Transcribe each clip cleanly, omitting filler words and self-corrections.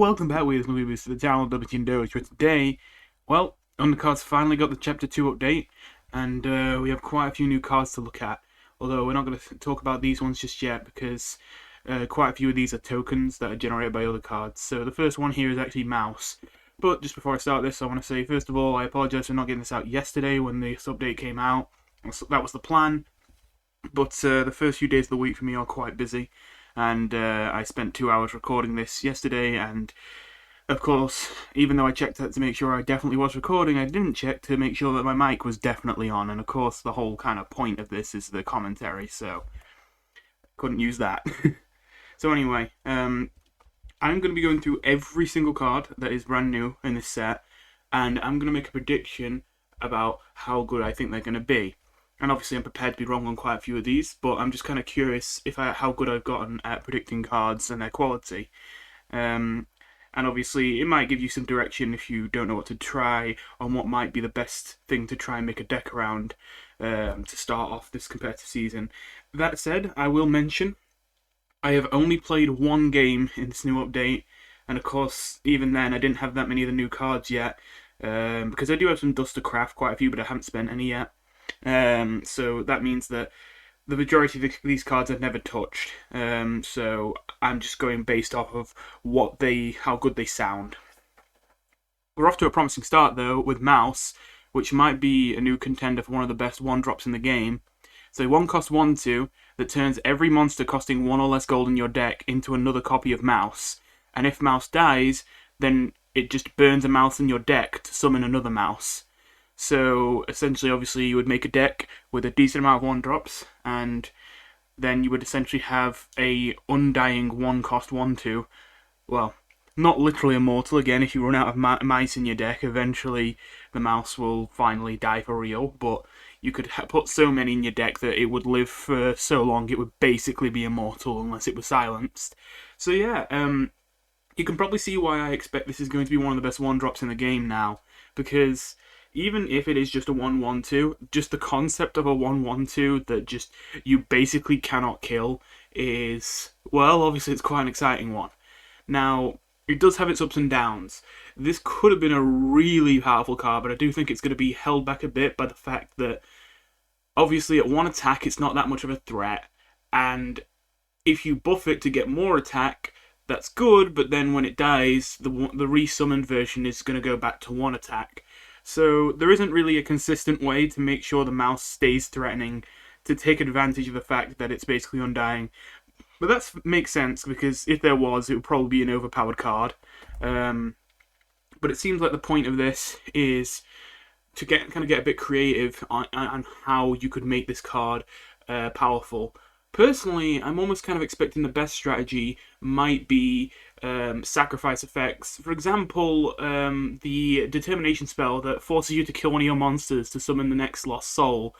welcome back with Noobert to the channel Noobert. Today, well, Undercards finally got the Chapter 2 update, and we have quite a few new cards to look at. Although we're not going to talk about these ones just yet, because quite a few of these are tokens that are generated by other cards. So the first one here is actually Mouse. But just before I start this, I want to say, first of all, I apologise for not getting this out yesterday when this update came out. That was the plan. But the first few days of the week for me are quite busy. And I spent 2 hours recording this yesterday, and of course, even though I checked that to make sure I definitely was recording, I didn't check to make sure that my mic was definitely on, and of course the whole kind of point of this is the commentary, so couldn't use that. So anyway, I'm going to be going through every single card that is brand new in this set, and I'm going to make a prediction about how good I think they're going to be. And obviously I'm prepared to be wrong on quite a few of these, but I'm just kind of curious how good I've gotten at predicting cards and their quality. And obviously it might give you some direction if you don't know what to try, on what might be the best thing to try and make a deck around to start off this competitive season. That said, I will mention, I have only played one game in this new update, and of course even then I didn't have that many of the new cards yet, because I do have some dust to craft, quite a few, but I haven't spent any yet. So that means that the majority of these cards I've never touched. So I'm just going based off of how good they sound. We're off to a promising start though with Mouse, which might be a new contender for one of the best 1-drops in the game. So 1-cost 1/2 that turns every monster costing 1 or less gold in your deck into another copy of Mouse. And if Mouse dies, then it just burns a mouse in your deck to summon another mouse. So essentially, obviously, you would make a deck with a decent amount of 1-drops, and then you would essentially have a undying 1-cost 1/2. Well, not literally immortal. Again, if you run out of mice in your deck, eventually the mouse will finally die for real. But you could put so many in your deck that it would live for so long it would basically be immortal unless it was silenced. So yeah, you can probably see why I expect this is going to be one of the best 1-drops in the game now, because even if it is just a 1/1/2, just the concept of a 1/1/2 that just you basically cannot kill is, well, obviously it's quite an exciting one. Now, it does have its ups and downs. This could have been a really powerful card, but I do think it's going to be held back a bit by the fact that obviously at 1 attack it's not that much of a threat, and if you buff it to get more attack, that's good, but then when it dies, the resummoned version is going to go back to 1 attack. So there isn't really a consistent way to make sure the mouse stays threatening to take advantage of the fact that it's basically undying. But that makes sense, because if there was, it would probably be an overpowered card. But it seems like the point of this is to get a bit creative on how you could make this card powerful. Personally, I'm almost kind of expecting the best strategy might be sacrifice effects. For example, the determination spell that forces you to kill one of your monsters to summon the next lost soul.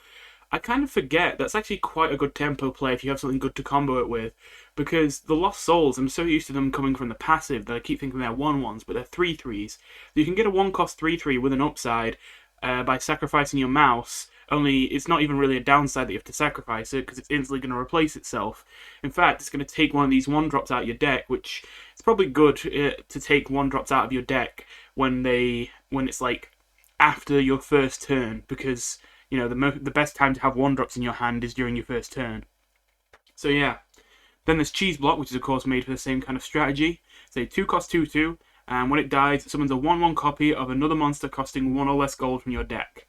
I kind of forget that's actually quite a good tempo play if you have something good to combo it with, because the lost souls, I'm so used to them coming from the passive that I keep thinking they're 1/1s, but they're 3/3s. You can get a 1-cost 3/3 with an upside by sacrificing your mouse. Only it's not even really a downside that you have to sacrifice it, because it's instantly going to replace itself. In fact, it's going to take one of these 1-drops out of your deck, which it's probably good to take 1-drops out of your deck when it's like after your first turn, because you know the best time to have 1-drops in your hand is during your first turn. So yeah. Then there's Cheese Block, which is of course made for the same kind of strategy. It's a 2-cost 2/2, and when it dies, it summons a 1/1 copy of another monster costing 1 or less gold from your deck.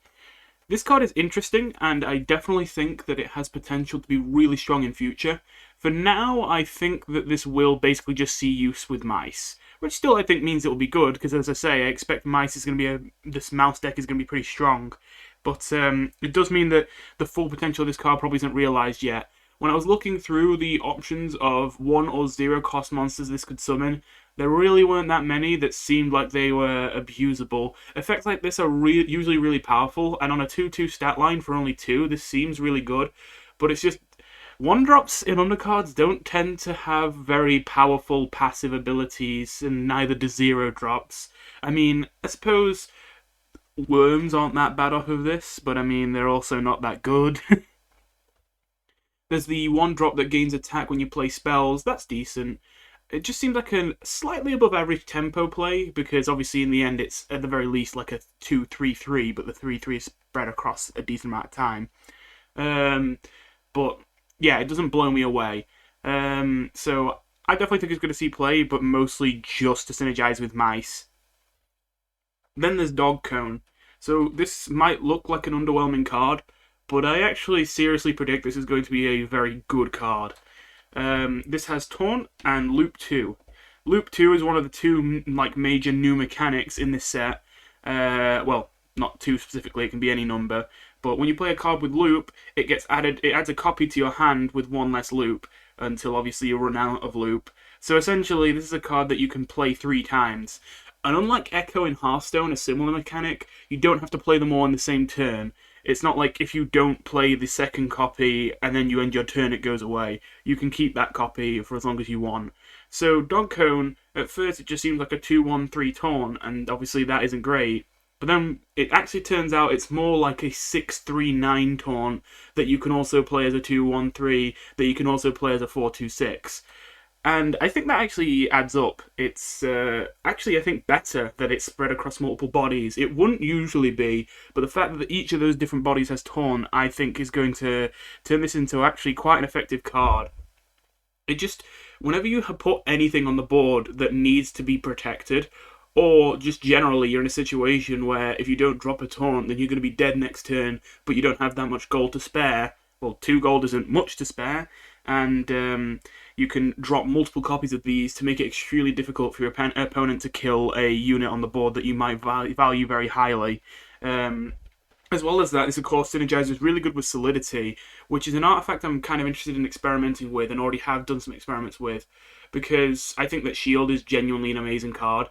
This card is interesting, and I definitely think that it has potential to be really strong in future. For now, I think that this will basically just see use with mice, which still I think means it will be good, because as I say, I expect mice is going to be this mouse deck is going to be pretty strong. But it does mean that the full potential of this card probably isn't realised yet. When I was looking through the options of 1 or 0-cost monsters this could summon, there really weren't that many that seemed like they were abusable. Effects like this are usually really powerful, and on a 2/2 stat line for only 2, this seems really good. But it's just 1-drops in undercards don't tend to have very powerful passive abilities, and neither do 0-drops. I mean, I suppose worms aren't that bad off of this, but I mean, they're also not that good. There's the 1-drop that gains attack when you play spells. That's decent. It just seems like a slightly above average tempo play, because obviously in the end it's at the very least like a 2-3-3, but the 3-3 is spread across a decent amount of time. Um, but yeah, it doesn't blow me away. So I definitely think it's going to see play, but mostly just to synergize with mice. Then there's Dog Cone. So this might look like an underwhelming card, but I actually seriously predict this is going to be a very good card. This has Taunt and Loop 2. Loop 2 is one of the two like major new mechanics in this set. Well, not two specifically, it can be any number. But when you play a card with Loop, it gets added. It adds a copy to your hand with one less Loop until obviously you run out of Loop. So essentially, this is a card that you can play 3 times. And unlike Echo in Hearthstone, a similar mechanic, you don't have to play them all on the same turn. It's not like if you don't play the second copy and then you end your turn, it goes away. You can keep that copy for as long as you want. So Dog Cone, at first it just seems like a 2-1-3 taunt, and obviously that isn't great. But then it actually turns out it's more like a 6-3-9 taunt that you can also play as a 2-1-3, that you can also play as a 4-2-6. And I think that actually adds up. It's actually, I think, better that it's spread across multiple bodies. It wouldn't usually be, but the fact that each of those different bodies has Taunt, I think, is going to turn this into actually quite an effective card. It just, whenever you put anything on the board that needs to be protected, or just generally you're in a situation where if you don't drop a taunt, then you're going to be dead next turn, but you don't have that much gold to spare. Well, 2 gold isn't much to spare, and you can drop multiple copies of these to make it extremely difficult for your opponent to kill a unit on the board that you might value very highly. As well as that, this of course synergizes really good with Solidity, which is an artifact I'm kind of interested in experimenting with and already have done some experiments with, because I think that Shield is genuinely an amazing card.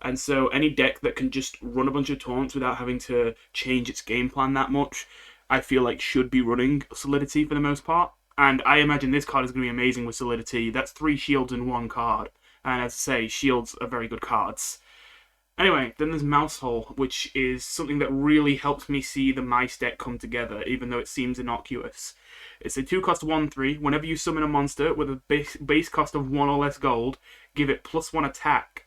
And so any deck that can just run a bunch of taunts without having to change its game plan that much, I feel like should be running Solidity for the most part. And I imagine this card is going to be amazing with Solidity. That's 3 shields in 1 card. And as I say, shields are very good cards. Anyway, then there's Mousehole, which is something that really helps me see the mice deck come together, even though it seems innocuous. It's a 2-cost 1-3. Whenever you summon a monster with a base cost of 1 or less gold, give it +1 attack.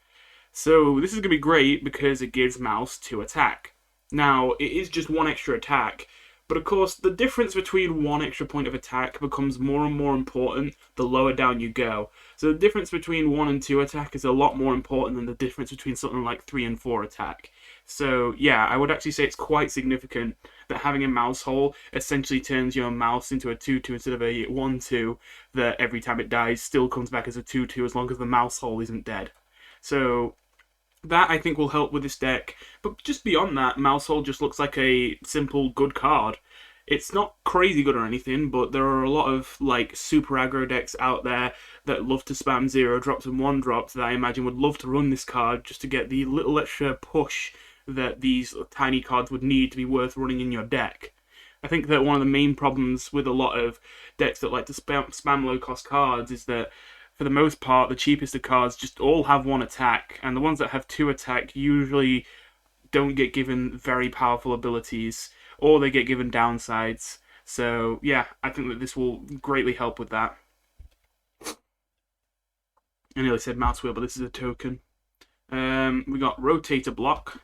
So this is going to be great because it gives Mouse 2 attack. Now, it is just 1 extra attack, but of course, the difference between 1 extra point of attack becomes more and more important the lower down you go. So the difference between 1 and 2 attack is a lot more important than the difference between something like 3 and 4 attack. So yeah, I would actually say it's quite significant that having a mouse hole essentially turns your mouse into a 2-2 instead of a 1-2 that every time it dies still comes back as a 2-2 as long as the mouse hole isn't dead. So that I think will help with this deck. But just beyond that, Mousehole just looks like a simple good card. It's not crazy good or anything, but there are a lot of like super aggro decks out there that love to spam 0 drops and 1 drops that I imagine would love to run this card just to get the little extra push that these tiny cards would need to be worth running in your deck. I think that one of the main problems with a lot of decks that like to spam low cost cards is that for the most part, the cheapest of cards just all have 1 attack, and the ones that have 2 attack usually don't get given very powerful abilities, or they get given downsides. So yeah, I think that this will greatly help with that. I nearly said mouse wheel, but this is a token. We got Rotator Block.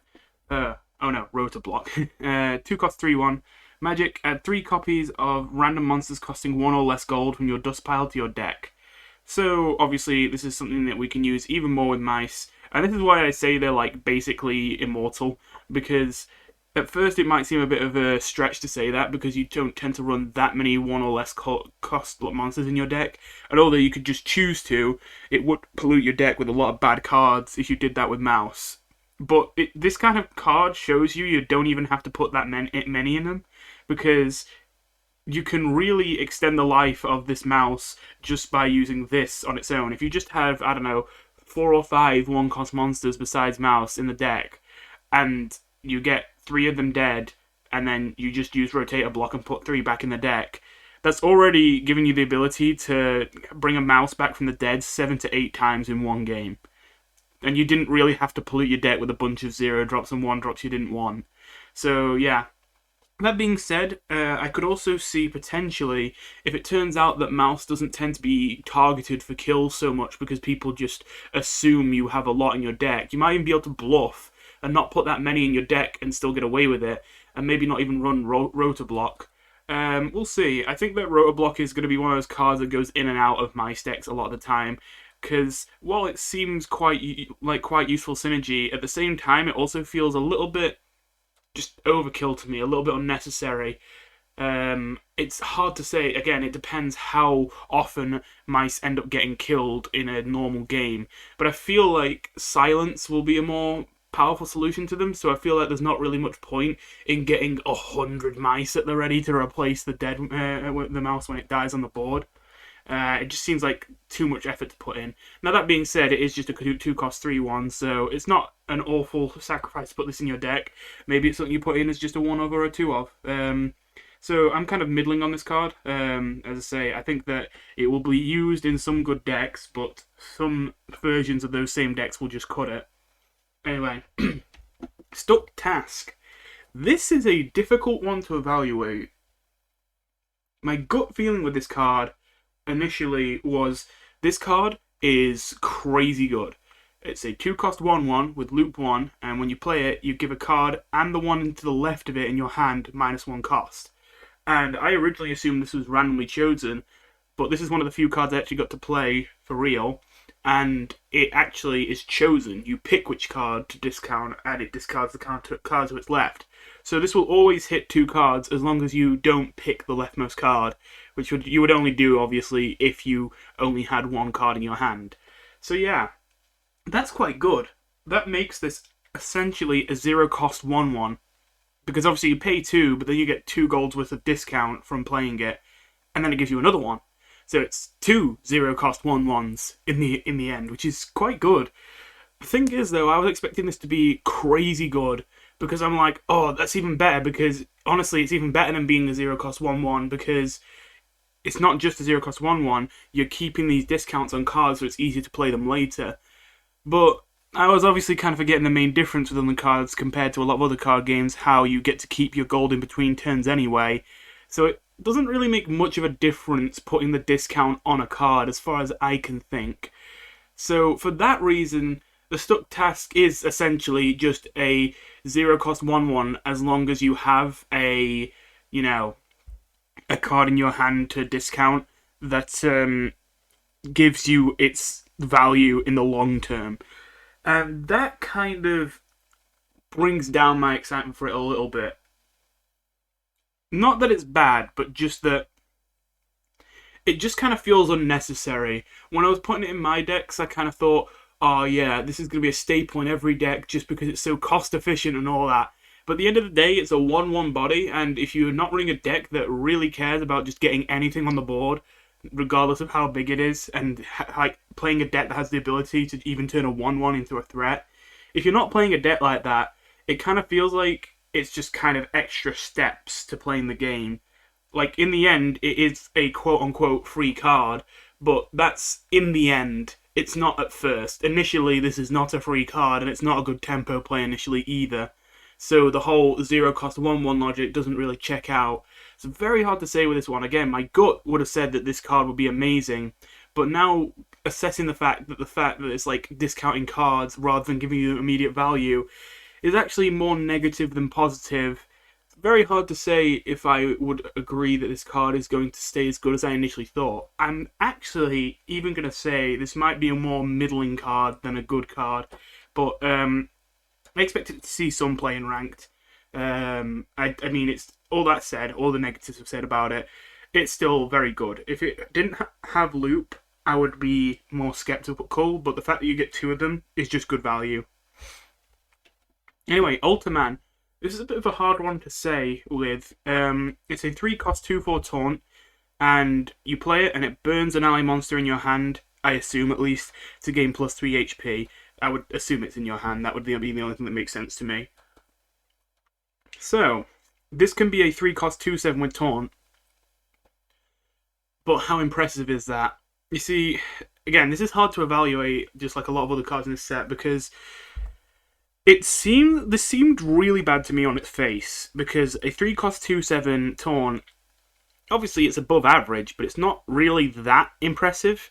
Rotor Block. 2 cost 3-1. Magic, add 3 copies of random monsters costing 1 or less gold from your dust pile to your deck. So, obviously, this is something that we can use even more with mice. And this is why I say they're, like, basically immortal. Because at first it might seem a bit of a stretch to say that, because you don't tend to run that many 1 or less cost monsters in your deck. And although you could just choose to, it would pollute your deck with a lot of bad cards if you did that with mouse. But this kind of card shows you don't even have to put that many in them. Because you can really extend the life of this mouse just by using this on its own. If you just have, I don't know, 4 or 5 1-cost monsters besides mouse in the deck, and you get 3 of them dead, and then you just use Rotator Block and put 3 back in the deck, that's already giving you the ability to bring a mouse back from the dead 7 to 8 times in one game. And you didn't really have to pollute your deck with a bunch of 0 drops and 1 drops you didn't want. So, yeah. That being said, I could also see potentially, if it turns out that Mouse doesn't tend to be targeted for kills so much because people just assume you have a lot in your deck, you might even be able to bluff and not put that many in your deck and still get away with it, and maybe not even run Rotor Block. We'll see. I think that Rotor Block is going to be one of those cards that goes in and out of my decks a lot of the time, because while it seems quite useful synergy, at the same time it also feels a little bit just overkill to me, a little bit unnecessary. It's hard to say. Again, it depends how often mice end up getting killed in a normal game. But I feel like silence will be a more powerful solution to them. So I feel like there's not really much point in getting 100 mice at the ready to replace the mouse when it dies on the board. It just seems like too much effort to put in. Now, that being said, it is just a 2-cost 3/1, so it's not an awful sacrifice to put this in your deck. Maybe it's something you put in as just a 1 of or a 2 of. So I'm kind of middling on this card. As I say, I think that it will be used in some good decks, but some versions of those same decks will just cut it. Anyway, Stuck Task. This is a difficult one to evaluate. My gut feeling with this card initially was this card is crazy good. It's a 2-cost 1/1 with loop 1, and when you play it, you give a card and the one to the left of it in your hand -1 cost. And I originally assumed this was randomly chosen, but this is one of the few cards I actually got to play for real, and it actually is chosen. You pick which card to discount, and it discards the card to its left. So this will always hit 2 cards as long as you don't pick the leftmost card, which you would only do, obviously, if you only had 1 card in your hand. So yeah, that's quite good. That makes this essentially a 0-cost 1/1, because obviously you pay 2, but then you get 2 golds worth of discount from playing it, and then it gives you another 1. So it's 2 0-cost 1/1s in the end, which is quite good. The thing is, though, I was expecting this to be crazy good, because I'm like, oh, that's even better, because honestly, it's even better than being a 0-cost 1/1, because it's not just a 0-cost 1/1, you're keeping these discounts on cards so it's easier to play them later. But I was obviously kind of forgetting the main difference with Undercards compared to a lot of other card games, how you get to keep your gold in between turns anyway. So it doesn't really make much of a difference putting the discount on a card, as far as I can think. So for that reason, the Stuck Task is essentially just a 0-cost 1/1 as long as you have a card in your hand to discount that gives you its value in the long term. And that kind of brings down my excitement for it a little bit. Not that it's bad, but just that it just kind of feels unnecessary. When I was putting it in my decks, I kind of thought, oh yeah, this is going to be a staple in every deck just because it's so cost efficient and all that. But at the end of the day, it's a 1/1 body, and if you're not running a deck that really cares about just getting anything on the board, regardless of how big it is, and like playing a deck that has the ability to even turn a 1/1 into a threat, if you're not playing a deck like that, it kind of feels like it's just kind of extra steps to playing the game. Like, in the end, it is a quote-unquote free card, but that's in the end. It's not at first. Initially, this is not a free card, and it's not a good tempo play initially either. So the whole 0-cost 1/1 logic doesn't really check out. It's very hard to say with this one. Again, my gut would have said that this card would be amazing, but now assessing the fact that it's like discounting cards rather than giving you immediate value is actually more negative than positive. It's very hard to say if I would agree that this card is going to stay as good as I initially thought. I'm actually even going to say this might be a more middling card than a good card, but I expected to see some play in ranked. I mean, it's all that said, all the negatives I've said about it, it's still very good. If it didn't have loop, I would be more skeptical, but the fact that you get 2 of them is just good value. Anyway, Ultraman. This is a bit of a hard one to say with. It's a 3-cost 2/4 taunt, and you play it and it burns an ally monster in your hand, I assume at least, to gain +3 HP. I would assume it's in your hand. That would be the only thing that makes sense to me. So, this can be a 3-cost 2/7 with taunt. But how impressive is that? You see, again, this is hard to evaluate, just like a lot of other cards in this set, because This seemed really bad to me on its face, because a 3 cost 2/7 taunt, obviously it's above average, but it's not really that impressive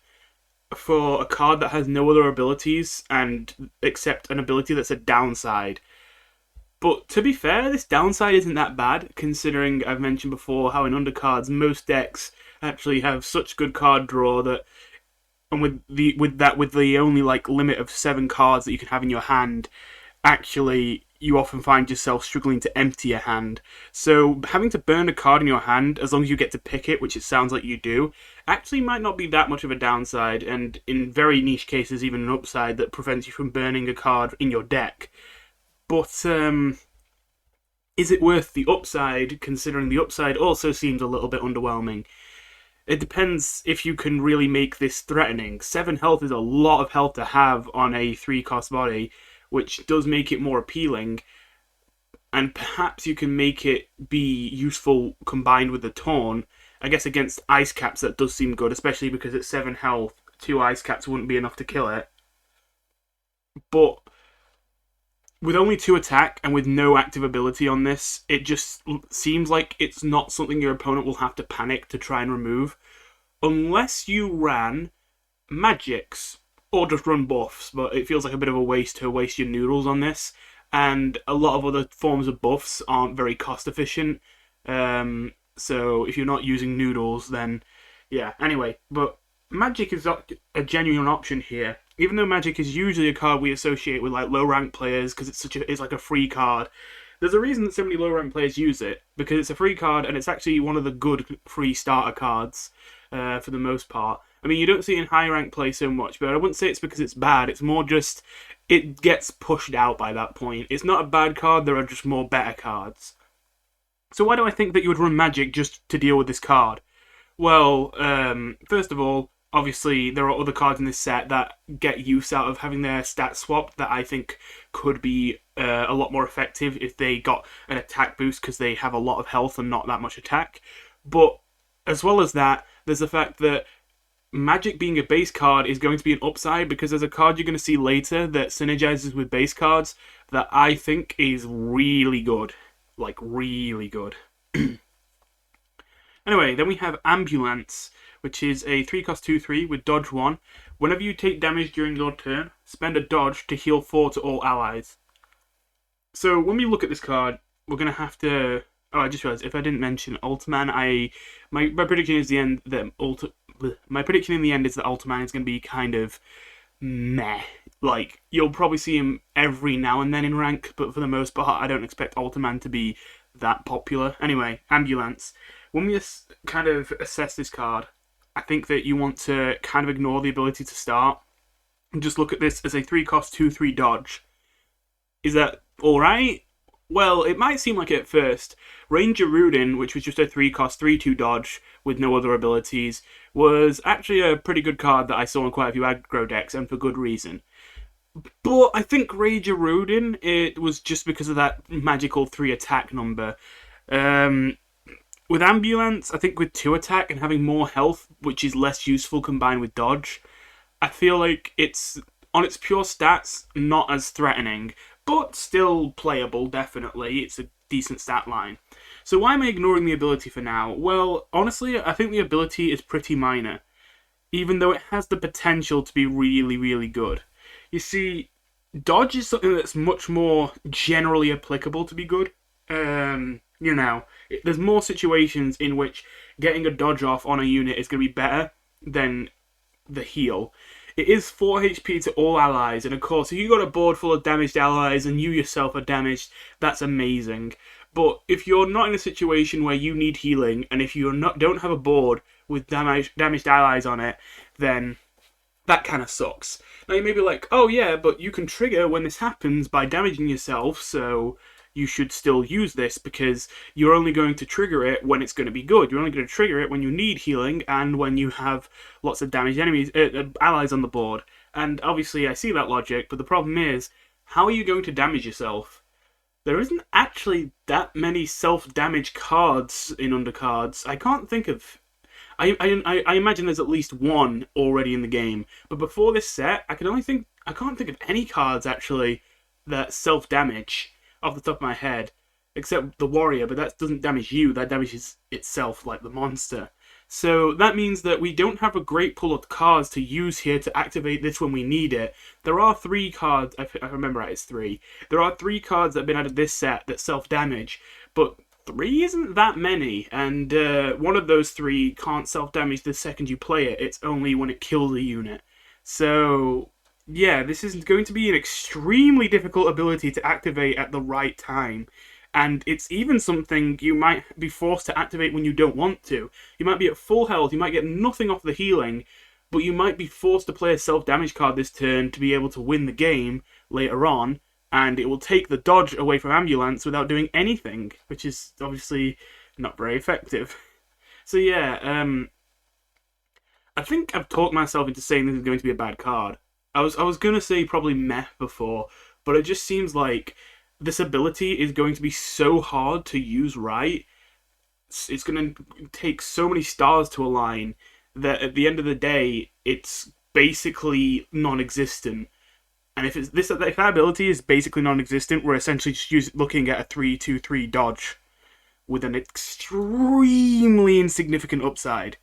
for a card that has no other abilities and except an ability that's a downside. But to be fair, this downside isn't that bad, considering I've mentioned before how in undercards most decks actually have such good card draw that, and with the only like limit of 7 cards that you can have in your hand, actually you often find yourself struggling to empty your hand. So having to burn a card in your hand, as long as you get to pick it, which it sounds like you do, actually might not be that much of a downside, and in very niche cases even an upside that prevents you from burning a card in your deck. But is it worth the upside, considering the upside also seems a little bit underwhelming? It depends if you can really make this threatening. 7 health is a lot of health to have on a 3 cost body, which does make it more appealing, and perhaps you can make it be useful combined with the taunt. I guess against ice caps that does seem good, especially because it's 7 health, 2 ice caps wouldn't be enough to kill it. But with only 2 attack and with no active ability on this, it just seems like it's not something your opponent will have to panic to try and remove. Unless you ran magics, or just run buffs, but it feels like a bit of a waste to waste your noodles on this. And a lot of other forms of buffs aren't very cost efficient. So if you're not using noodles, then yeah. Anyway, but magic is a genuine option here. Even though magic is usually a card we associate with like low rank players because it's like a free card. There's a reason that so many low rank players use it, because it's a free card and it's actually one of the good free starter cards for the most part. I mean, you don't see it in high rank play so much, but I wouldn't say it's because it's bad. It's more just it gets pushed out by that point. It's not a bad card, there are just more better cards. So why do I think that you would run magic just to deal with this card? Well, first of all, obviously there are other cards in this set that get use out of having their stats swapped that I think could be a lot more effective if they got an attack boost because they have a lot of health and not that much attack. But as well as that, there's the fact that Magic being a base card is going to be an upside because there's a card you're going to see later that synergizes with base cards that I think is really good. Like, really good. Anyway, then we have Ambulance, which is a 3 cost 2/3 with dodge 1. Whenever you take damage during your turn, spend a dodge to heal 4 to all allies. So when we look at this card, we're going to have to... Oh, I just realized, if I didn't mention Ultiman, my prediction is the end that my prediction in the end is that Ultiman is going to be kind of meh. Like, you'll probably see him every now and then in rank, but for the most part, I don't expect Ultiman to be that popular. Anyway, Ambulance. When we kind of assess this card, I think that you want to kind of ignore the ability to start and just look at this as a 3 cost 2/3 dodge. Is that alright? Well, it might seem like it at first. Ranger Rudin, which was just a 3 cost 3/2 dodge with no other abilities, was actually a pretty good card that I saw in quite a few aggro decks, and for good reason. But I think Ranger Rudin, it was just because of that magical 3 attack number. With Ambulance, I think with 2 attack and having more health, which is less useful combined with dodge, I feel like it's, on its pure stats, not as threatening, but still playable, definitely. It's a decent stat line. So why am I ignoring the ability for now? Well, honestly, I think the ability is pretty minor, even though it has the potential to be really, really good. You see, dodge is something that's much more generally applicable to be good. You know, there's more situations in which getting a dodge off on a unit is going to be better than the heal. It is 4 HP to all allies, and of course, if you got a board full of damaged allies and you yourself are damaged, that's amazing. But if you're not in a situation where you need healing, and if you don't have a board with damaged allies on it, then that kind of sucks. Now you may be like, oh yeah, but you can trigger when this happens by damaging yourself, so you should still use this because you're only going to trigger it when it's going to be good. You're only going to trigger it when you need healing and when you have lots of damaged allies on the board. And obviously I see that logic, but the problem is, how are you going to damage yourself? There isn't actually that many self-damage cards in Undercards. I can't think of... I imagine there's at least one already in the game. But before this set, I can't think of any cards actually that self-damage off the top of my head, except the warrior, but that doesn't damage you, that damages itself, like the monster. So that means that we don't have a great pool of cards to use here to activate this when we need it. There are 3 cards, I remember right, it's 3. There are 3 cards that have been added this set that self-damage, but 3 isn't that many, and one of those 3 can't self-damage the second you play it. It's only when it kills a unit. So, yeah, this is going to be an extremely difficult ability to activate at the right time. And it's even something you might be forced to activate when you don't want to. You might be at full health, you might get nothing off the healing, but you might be forced to play a self-damage card this turn to be able to win the game later on, and it will take the dodge away from Ambulance without doing anything, which is obviously not very effective. So yeah, I think I've talked myself into saying this is going to be a bad card. I was going to say probably meh before, but it just seems like this ability is going to be so hard to use right. It's going to take so many stars to align that at the end of the day, it's basically non-existent. And if that ability is basically non-existent, we're essentially just looking at a 3/2/3 dodge with an extremely insignificant upside.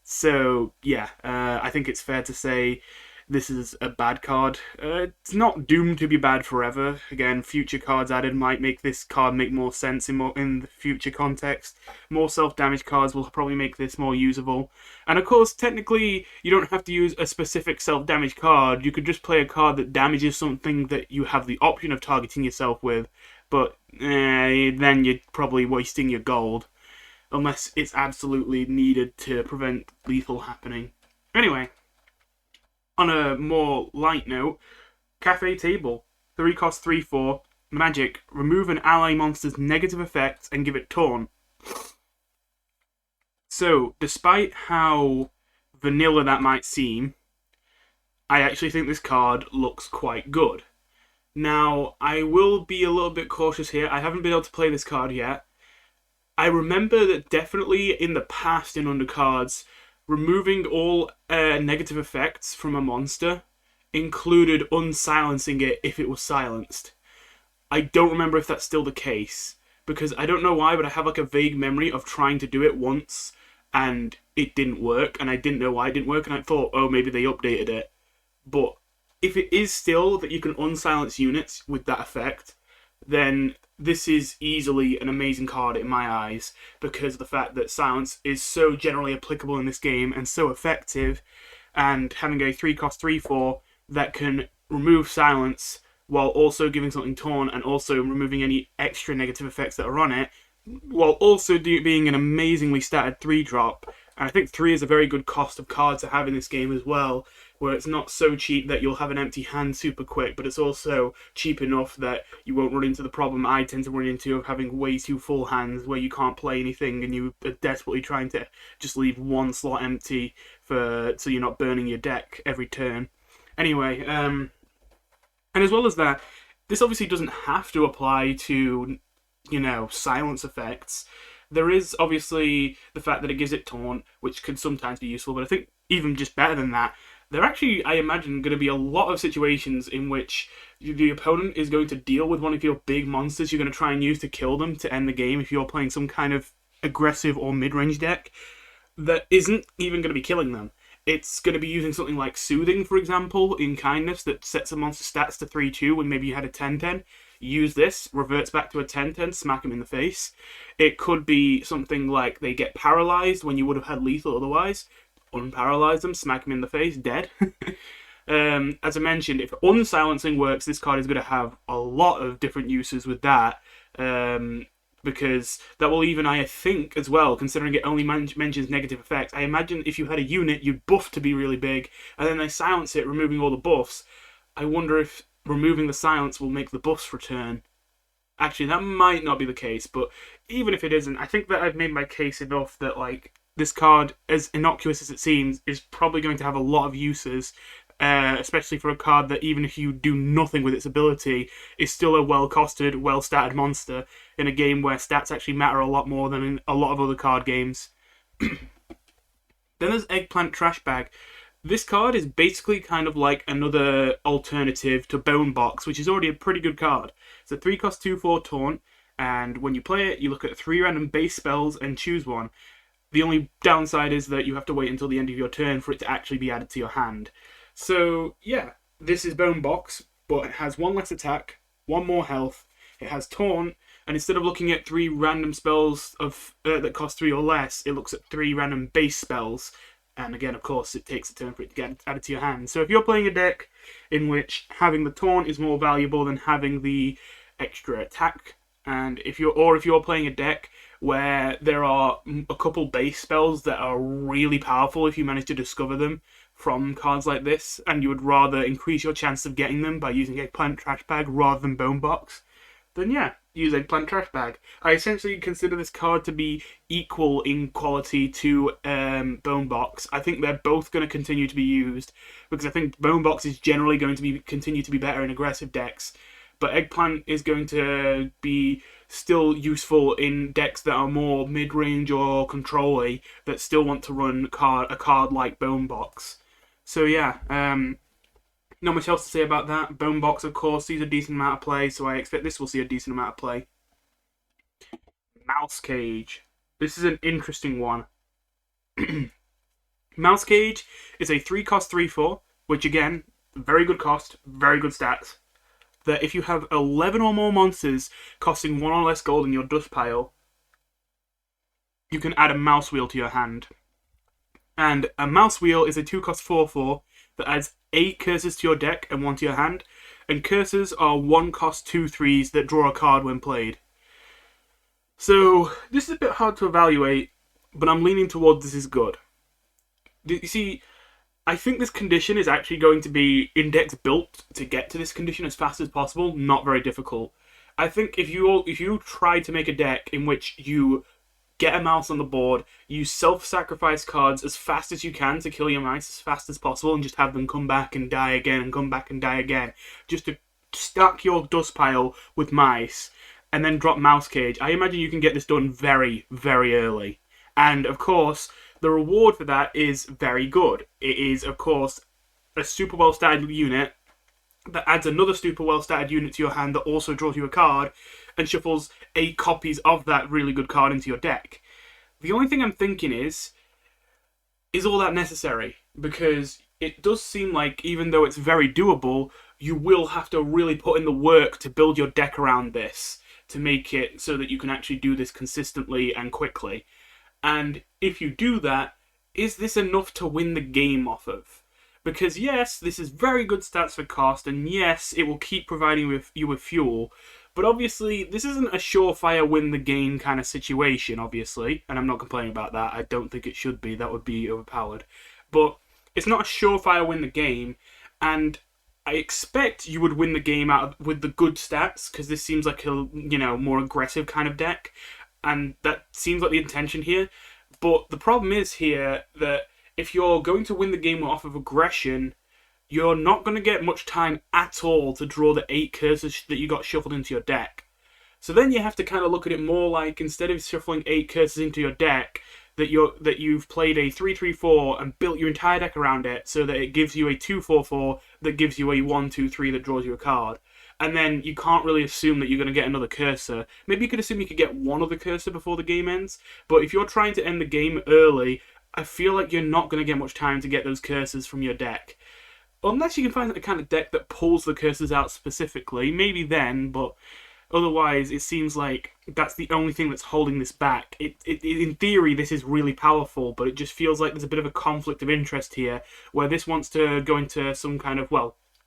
So yeah, I think it's fair to say this is a bad card. It's not doomed to be bad forever. Again, future cards added might make this card make more sense in the future context. More self-damage cards will probably make this more usable. And of course, technically, you don't have to use a specific self-damage card. You could just play a card that damages something that you have the option of targeting yourself with. But then you're probably wasting your gold. Unless it's absolutely needed to prevent lethal happening. Anyway, on a more light note, Cafe Table. 3 cost 3/4. Magic. Remove an ally monster's negative effects and give it Taunt. So, despite how vanilla that might seem, I actually think this card looks quite good. Now, I will be a little bit cautious here. I haven't been able to play this card yet. I remember that definitely in the past in Undercards, removing all negative effects from a monster included unsilencing it if it was silenced. I don't remember if that's still the case, because I don't know why, but I have like a vague memory of trying to do it once and it didn't work, and I didn't know why it didn't work, and I thought, oh, maybe they updated it. But if it is still that you can unsilence units with that effect, then this is easily an amazing card in my eyes, because of the fact that silence is so generally applicable in this game and so effective, and having a 3 cost 3/4 that can remove silence while also giving something Taunt and also removing any extra negative effects that are on it, while also being an amazingly statted 3-drop. And I think 3 is a very good cost of cards to have in this game as well, where it's not so cheap that you'll have an empty hand super quick, but it's also cheap enough that you won't run into the problem I tend to run into of having way too full hands where you can't play anything and you are desperately trying to just leave one slot empty so you're not burning your deck every turn. Anyway, and as well as that, this obviously doesn't have to apply to, silence effects. There is obviously the fact that it gives it Taunt, which could sometimes be useful, but I think even just better than that, there are actually, I imagine, going to be a lot of situations in which the opponent is going to deal with one of your big monsters you're going to try and use to kill them to end the game if you're playing some kind of aggressive or mid-range deck that isn't even going to be killing them. It's going to be using something like Soothing, for example, in Kindness, that sets a monster stats to 3/2 when maybe you had a 10/10. Use this, reverts back to a 10/10, smack him in the face. It could be something like they get paralyzed when you would have had lethal otherwise. Unparalyze them, smack him in the face, dead. As I mentioned, if unsilencing works, this card is going to have a lot of different uses with that. Because that will even, I think, as well, considering it only mentions negative effects. I imagine if you had a unit, you'd buff to be really big, and then they silence it, removing all the buffs. I wonder if removing the silence will make the buffs return. Actually, that might not be the case, but even if it isn't, I think that I've made my case enough that, this card, as innocuous as it seems, is probably going to have a lot of uses, especially for a card that, even if you do nothing with its ability, is still a well-costed, well-statted monster in a game where stats actually matter a lot more than in a lot of other card games. Then there's Eggplant Trash Bag. This card is basically kind of like another alternative to Bone Box, which is already a pretty good card. It's a 3 cost 2/4 taunt, and when you play it, you look at 3 random base spells and choose one. The only downside is that you have to wait until the end of your turn for it to actually be added to your hand. So, yeah, this is Bone Box, but it has 1 less attack, 1 more health, it has Taunt, and instead of looking at 3 random spells that cost 3 or less, it looks at 3 random base spells. And again, of course, it takes a turn for it to get added to your hand. So if you're playing a deck in which having the Taunt is more valuable than having the extra attack, and if you're playing a deck where there are a couple base spells that are really powerful if you manage to discover them from cards like this, and you would rather increase your chance of getting them by using Eggplant Trash Bag rather than Bone Box, then yeah, use Eggplant Trash Bag. I essentially consider this card to be equal in quality to Bone Box. I think they're both going to continue to be used, because I think Bone Box is generally going to continue to be better in aggressive decks, but Eggplant is going to be still useful in decks that are more mid-range or control-y that still want to run a card like Bone Box. So yeah, not much else to say about that. Bone Box, of course, sees a decent amount of play, so I expect this will see a decent amount of play. Mouse Cage. This is an interesting one. Mouse Cage is a 3 cost 3/4, which again, very good cost, very good stats. That if you have 11 or more monsters costing 1 or less gold in your dust pile, you can add a mouse wheel to your hand. And a mouse wheel is a 2 cost 4/4 that adds 8 curses to your deck and 1 to your hand. And curses are 1 cost 2/3s that draw a card when played. So this is a bit hard to evaluate, but I'm leaning towards this is good. You see, I think this condition is actually going to be index built to get to this condition as fast as possible, not very difficult. I think if you try to make a deck in which you get a mouse on the board, you self-sacrifice cards as fast as you can to kill your mice as fast as possible, and just have them come back and die again and come back and die again, just to stack your dust pile with mice, and then drop Mouse Cage, I imagine you can get this done very, very early. And of course, the reward for that is very good. It is, of course, a super well-statted unit that adds another super well-statted unit to your hand that also draws you a card and shuffles 8 copies of that really good card into your deck. The only thing I'm thinking is all that necessary? Because it does seem like, even though it's very doable, you will have to really put in the work to build your deck around this, to make it so that you can actually do this consistently and quickly. And if you do that, is this enough to win the game off of? Because yes, this is very good stats for cost, and yes, it will keep providing you with fuel, but obviously this isn't a surefire win the game kind of situation, obviously, and I'm not complaining about that. I don't think it should be. That would be overpowered. But it's not a surefire win the game, and I expect you would win the game with the good stats, because this seems like a more aggressive kind of deck, and that seems like the intention here. But the problem is here that if you're going to win the game off of aggression, you're not going to get much time at all to draw the 8 curses that you got shuffled into your deck. So then you have to kind of look at it more like, instead of shuffling 8 curses into your deck, that you've played a 3/3/4 and built your entire deck around it so that it gives you a 2/4/4 that gives you a 1/2/3 that draws you a card. And then you can't really assume that you're going to get another cursor. Maybe you could assume you could get one other cursor before the game ends, but if you're trying to end the game early, I feel like you're not going to get much time to get those cursors from your deck. Unless you can find a kind of deck that pulls the cursors out specifically, maybe then, but otherwise it seems like that's the only thing that's holding this back. In theory, this is really powerful, but it just feels like there's a bit of a conflict of interest here, where this wants to go into some kind of,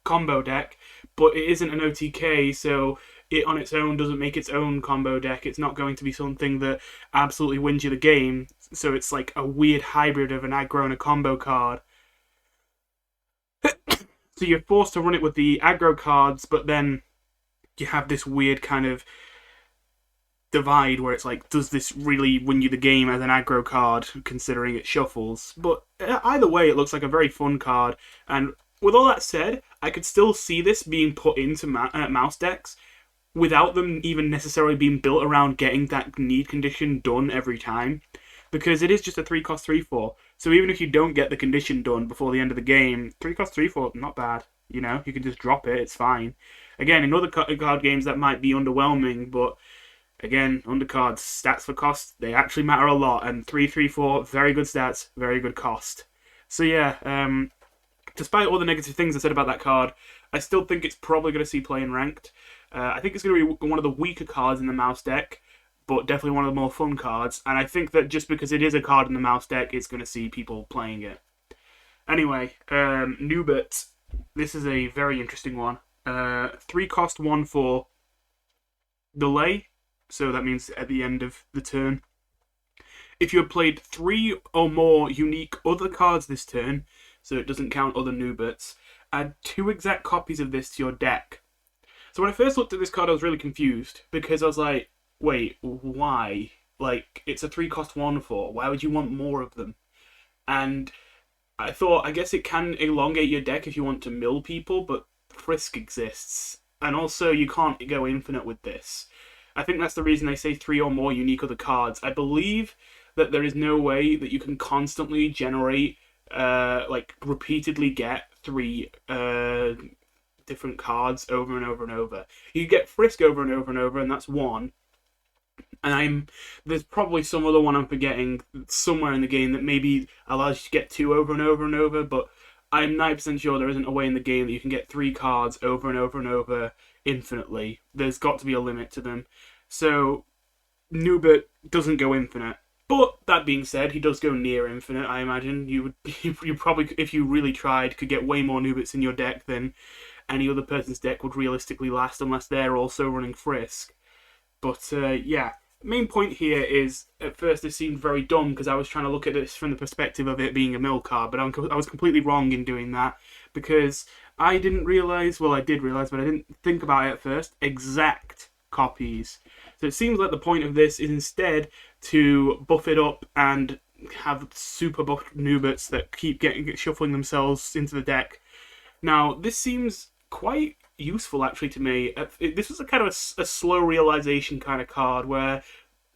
combo deck, but it isn't an OTK, so it on its own doesn't make its own combo deck. It's not going to be something that absolutely wins you the game, so it's like a weird hybrid of an aggro and a combo card. So you're forced to run it with the aggro cards, but then you have this weird kind of divide where it's like, does this really win you the game as an aggro card, considering it shuffles? But either way, it looks like a very fun card, and with all that said, I could still see this being put into mouse decks without them even necessarily being built around getting that need condition done every time, because it is just a 3 cost 3/4. So even if you don't get the condition done before the end of the game, 3 cost 3 for not bad. You know, you can just drop it, it's fine. Again, in other card games that might be underwhelming, but again, undercards, stats for cost, they actually matter a lot. And 3-3-4, very good stats, very good cost. So yeah, despite all the negative things I said about that card, I still think it's probably going to see play in ranked. I think it's going to be one of the weaker cards in the mouse deck, but definitely one of the more fun cards. And I think that just because it is a card in the mouse deck, it's going to see people playing it. Anyway, Noobert. This is a very interesting one. 3 cost 1-4 delay, so that means at the end of the turn. If you have played 3 or more unique other cards this turn, so it doesn't count other Nooberts, add 2 exact copies of this to your deck. So when I first looked at this card, I was really confused, because I was like, wait, why? Like, it's a 3 cost 1-4, why would you want more of them? And I thought, I guess it can elongate your deck if you want to mill people, but Frisk exists. And also, you can't go infinite with this. I think that's the reason they say 3 or more unique other cards. I believe that there is no way that you can constantly generate, repeatedly get 3 different cards over and over and over. You get Frisk over and over and over, and that's 1. And there's probably some other one I'm forgetting somewhere in the game that maybe allows you to get 2 over and over and over, but I'm 90% sure there isn't a way in the game that you can get 3 cards over and over and over infinitely. There's got to be a limit to them. So Noobert doesn't go infinite. But that being said, he does go near infinite, I imagine. You probably, if you really tried, could get way more Nooberts in your deck than any other person's deck would realistically last, unless they're also running Frisk. But yeah, main point here is, at first it seemed very dumb because I was trying to look at this from the perspective of it being a mill card, but I was completely wrong in doing that, because I didn't realise, well I did realise, but I didn't think about it at first, exact copies. So it seems like the point of this is instead to buff it up and have super buffed Nooberts that keep shuffling themselves into the deck. Now, this seems quite useful actually to me. This was a kind of a slow realization kind of card where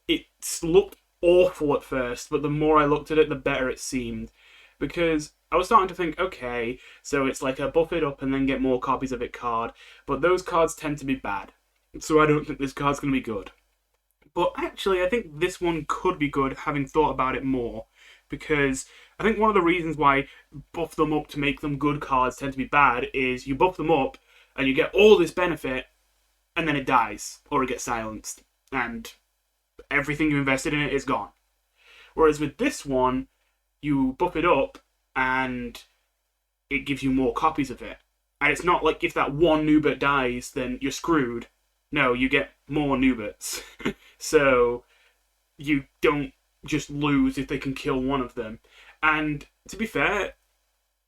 it looked awful at first, but the more I looked at it, the better it seemed. Because I was starting to think, okay, so it's like a buff it up and then get more copies of it card, but those cards tend to be bad. So I don't think this card's going to be good. But actually, I think this one could be good, having thought about it more. Because I think one of the reasons why buff them up to make them good cards tend to be bad is you buff them up and you get all this benefit, and then it dies, or it gets silenced, and everything you invested in it is gone. Whereas with this one, you buff it up, and it gives you more copies of it. And it's not like if that one Noobert dies, then you're screwed. No, you get more Nooberts. So you don't just lose if they can kill one of them. And to be fair,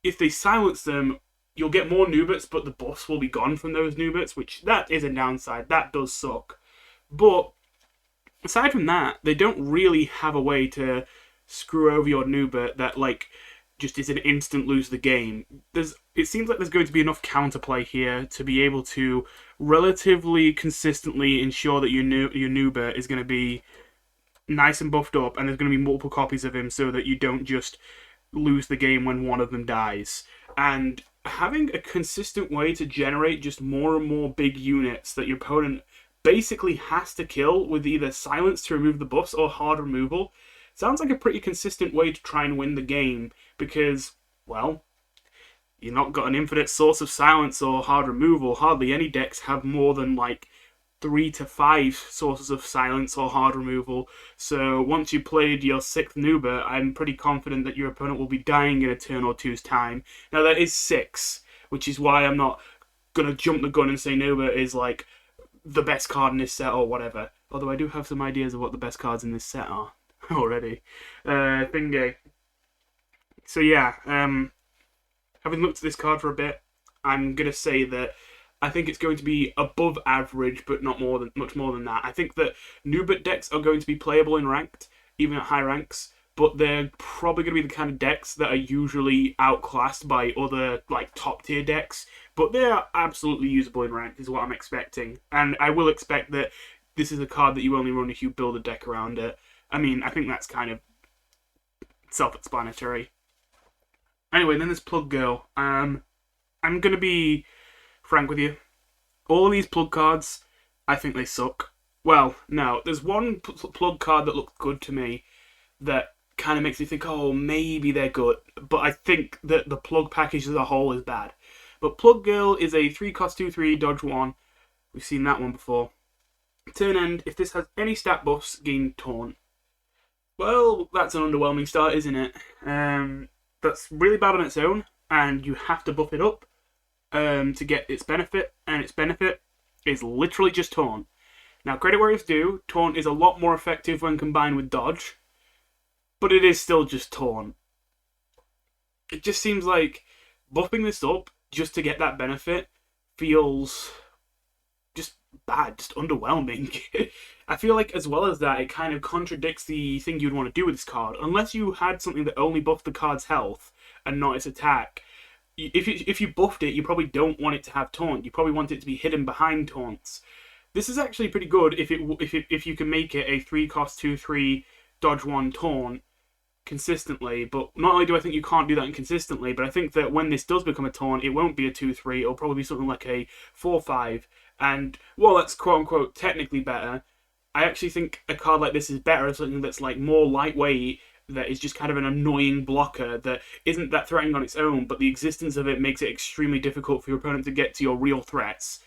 if they silence them, you'll get more Nooberts, but the buffs will be gone from those Nooberts, which that is a downside. That does suck. But aside from that, they don't really have a way to screw over your Noobert that, like, just is an instant lose the game. It seems like there's going to be enough counterplay here to be able to relatively consistently ensure that your Noobert is going to be nice and buffed up, and there's going to be multiple copies of him so that you don't just lose the game when one of them dies. And having a consistent way to generate just more and more big units that your opponent basically has to kill with either silence to remove the buffs or hard removal sounds like a pretty consistent way to try and win the game, because, well, you've not got an infinite source of silence or hard removal. Hardly any decks have more than, like, 3 to 5 sources of silence or hard removal. So once you played your 6th Noobert, I'm pretty confident that your opponent will be dying in a turn or two's time. Now, that is 6, which is why I'm not going to jump the gun and say Noobert is, like, the best card in this set or whatever. Although I do have some ideas of what the best cards in this set are already. Thingy. So yeah, having looked at this card for a bit, I'm going to say that I think it's going to be above average, but not much more than that. I think that Noobert decks are going to be playable in ranked, even at high ranks, but they're probably going to be the kind of decks that are usually outclassed by other, like, top tier decks, but they're absolutely usable in ranked is what I'm expecting. And I will expect that this is a card that you only run if you build a deck around it. I mean, I think that's kind of self-explanatory. Anyway, then there's Plug Girl. I'm gonna be frank with you. All of these plug cards, I think they suck. Well, no, there's one plug card that looks good to me that kind of makes me think, oh, maybe they're good. But I think that the plug package as a whole is bad. But Plug Girl is a 3-cost 2/3 dodge 1. We've seen that one before. Turn end, if this has any stat buffs, gain taunt. Well, that's an underwhelming start, isn't it? That's really bad on its own, and you have to buff it up to get its benefit, and its benefit is literally just taunt. Now, credit where it's due, taunt is a lot more effective when combined with dodge, but it is still just taunt. It just seems like buffing this up just to get that benefit feels just bad, just underwhelming. I feel like as well as that, it kind of contradicts the thing you'd want to do with this card. Unless you had something that only buffed the card's health and not its attack, if you buffed it, you probably don't want it to have taunt. You probably want it to be hidden behind taunts. This is actually pretty good if you can make it a 3-cost 2/3 dodge 1 taunt consistently. But not only do I think you can't do that inconsistently, but I think that when this does become a taunt, it won't be a 2/3. It'll probably be something like a 4/5. And while that's quote unquote technically better, I actually think a card like this is better as something that's like more lightweight, that is just kind of an annoying blocker that isn't that threatening on its own, but the existence of it makes it extremely difficult for your opponent to get to your real threats.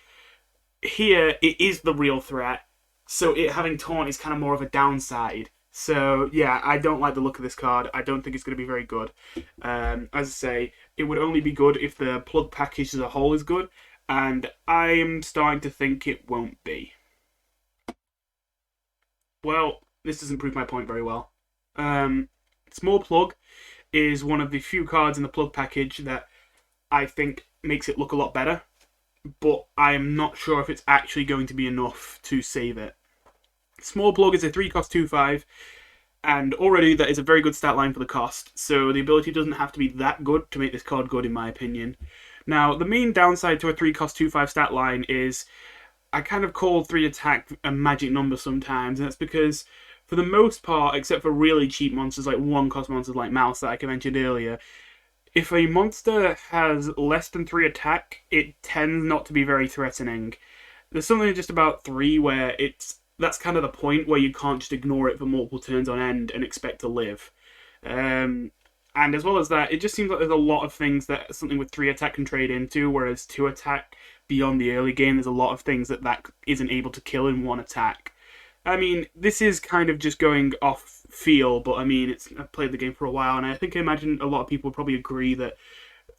Here, it is the real threat, so it having taunt is kind of more of a downside. So, yeah, I don't like the look of this card. I don't think it's going to be very good. As I say, it would only be good if the plug package as a whole is good, and I'm starting to think it won't be. Well, this doesn't prove my point very well. Small Plug is one of the few cards in the plug package that I think makes it look a lot better, but I'm not sure if it's actually going to be enough to save it. Small Plug is a 3-cost 2/5, and already that is a very good stat line for the cost, so the ability doesn't have to be that good to make this card good, in my opinion. Now, the main downside to a 3-cost 2/5 stat line is I kind of call 3 attack a magic number sometimes, and that's because for the most part, except for really cheap monsters like 1-cost monsters like Mouse that I mentioned earlier, if a monster has less than 3 attack, it tends not to be very threatening. There's something just about 3 where that's kind of the point where you can't just ignore it for multiple turns on end and expect to live. And as well as that, it just seems like there's a lot of things that something with 3 attack can trade into, whereas 2 attack beyond the early game, there's a lot of things that isn't able to kill in 1 attack. I mean, this is kind of just going off feel, but I mean, I've played the game for a while, and I imagine a lot of people would probably agree that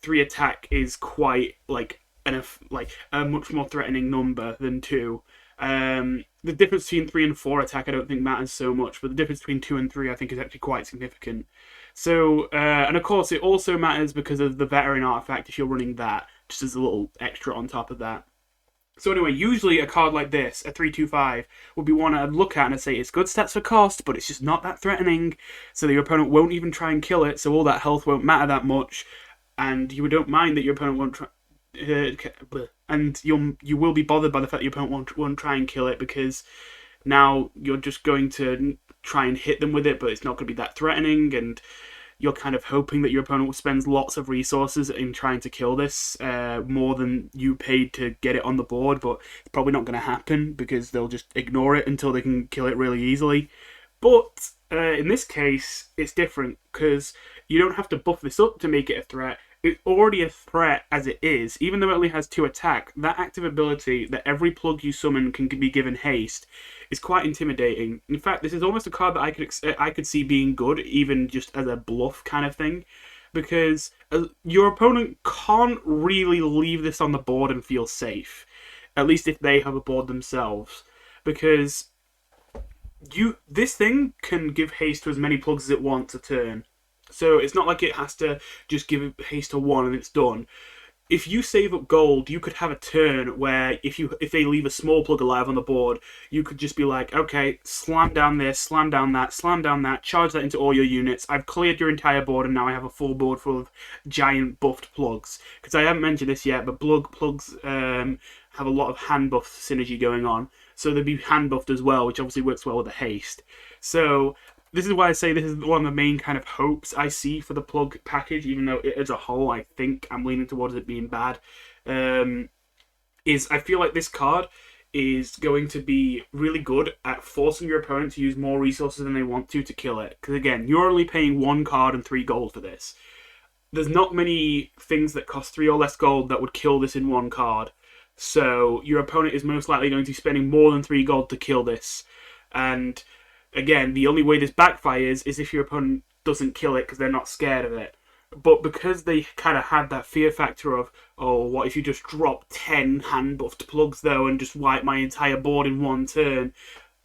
3 attack is quite like a much more threatening number than 2. The difference between 3 and 4 attack I don't think matters so much, but the difference between 2 and 3 I think is actually quite significant. So, and of course it also matters because of the veteran artifact if you're running that, just as a little extra on top of that. So anyway, usually a card like this, a 3/2/5, would be one I'd look at and I'd say it's good stats for cost, but it's just not that threatening, so that your opponent won't even try and kill it, so all that health won't matter that much, and you don't mind that your opponent won't try, and you will be bothered by the fact that your opponent won't try and kill it, because now you're just going to try and hit them with it, but it's not going to be that threatening, and you're kind of hoping that your opponent spends lots of resources in trying to kill this, more than you paid to get it on the board, but it's probably not going to happen because they'll just ignore it until they can kill it really easily. But in this case, it's different because you don't have to buff this up to make it a threat. It's already a threat as it is. Even though it only has 2 attack, that active ability that every plug you summon can be given haste is quite intimidating. In fact, this is almost a card that I could see being good, even just as a bluff kind of thing, because your opponent can't really leave this on the board and feel safe, at least if they have a board themselves, because this thing can give haste to as many plugs as it wants a turn. So it's not like it has to just give haste to 1 and it's done. If you save up gold, you could have a turn where if they leave a small plug alive on the board, you could just be like, okay, slam down this, slam down that, charge that into all your units. I've cleared your entire board and now I have a full board full of giant buffed plugs. Because I haven't mentioned this yet, but plugs have a lot of hand buff synergy going on. So they'd be hand buffed as well, which obviously works well with the haste. So this is why I say this is one of the main kind of hopes I see for the plug package, even though it, as a whole, I think I'm leaning towards it being bad. Is I feel like this card is going to be really good at forcing your opponent to use more resources than they want to kill it. Because again, you're only paying 1 card and 3 gold for this. There's not many things that cost 3 or less gold that would kill this in 1 card. So your opponent is most likely going to be spending more than 3 gold to kill this. And again, the only way this backfires is if your opponent doesn't kill it because they're not scared of it. But because they kind of had that fear factor of, oh, what if you just drop 10 hand buffed plugs though and just wipe my entire board in 1 turn?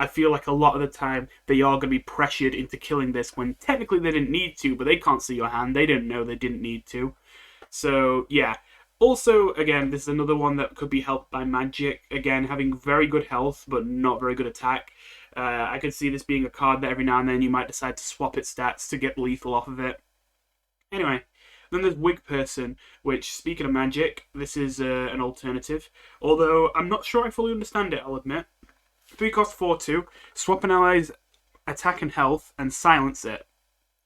I feel like a lot of the time they are going to be pressured into killing this when technically they didn't need to, but they can't see your hand. They didn't know they didn't need to. So, yeah. Also, again, this is another one that could be helped by magic. Again, having very good health, but not very good attack. I could see this being a card that every now and then you might decide to swap its stats to get lethal off of it. Anyway, then there's Wig Person, which, speaking of magic, this is an alternative. Although, I'm not sure I fully understand it, I'll admit. 3 cost 4/2, swap an ally's attack and health, and silence it.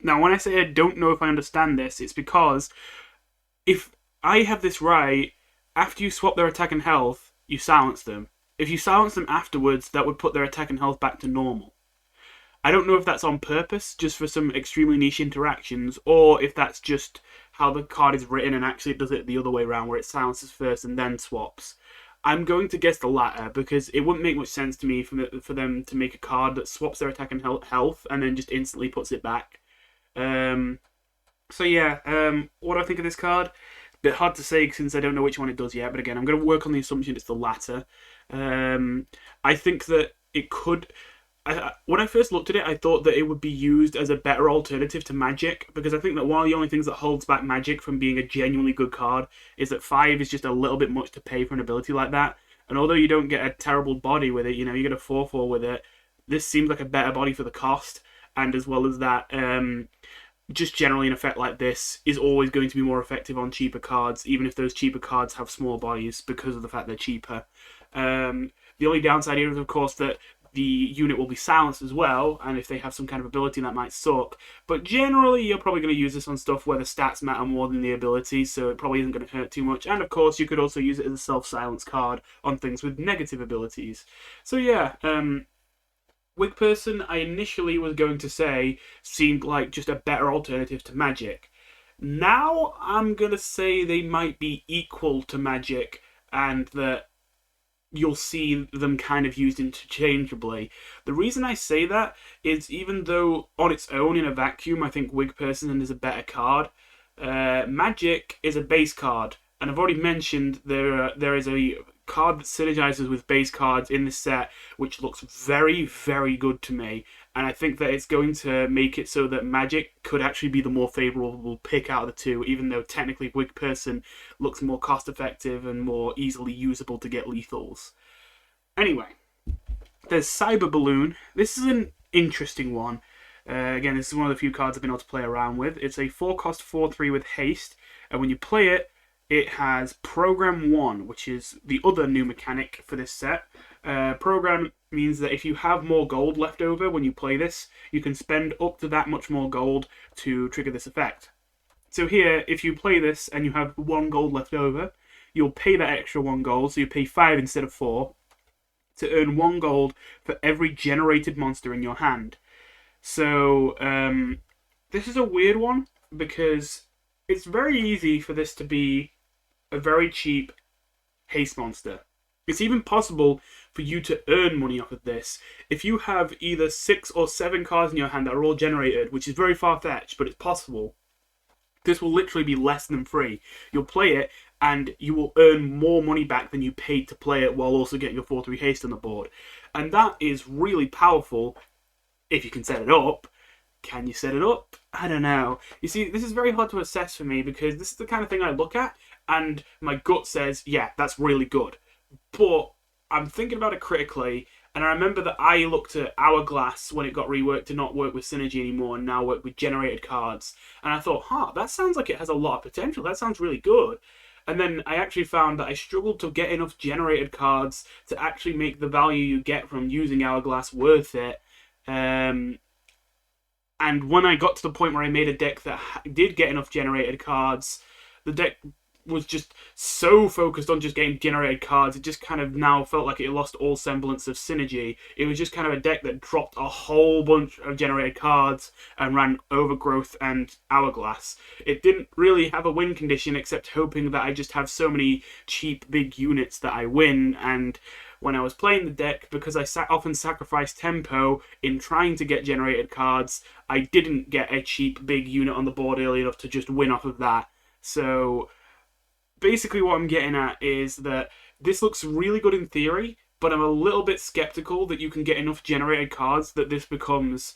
Now, when I say I don't know if I understand this, it's because if I have this right, after you swap their attack and health, you silence them. If you silence them afterwards, that would put their attack and health back to normal. I don't know if that's on purpose, just for some extremely niche interactions, or if that's just how the card is written and actually it does it the other way around, where it silences first and then swaps. I'm going to guess the latter, because it wouldn't make much sense to me for them to make a card that swaps their attack and health and then just instantly puts it back. So yeah, what do I think of this card? Bit hard to say since I don't know which one it does yet, but again, I'm going to work on the assumption it's the latter. I think that it could... when I first looked at it, I thought that it would be used as a better alternative to Magic, because I think that one of the only things that holds back Magic from being a genuinely good card is that 5 is just a little bit much to pay for an ability like that. And although you don't get a terrible body with it, you know, you get a 4/4 with it, this seems like a better body for the cost. And as well as that, just generally an effect like this is always going to be more effective on cheaper cards, even if those cheaper cards have small bodies because of the fact they're cheaper. The only downside here is, of course, that the unit will be silenced as well, and if they have some kind of ability, that might suck. But generally, you're probably going to use this on stuff where the stats matter more than the ability, so it probably isn't going to hurt too much. And of course, you could also use it as a self-silence card on things with negative abilities. So yeah, Wig Person, I initially was going to say, seemed like just a better alternative to Magic. Now, I'm going to say they might be equal to Magic, and that you'll see them kind of used interchangeably. The reason I say that is, even though on its own in a vacuum I think Wig Person is a better card, Magic is a base card, and I've already mentioned there is a card that synergizes with base cards in this set which looks very, very good to me, and I think that it's going to make it so that Magic could actually be the more favourable pick out of the two, even though technically Wig Person looks more cost effective and more easily usable to get lethals. Anyway, there's Cyber Balloon. This is an interesting one. Again, this is one of the few cards I've been able to play around with. It's a 4-cost 4/3 with haste, and when you play it, it has Program 1, which is the other new mechanic for this set. Program means that if you have more gold left over when you play this, you can spend up to that much more gold to trigger this effect. So here, if you play this and you have 1 gold left over, you'll pay that extra 1 gold, so you pay 5 instead of 4, to earn 1 gold for every generated monster in your hand. So, this is a weird one, because it's very easy for this to be a very cheap haste monster. It's even possible for you to earn money off of this. If you have either 6 or 7 cards in your hand that are all generated, which is very far-fetched, but it's possible, this will literally be less than free. You'll play it, and you will earn more money back than you paid to play it while also getting your 4/3 haste on the board. And that is really powerful if you can set it up. Can you set it up? I don't know. You see, this is very hard to assess for me, because this is the kind of thing I look at, and my gut says, yeah, that's really good. But I'm thinking about it critically, and I remember that I looked at Hourglass when it got reworked to not work with Synergy anymore and now work with generated cards. And I thought, that sounds like it has a lot of potential. That sounds really good. And then I actually found that I struggled to get enough generated cards to actually make the value you get from using Hourglass worth it. And when I got to the point where I made a deck that did get enough generated cards, the deck was just so focused on just getting generated cards, it just kind of now felt like it lost all semblance of synergy. It was just kind of a deck that dropped a whole bunch of generated cards and ran Overgrowth and Hourglass. It didn't really have a win condition except hoping that I just have so many cheap big units that I win. And when I was playing the deck, because I often sacrificed tempo in trying to get generated cards, I didn't get a cheap big unit on the board early enough to just win off of that. So basically what I'm getting at is that this looks really good in theory, but I'm a little bit skeptical that you can get enough generated cards that this becomes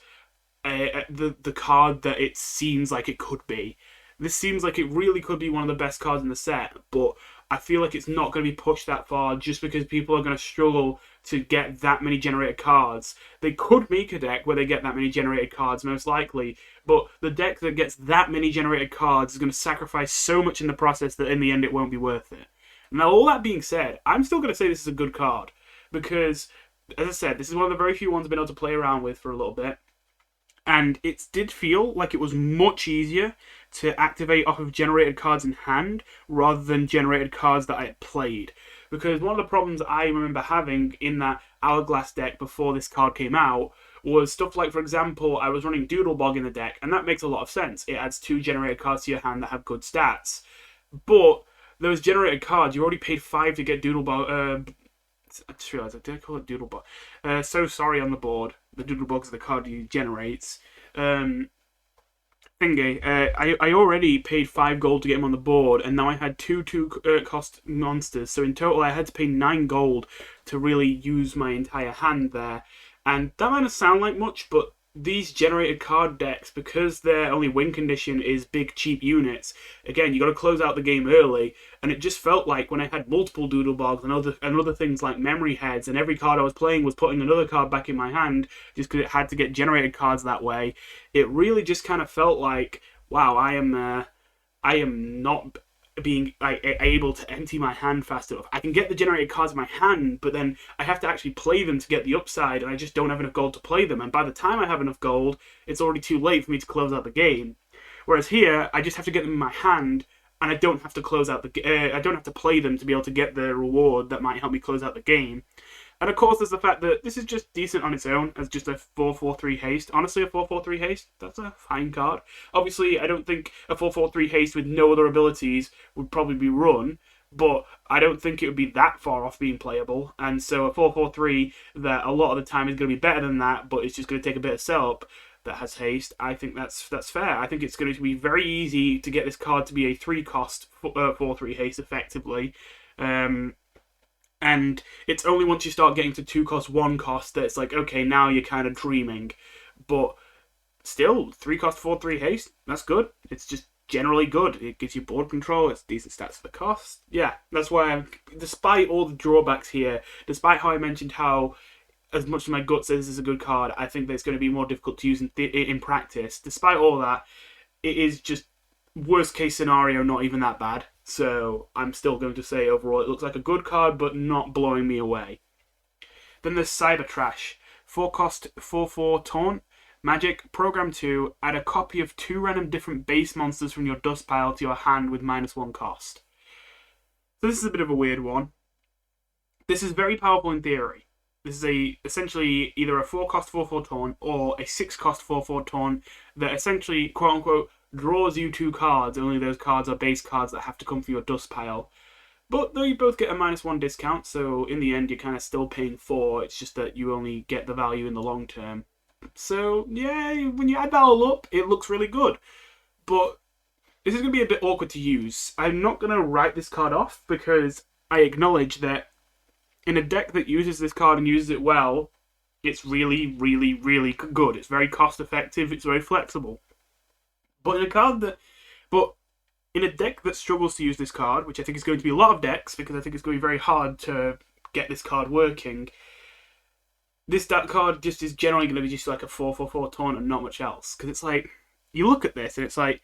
the card that it seems like it could be. This seems like it really could be one of the best cards in the set, but I feel like it's not going to be pushed that far just because people are going to struggle to get that many generated cards. They could make a deck where they get that many generated cards, most likely, but the deck that gets that many generated cards is going to sacrifice so much in the process that in the end it won't be worth it. Now, all that being said, I'm still going to say this is a good card because, as I said, this is one of the very few ones I've been able to play around with for a little bit. And it did feel like it was much easier to activate off of generated cards in hand rather than generated cards that I had played. Because one of the problems I remember having in that Hourglass deck before this card came out was stuff like, for example, I was running Doodlebog in the deck, and that makes a lot of sense. It adds 2 generated cards to your hand that have good stats. But those generated cards, you already paid 5 to get Doodlebog. I just realised, did I call it Doodlebug? So sorry on the board. The Doodlebug's the card you generates. I already paid 5 gold to get him on the board, and now I had two cost monsters. So in total, I had to pay 9 gold to really use my entire hand there. And that might not sound like much, but these generated card decks, because their only win condition is big cheap units, again, you got to close out the game early, and it just felt like when I had multiple Doodlebogs and other things like memory heads, and every card I was playing was putting another card back in my hand just because it had to get generated cards that way, it really just kind of felt like, wow, I am not being able to empty my hand fast enough. I can get the generated cards in my hand, but then I have to actually play them to get the upside, and I just don't have enough gold to play them. And by the time I have enough gold, it's already too late for me to close out the game. Whereas here, I just have to get them in my hand, and I don't have to close out I don't have to play them to be able to get the reward that might help me close out the game. And of course, there's the fact that this is just decent on its own as just a 4/4/3 haste. Honestly, a 4/4/3 haste, that's a fine card. Obviously, I don't think a 4/4/3 haste with no other abilities would probably be run, but I don't think it would be that far off being playable. And so a 4/4/3 that a lot of the time is going to be better than that, but it's just going to take a bit of setup that has haste, I think that's fair. I think it's going to be very easy to get this card to be a 3-cost 4/3 haste effectively. And it's only once you start getting to 2-cost, 1-cost that it's like, okay, now you're kind of dreaming. But still, 3-cost, 4/3 haste, that's good. It's just generally good. It gives you board control, it's decent stats for the cost. Yeah, that's why despite all the drawbacks here, despite how I mentioned how, as much as my gut says this is a good card, I think that it's going to be more difficult to use in practice. Despite all that, it is just worst case scenario, not even that bad. So I'm still going to say overall it looks like a good card, but not blowing me away. Then there's Cyber Trash. 4-cost, 4/4 taunt. Magic, program 2, add a copy of 2 random different base monsters from your dust pile to your hand with -1 cost. So this is a bit of a weird one. This is very powerful in theory. This is essentially either a 4-cost 4/4 taunt or a 6-cost 4/4 taunt that essentially, quote unquote, draws you 2 cards. Only those cards are base cards that have to come from your dust pile. But they both get a -1 discount, so in the end you're kind of still paying 4. It's just that you only get the value in the long term. So yeah, when you add that all up, it looks really good. But this is going to be a bit awkward to use. I'm not going to write this card off because I acknowledge that in a deck that uses this card and uses it well, it's really, really, really good. It's very cost effective. It's very flexible. But in a deck that struggles to use this card, which I think is going to be a lot of decks, because I think it's going to be very hard to get this card working, this card just is generally going to be just like a 4/4 taunt and not much else. Because it's like, you look at this and it's like,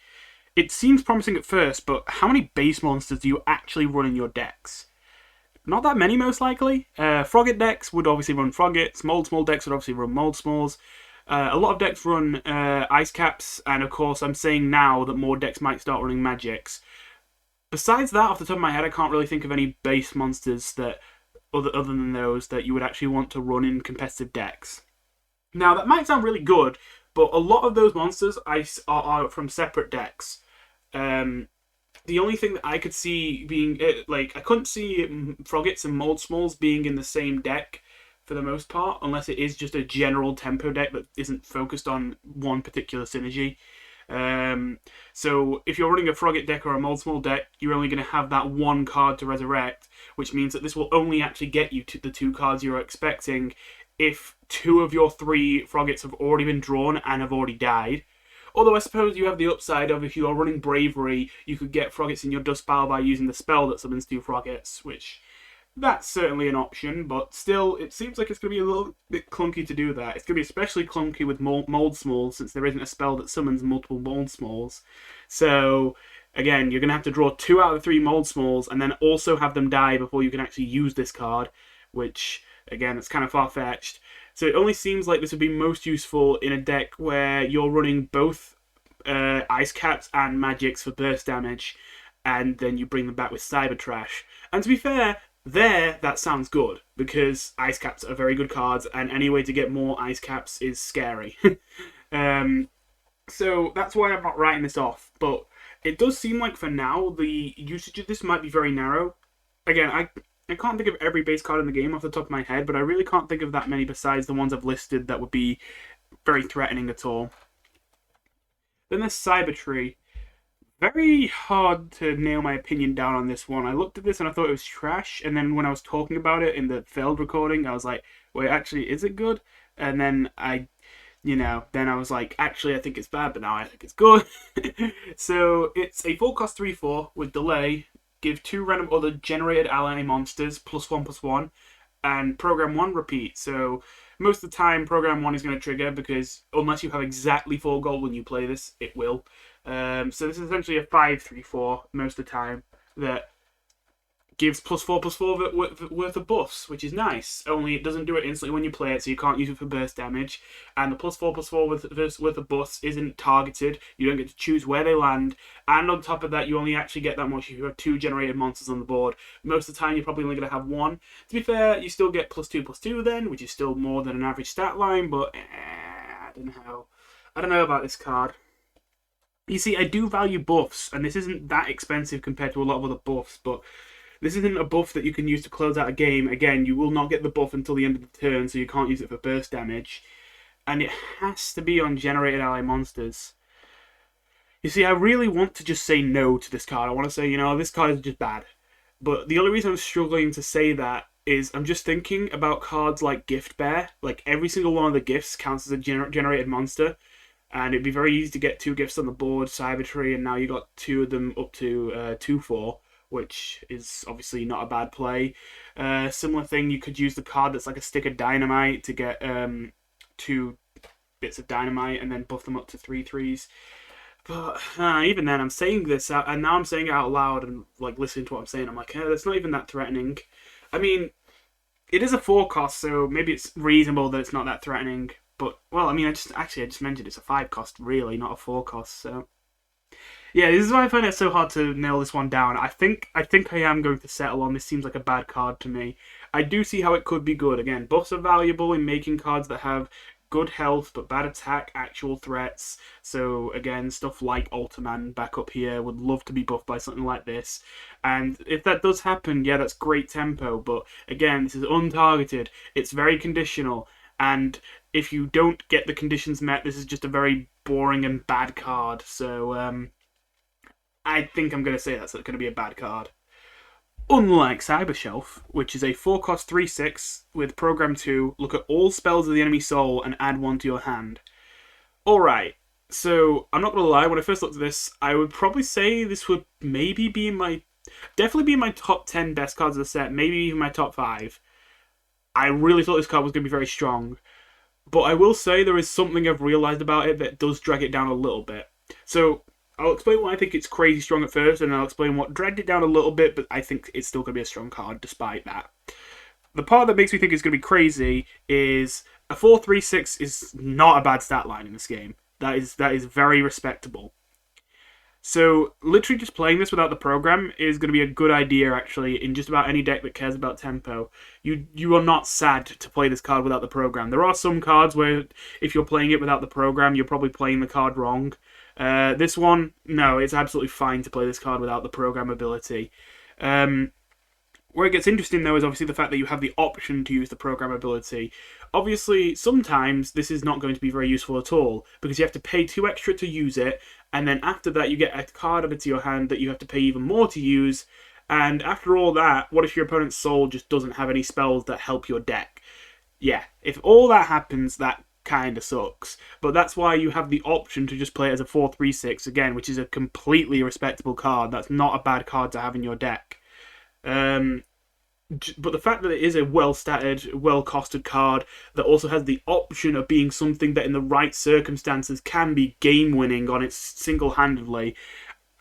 it seems promising at first, but how many base monsters do you actually run in your decks? Not that many, most likely. Frogget decks would obviously run Froggets. Mold Small decks would obviously run Mold Smalls. A lot of decks run ice caps, and of course, I'm saying now that more decks might start running magics. Besides that, off the top of my head, I can't really think of any base monsters that, other than those, that you would actually want to run in competitive decks. Now, that might sound really good, but a lot of those monsters are from separate decks. Um, the only thing that I could see being I couldn't see Froggets and Mold Smalls being in the same deck for the most part, unless it is just a general tempo deck that isn't focused on one particular synergy. So if you're running a Frogget deck or a Mold Small deck, you're only going to have that one card to resurrect, which means that this will only actually get you to the two cards you're expecting if two of your three Froggets have already been drawn and have already died. Although I suppose you have the upside of, if you are running Bravery, you could get Froggets in your dust pile by using the spell that summons two Froggets, which that's certainly an option, but still, it seems like it's going to be a little bit clunky to do that. It's going to be especially clunky with Mold Smalls, since there isn't a spell that summons multiple Mold Smalls. So, again, you're going to have to draw 2 out of 3 Mold Smalls, and then also have them die before you can actually use this card, which, again, it's kind of far-fetched. So it only seems like this would be most useful in a deck where you're running both Ice Caps and Magics for burst damage, and then you bring them back with Cyber Trash. And to be fair, that sounds good, because Ice Caps are very good cards, and any way to get more Ice Caps is scary. So that's why I'm not writing this off, but it does seem like for now the usage of this might be very narrow. Again, I can't think of every base card in the game off the top of my head, but I really can't think of that many besides the ones I've listed that would be very threatening at all. Then there's Cyber Tree. Very hard to nail my opinion down on this one. I looked at this and I thought it was trash, and then when I was talking about it in the failed recording, I was like, wait, actually, is it good? And then then I was like, actually, I think it's bad, but now I think it's good. So it's a 4-cost 3/4 with delay. Give 2 random other generated ally monsters +1/+1, and program 1 repeat. So most of the time, program 1 is going to trigger, because unless you have exactly 4 gold when you play this, it will. So this is essentially a 5/3/4 most of the time that gives +4/+4 worth of buffs, which is nice. Only it doesn't do it instantly when you play it, so you can't use it for burst damage. And the +4/+4 worth of buffs isn't targeted. You don't get to choose where they land. And on top of that, you only actually get that much if you have 2 generated monsters on the board. Most of the time, you're probably only going to have 1. To be fair, you still get +2/+2 then, which is still more than an average stat line, but I don't know. I don't know about this card. You see, I do value buffs, and this isn't that expensive compared to a lot of other buffs, but this isn't a buff that you can use to close out a game. Again, you will not get the buff until the end of the turn, so you can't use it for burst damage. And it has to be on generated ally monsters. You see, I really want to just say no to this card. I want to say, this card is just bad. But the only reason I'm struggling to say that is I'm just thinking about cards like Gift Bear. Like, every single one of the gifts counts as a generated monster. And it'd be very easy to get 2 gifts on the board, Cyber Tree, and now you got 2 of them up to 2/4, which is obviously not a bad play. Similar thing, you could use the card that's like a stick of dynamite to get 2 bits of dynamite and then buff them up to 3/3s. But even then, I'm saying this out, and now I'm saying it out loud and like listening to what I'm saying. I'm like, that's not even that threatening. I mean, it is a 4-cost, so maybe it's reasonable that it's not that threatening. But, well, I mean, I just mentioned it's a 5-cost, really, not a 4-cost, so yeah, this is why I find it so hard to nail this one down. I think I am going to settle on this. Seems like a bad card to me. I do see how it could be good. Again, buffs are valuable in making cards that have good health but bad attack, actual threats. So again, stuff like Ultraman back up here would love to be buffed by something like this. And if that does happen, yeah, that's great tempo. But again, this is untargeted. It's very conditional. And if you don't get the conditions met, this is just a very boring and bad card. So I think I'm going to say that's going to be a bad card. Unlike Cybershelf, which is a 4-cost 3/6 with Program 2, look at all spells of the enemy soul and add 1 to your hand. Alright, so I'm not going to lie, when I first looked at this, I would probably say this would maybe be definitely be in my top 10 best cards of the set, maybe even my top 5. I really thought this card was going to be very strong. But I will say there is something I've realised about it that does drag it down a little bit. So I'll explain why I think it's crazy strong at first, and I'll explain what dragged it down a little bit, but I think it's still going to be a strong card despite that. the part that makes me think it's going to be crazy is a 4-3-6 is not a bad stat line in this game. That is very respectable. So literally just playing this without the program is going to be a good idea actually in just about any deck that cares about tempo. You are not sad to play this card without the program. There are some cards where if you're playing it without the program, you're probably playing the card wrong. This one, no, it's absolutely fine to play this card without the program ability. Where it gets interesting, though, is obviously the fact that you have the option to use the program ability. Obviously, sometimes this is not going to be very useful at all, because you have to pay 2 extra to use it, and then after that you get a card added to your hand that you have to pay even more to use, and after all that, what if your opponent's soul just doesn't have any spells that help your deck? Yeah, if all that happens, that kind of sucks. But that's why you have the option to just play it as a 4-3-6, again, which is a completely respectable card. That's not a bad card to have in your deck. But the fact that it is a well-statted, well-costed card that also has the option of being something that in the right circumstances can be game-winning on its single-handedly,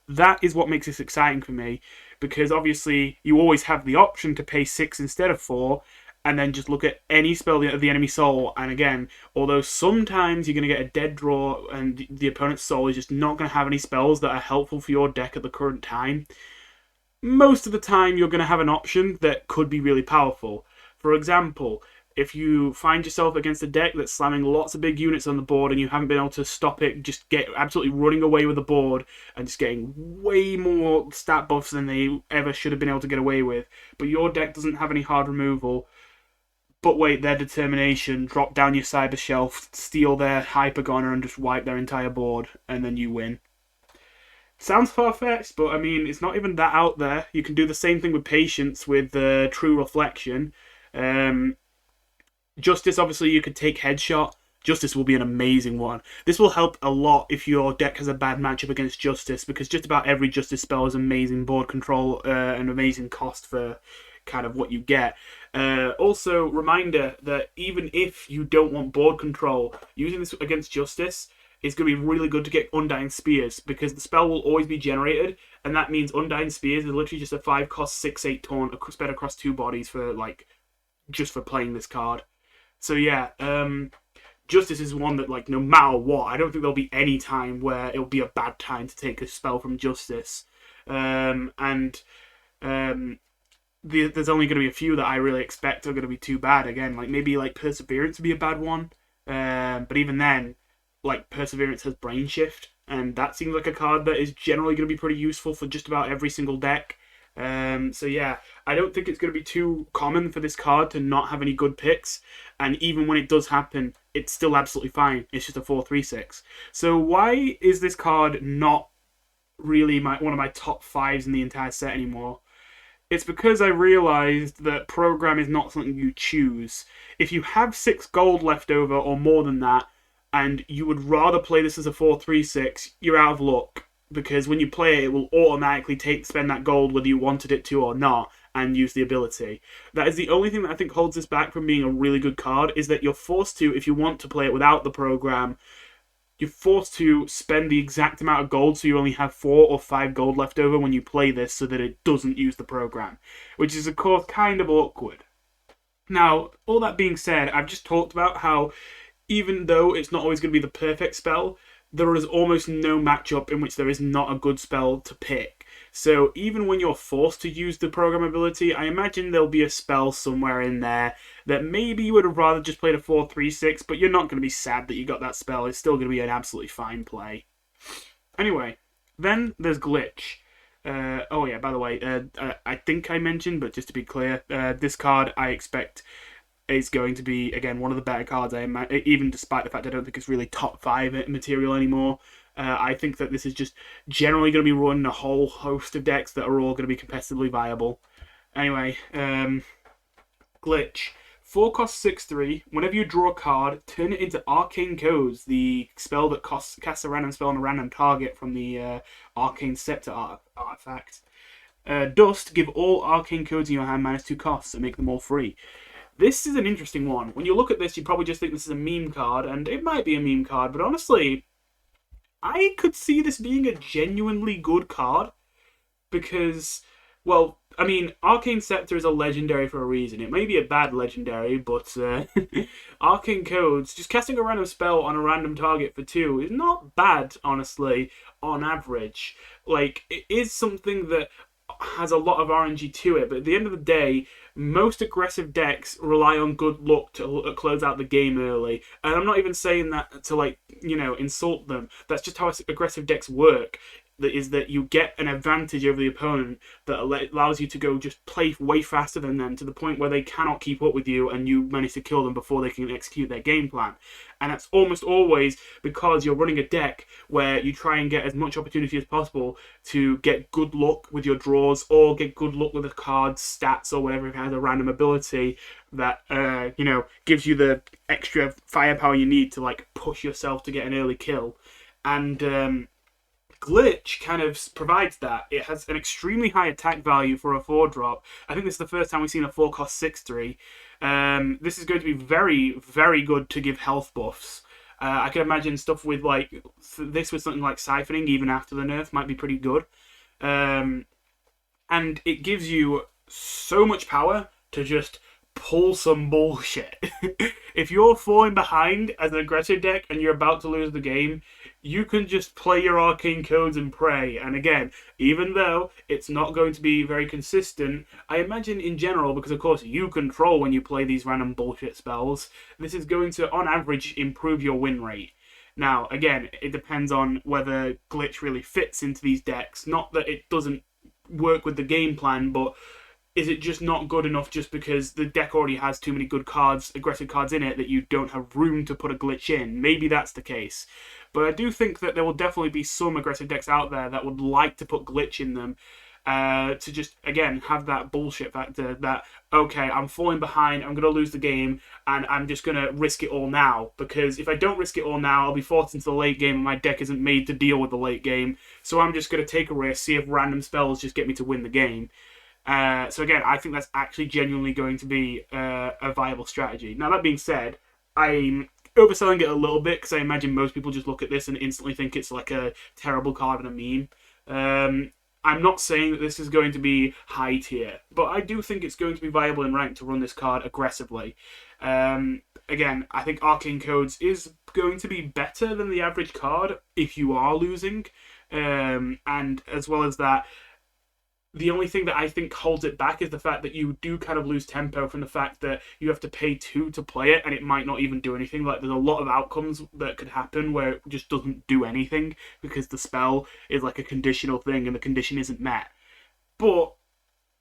that is what makes this exciting for me, because obviously you always have the option to pay 6 instead of 4, and then just look at any spell of the enemy soul, and again, although sometimes you're going to get a dead draw and the opponent's soul is just not going to have any spells that are helpful for your deck at the current time, most of the time you're going to have an option that could be really powerful. For example, if you find yourself against a deck that's slamming lots of big units on the board and you haven't been able to stop it, just get absolutely running away with the board and just getting way more stat buffs than they ever should have been able to get away with, but your deck doesn't have any hard removal, but wait, their determination, drop down your cyber shelf, steal their hypergoner and just wipe their entire board, and then you win. Sounds far-fetched, but I mean, it's not even that out there. You can do the same thing with Patience with True Reflection. Justice, obviously, you could take Headshot. Justice will be an amazing one. This will help a lot if your deck has a bad matchup against Justice, because just about every Justice spell is amazing board control and amazing cost for kind of what you get. Also, reminder that even if you don't want board control, using this against Justice is going to be really good to get Undying Spears, because the spell will always be generated, and that means Undying Spears is literally just a 5-cost 6/8 taunt spread across 2 bodies for just for playing this card. So yeah, Justice is one that, like, no matter what, I don't think there'll be any time where it'll be a bad time to take a spell from Justice. There's only going to be a few that I really expect are going to be too bad. Again, like maybe like Perseverance would be a bad one, but even then, like Perseverance has Brain Shift, and that seems like a card that is generally going to be pretty useful for just about every single deck. So yeah, I don't think it's going to be too common for this card to not have any good picks, and even when it does happen, it's still absolutely fine. It's just a 4-3-6. So why is this card not really one of my top 5s in the entire set anymore? It's because I realised that program is not something you choose. If you have 6 gold left over or more than that, and you would rather play this as a 4-3-6, you're out of luck. Because when you play it, it will automatically spend that gold whether you wanted it to or not, and use the ability. That is the only thing that I think holds this back from being a really good card, is that you're forced to, if you want to play it without the program, you're forced to spend the exact amount of gold, so you only have 4 or 5 gold left over when you play this, so that it doesn't use the program. Which is, of course, kind of awkward. Now, all that being said, I've just talked about how even though it's not always going to be the perfect spell, there is almost no matchup in which there is not a good spell to pick. So even when you're forced to use the program ability, I imagine there'll be a spell somewhere in there that maybe you would have rather just played a 4-3-6, but you're not going to be sad that you got that spell. It's still going to be an absolutely fine play. Anyway, then there's Glitch. Oh yeah, by the way, I think I mentioned, but just to be clear, this card I expect is going to be, again, one of the better cards, even despite the fact I don't think it's really top 5 material anymore. I think that this is just generally going to be run a whole host of decks that are all going to be competitively viable. Anyway, Glitch. 4 costs 6/3. Whenever you draw a card, turn it into Arcane Codes, the spell that casts a random spell on a random target from the Arcane Scepter artifact. Dust. Give all Arcane Codes in your hand -2 costs and make them all free. This is an interesting one. When you look at this, you probably just think this is a meme card, and it might be a meme card, but honestly, I could see this being a genuinely good card, because, well, I mean, Arcane Scepter is a legendary for a reason. It may be a bad legendary, but Arcane Codes, just casting a random spell on a random target for 2 is not bad, honestly, on average. Like, it is something that has a lot of RNG to it, but at the end of the day, most aggressive decks rely on good luck to close out the game early. And I'm not even saying that to, like, insult them. That's just how aggressive decks work. That is that you get an advantage over the opponent that allows you to go just play way faster than them to the point where they cannot keep up with you and you manage to kill them before they can execute their game plan. And that's almost always because you're running a deck where you try and get as much opportunity as possible to get good luck with your draws or get good luck with the card's stats or whatever if it has a random ability that gives you the extra firepower you need to like push yourself to get an early kill. And Glitch kind of provides that. It has an extremely high attack value for a 4-drop. I think this is the first time we've seen a 4-cost 6/3. This is going to be very, very good to give health buffs. I can imagine stuff with like this with something like siphoning even after the nerf might be pretty good. And it gives you so much power to just pull some bullshit. If you're falling behind as an aggressive deck and you're about to lose the game, you can just play your arcane codes and pray. And again, even though it's not going to be very consistent, I imagine in general, because of course you control when you play these random bullshit spells, this is going to, on average, improve your win rate. Now, again, it depends on whether Glitch really fits into these decks. Not that it doesn't work with the game plan, but is it just not good enough just because the deck already has too many good cards, aggressive cards in it, that you don't have room to put a glitch in? Maybe that's the case. But I do think that there will definitely be some aggressive decks out there that would like to put glitch in them to just, again, have that bullshit factor that, okay, I'm falling behind, I'm going to lose the game, and I'm just going to risk it all now. Because if I don't risk it all now, I'll be forced into the late game and my deck isn't made to deal with the late game. So I'm just going to take a risk, see if random spells just get me to win the game. So again, I think that's actually genuinely going to be a viable strategy. Now, that being said, I'm overselling it a little bit because I imagine most people just look at this and instantly think it's like a terrible card and a meme. I'm not saying that this is going to be high tier, but I do think it's going to be viable in rank to run this card aggressively. Again, I think Arcane Codes is going to be better than the average card if you are losing. And as well as that, the only thing that I think holds it back is the fact that you do kind of lose tempo from the fact that you have to pay 2 to play it, and it might not even do anything. Like, there's a lot of outcomes that could happen where it just doesn't do anything because the spell is like a conditional thing and the condition isn't met. But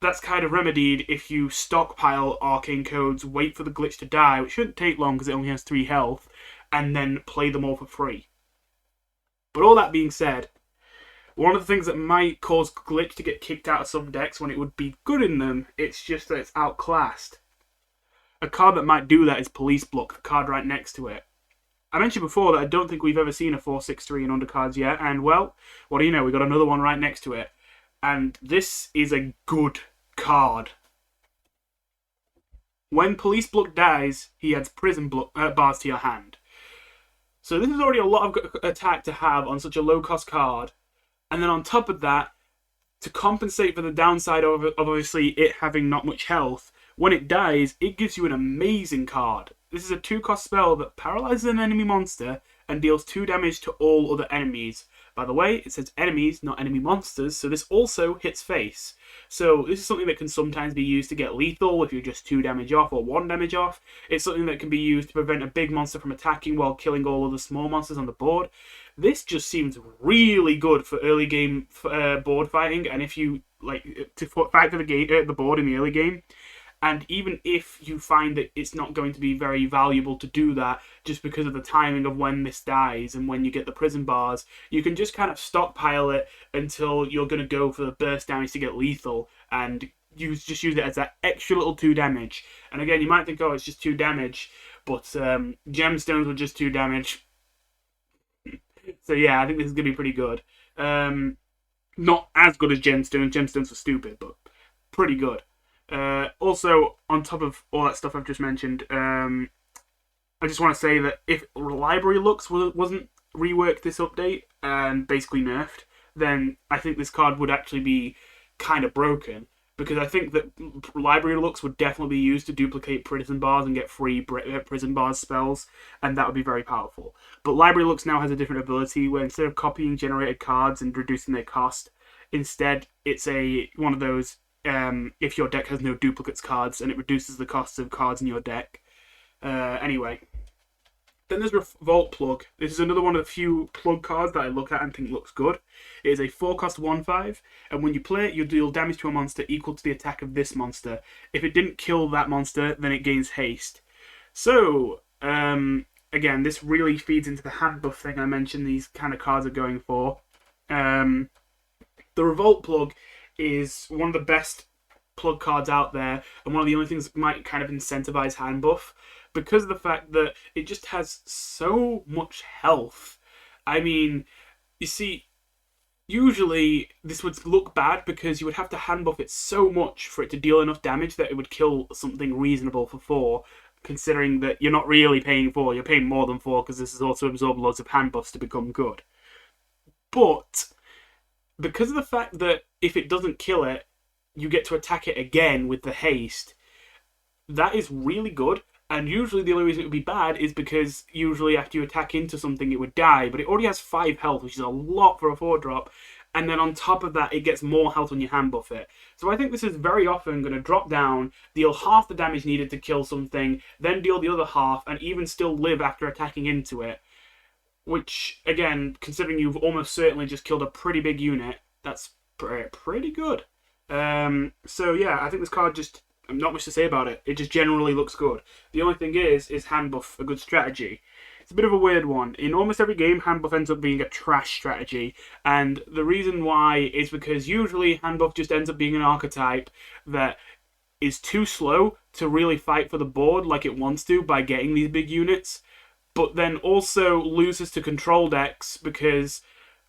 that's kind of remedied if you stockpile Arcane Codes, wait for the glitch to die, which shouldn't take long because it only has 3 health, and then play them all for free. But all that being said, one of the things that might cause Glitch to get kicked out of some decks when it would be good in them, it's just that it's outclassed. A card that might do that is Police Block, the card right next to it. I mentioned before that I don't think we've ever seen a 4/6/3 in Undercards yet, and well, what do you know, we got another one right next to it. And this is a good card. When Police Block dies, he adds prison bars to your hand. So this is already a lot of attack to have on such a low-cost card. And then on top of that, to compensate for the downside of obviously it having not much health, when it dies, it gives you an amazing card. This is a 2-cost spell that paralyzes an enemy monster and deals 2 damage to all other enemies. By the way, it says enemies, not enemy monsters, so this also hits face. So this is something that can sometimes be used to get lethal if you're just 2 damage off or 1 damage off. It's something that can be used to prevent a big monster from attacking while killing all other small monsters on the board. This just seems really good for early game board fighting, and if you like to fight for the board in the early game. And even if you find that it's not going to be very valuable to do that, just because of the timing of when this dies and when you get the prison bars, you can just kind of stockpile it until you're going to go for the burst damage to get lethal, and just use it as that extra little 2 damage. And again, you might think, oh, it's just 2 damage, but gemstones were just 2 damage. So yeah, I think this is going to be pretty good. Not as good as gemstones. Gemstones were stupid, but pretty good. Also, on top of all that stuff I've just mentioned, I just want to say that if library looks wasn't reworked this update and basically nerfed, then I think this card would actually be kind of broken. because I think that library looks would definitely be used to duplicate prison bars and get free prison bars spells, and that would be very powerful. But library looks now has a different ability where instead of copying generated cards and reducing their cost, instead it's one of those if your deck has no duplicates cards, and it reduces the cost of cards in your deck. Anyway. Then there's Revolt Plug. This is another one of the few plug cards that I look at and think looks good. It is a 4-cost 1/5, and when you play it, you deal damage to a monster equal to the attack of this monster. If it didn't kill that monster, then it gains haste. So, again, this really feeds into the hand buff thing I mentioned these kind of cards are going for. The Revolt Plug is one of the best plug cards out there, and one of the only things that might kind of incentivize hand buff, because of the fact that it just has so much health. I mean, you see, usually this would look bad because you would have to hand buff it so much for it to deal enough damage that it would kill something reasonable for 4, considering that you're not really paying 4, you're paying more than 4 because this has also absorbed loads of hand buffs to become good. But because of the fact that if it doesn't kill it, you get to attack it again with the haste, that is really good. And usually the only reason it would be bad is because usually after you attack into something it would die, but it already has 5 health, which is a lot for a 4-drop, and then on top of that it gets more health when you hand buff it. So I think this is very often going to drop down, deal half the damage needed to kill something, then deal the other half, and even still live after attacking into it. Which, again, considering you've almost certainly just killed a pretty big unit, that's pretty good. So yeah, I think this card just... not much to say about it. It just generally looks good. The only thing is hand buff a good strategy? It's a bit of a weird one. In almost every game, hand buff ends up being a trash strategy, and the reason why is because usually hand buff just ends up being an archetype that is too slow to really fight for the board like it wants to by getting these big units, but then also loses to control decks because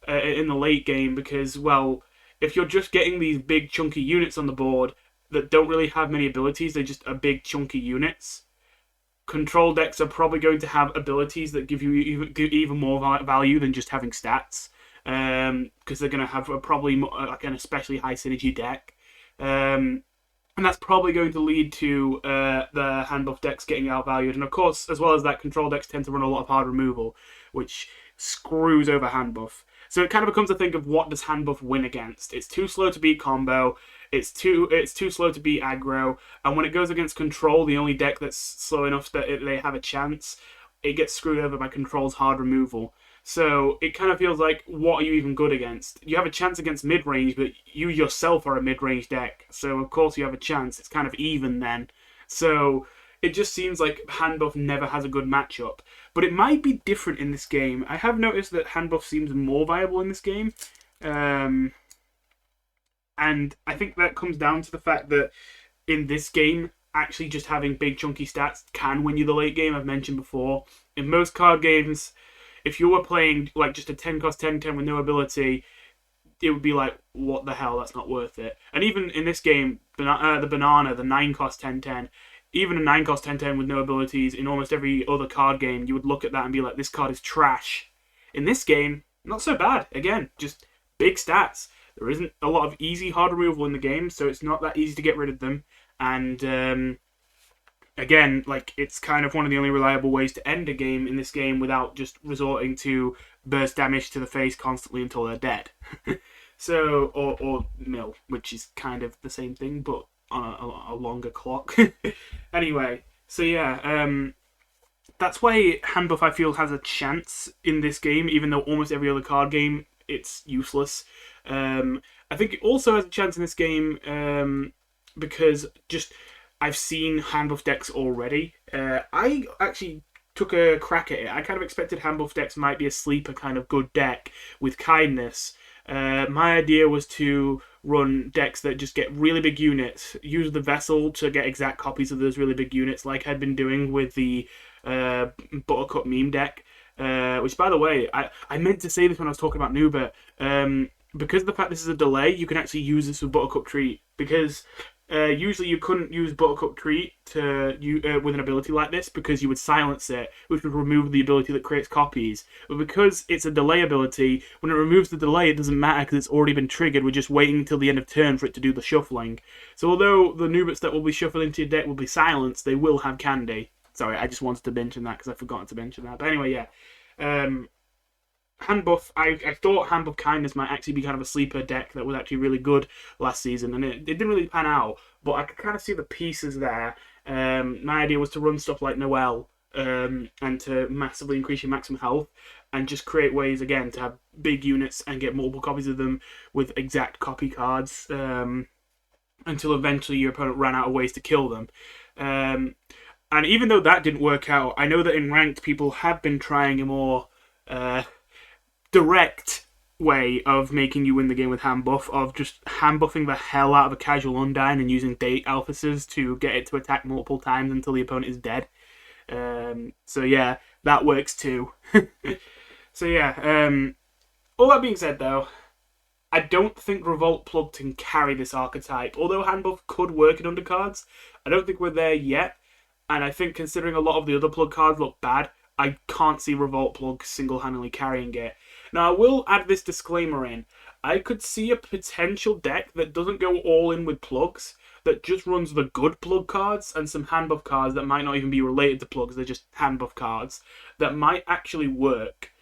in the late game, because, well, if you're just getting these big chunky units on the board that don't really have many abilities, they're just big chunky units, control decks are probably going to have abilities that give you even more value than just having stats, because they're going to have probably like an especially high synergy deck, and that's probably going to lead to the hand buff decks getting outvalued. And of course, as well as that, control decks tend to run a lot of hard removal, which screws over hand buff. So it kind of becomes a thing of what does hand buff win against. It's too slow to beat combo, it's too slow to beat aggro, and when it goes against control, the only deck that's slow enough that they have a chance, it gets screwed over by control's hard removal. So it kind of feels like, what are you even good against? You have a chance against mid-range, but you yourself are a mid-range deck, so of course you have a chance. It's kind of even then. So it just seems like hand buff never has a good matchup. But it might be different in this game. I have noticed that hand buff seems more viable in this game. And I think that comes down to the fact that in this game, actually just having big chunky stats can win you the late game, I've mentioned before. In most card games, if you were playing like just a 10-cost 10-10 with no ability, it would be like, what the hell, that's not worth it. And even in this game, the 9-cost 10-10, even a 9-cost 10-10 with no abilities, in almost every other card game, you would look at that and be like, this card is trash. In this game, not so bad. Again, just big stats. There isn't a lot of easy hard removal in the game, so it's not that easy to get rid of them. And again, like, it's kind of one of the only reliable ways to end a game in this game without just resorting to burst damage to the face constantly until they're dead. So, or mill, which is kind of the same thing, but on a longer clock. Anyway, so yeah, that's why hand buff, I feel, has a chance in this game, even though almost every other card game, it's useless. I think it also has a chance in this game because just I've seen hand buff decks already. I actually took a crack at it. I kind of expected hand buff decks might be a sleeper kind of good deck with kindness. My idea was to run decks that just get really big units, use the vessel to get exact copies of those really big units, like I'd been doing with the Buttercup meme deck, which, by the way, I meant to say this when I was talking about Noobert. Because of the fact this is a delay, you can actually use this with Buttercup Treat, because Usually you couldn't use Buttercup Treat with an ability like this because you would silence it, which would remove the ability that creates copies. But because it's a delay ability, when it removes the delay, it doesn't matter because it's already been triggered. We're just waiting until the end of turn for it to do the shuffling. So although the Nooberts that will be shuffled into your deck will be silenced, they will have candy. Sorry, I just wanted to mention that because I forgot to mention that. But anyway, yeah. Hand buff, I thought hand buff kindness might actually be kind of a sleeper deck that was actually really good last season, and it didn't really pan out, but I could kind of see the pieces there. My idea was to run stuff like Noelle, and to massively increase your maximum health, and just create ways, again, to have big units and get multiple copies of them with exact copy cards, until eventually your opponent ran out of ways to kill them. And even though that didn't work out, I know that in ranked people have been trying a more direct way of making you win the game with hand buff, of just hand buffing the hell out of a casual Undyne and using date alphases to get it to attack multiple times until the opponent is dead. So yeah, that works too. So yeah, all that being said though, I don't think Revolt Plug can carry this archetype. Although hand buff could work in undercards, I don't think we're there yet. And I think considering a lot of the other plug cards look bad, I can't see Revolt Plug single-handedly carrying it. Now, I will add this disclaimer in. I could see a potential deck that doesn't go all in with plugs, that just runs the good plug cards and some hand buff cards that might not even be related to plugs, they're just hand buff cards, that might actually work.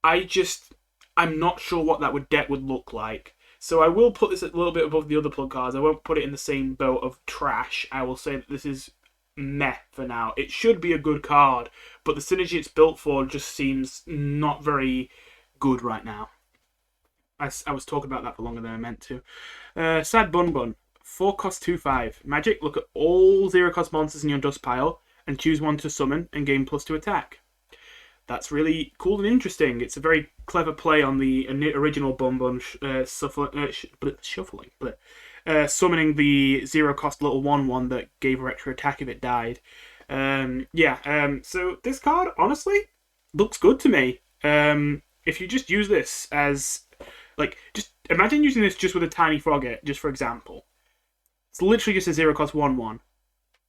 I'm not sure what that deck would look like. So I will put this a little bit above the other plug cards. I won't put it in the same boat of trash. I will say that this is meh for now. It should be a good card, but the synergy it's built for just seems not very good right now. I was talking about that for longer than I meant to. Sad Bun Bun. 4 cost 2/5. Magic, look at all 0 cost monsters in your dust pile and choose one to summon and gain +2 attack. That's really cool and interesting. It's a very clever play on the original Bun Bun shuffling. Summoning the 0 cost little 1/1 that gave her extra attack if it died. So this card, honestly, looks good to me. If you just use this as, just imagine using this just with a tiny frogget, just for example. It's literally just a 0 cost 1/1.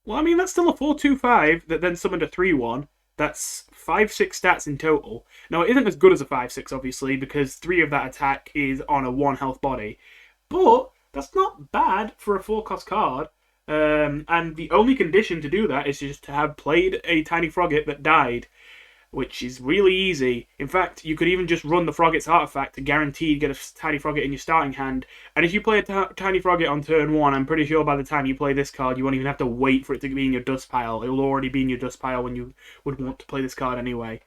Well, I mean, that's still a 4/2/5 that then summoned a 3/1. That's 5/6 stats in total. Now, it isn't as good as a 5/6, obviously, because 3 of that attack is on a 1 health body. But that's not bad for a 4 cost card. And the only condition to do that is just to have played a tiny frogget that died, which is really easy. In fact, you could even just run the Frogget's artifact to guaranteed get a tiny frogget in your starting hand. And if you play a tiny frogget on turn 1, I'm pretty sure by the time you play this card, you won't even have to wait for it to be in your dust pile. It will already be in your dust pile when you would want to play this card anyway.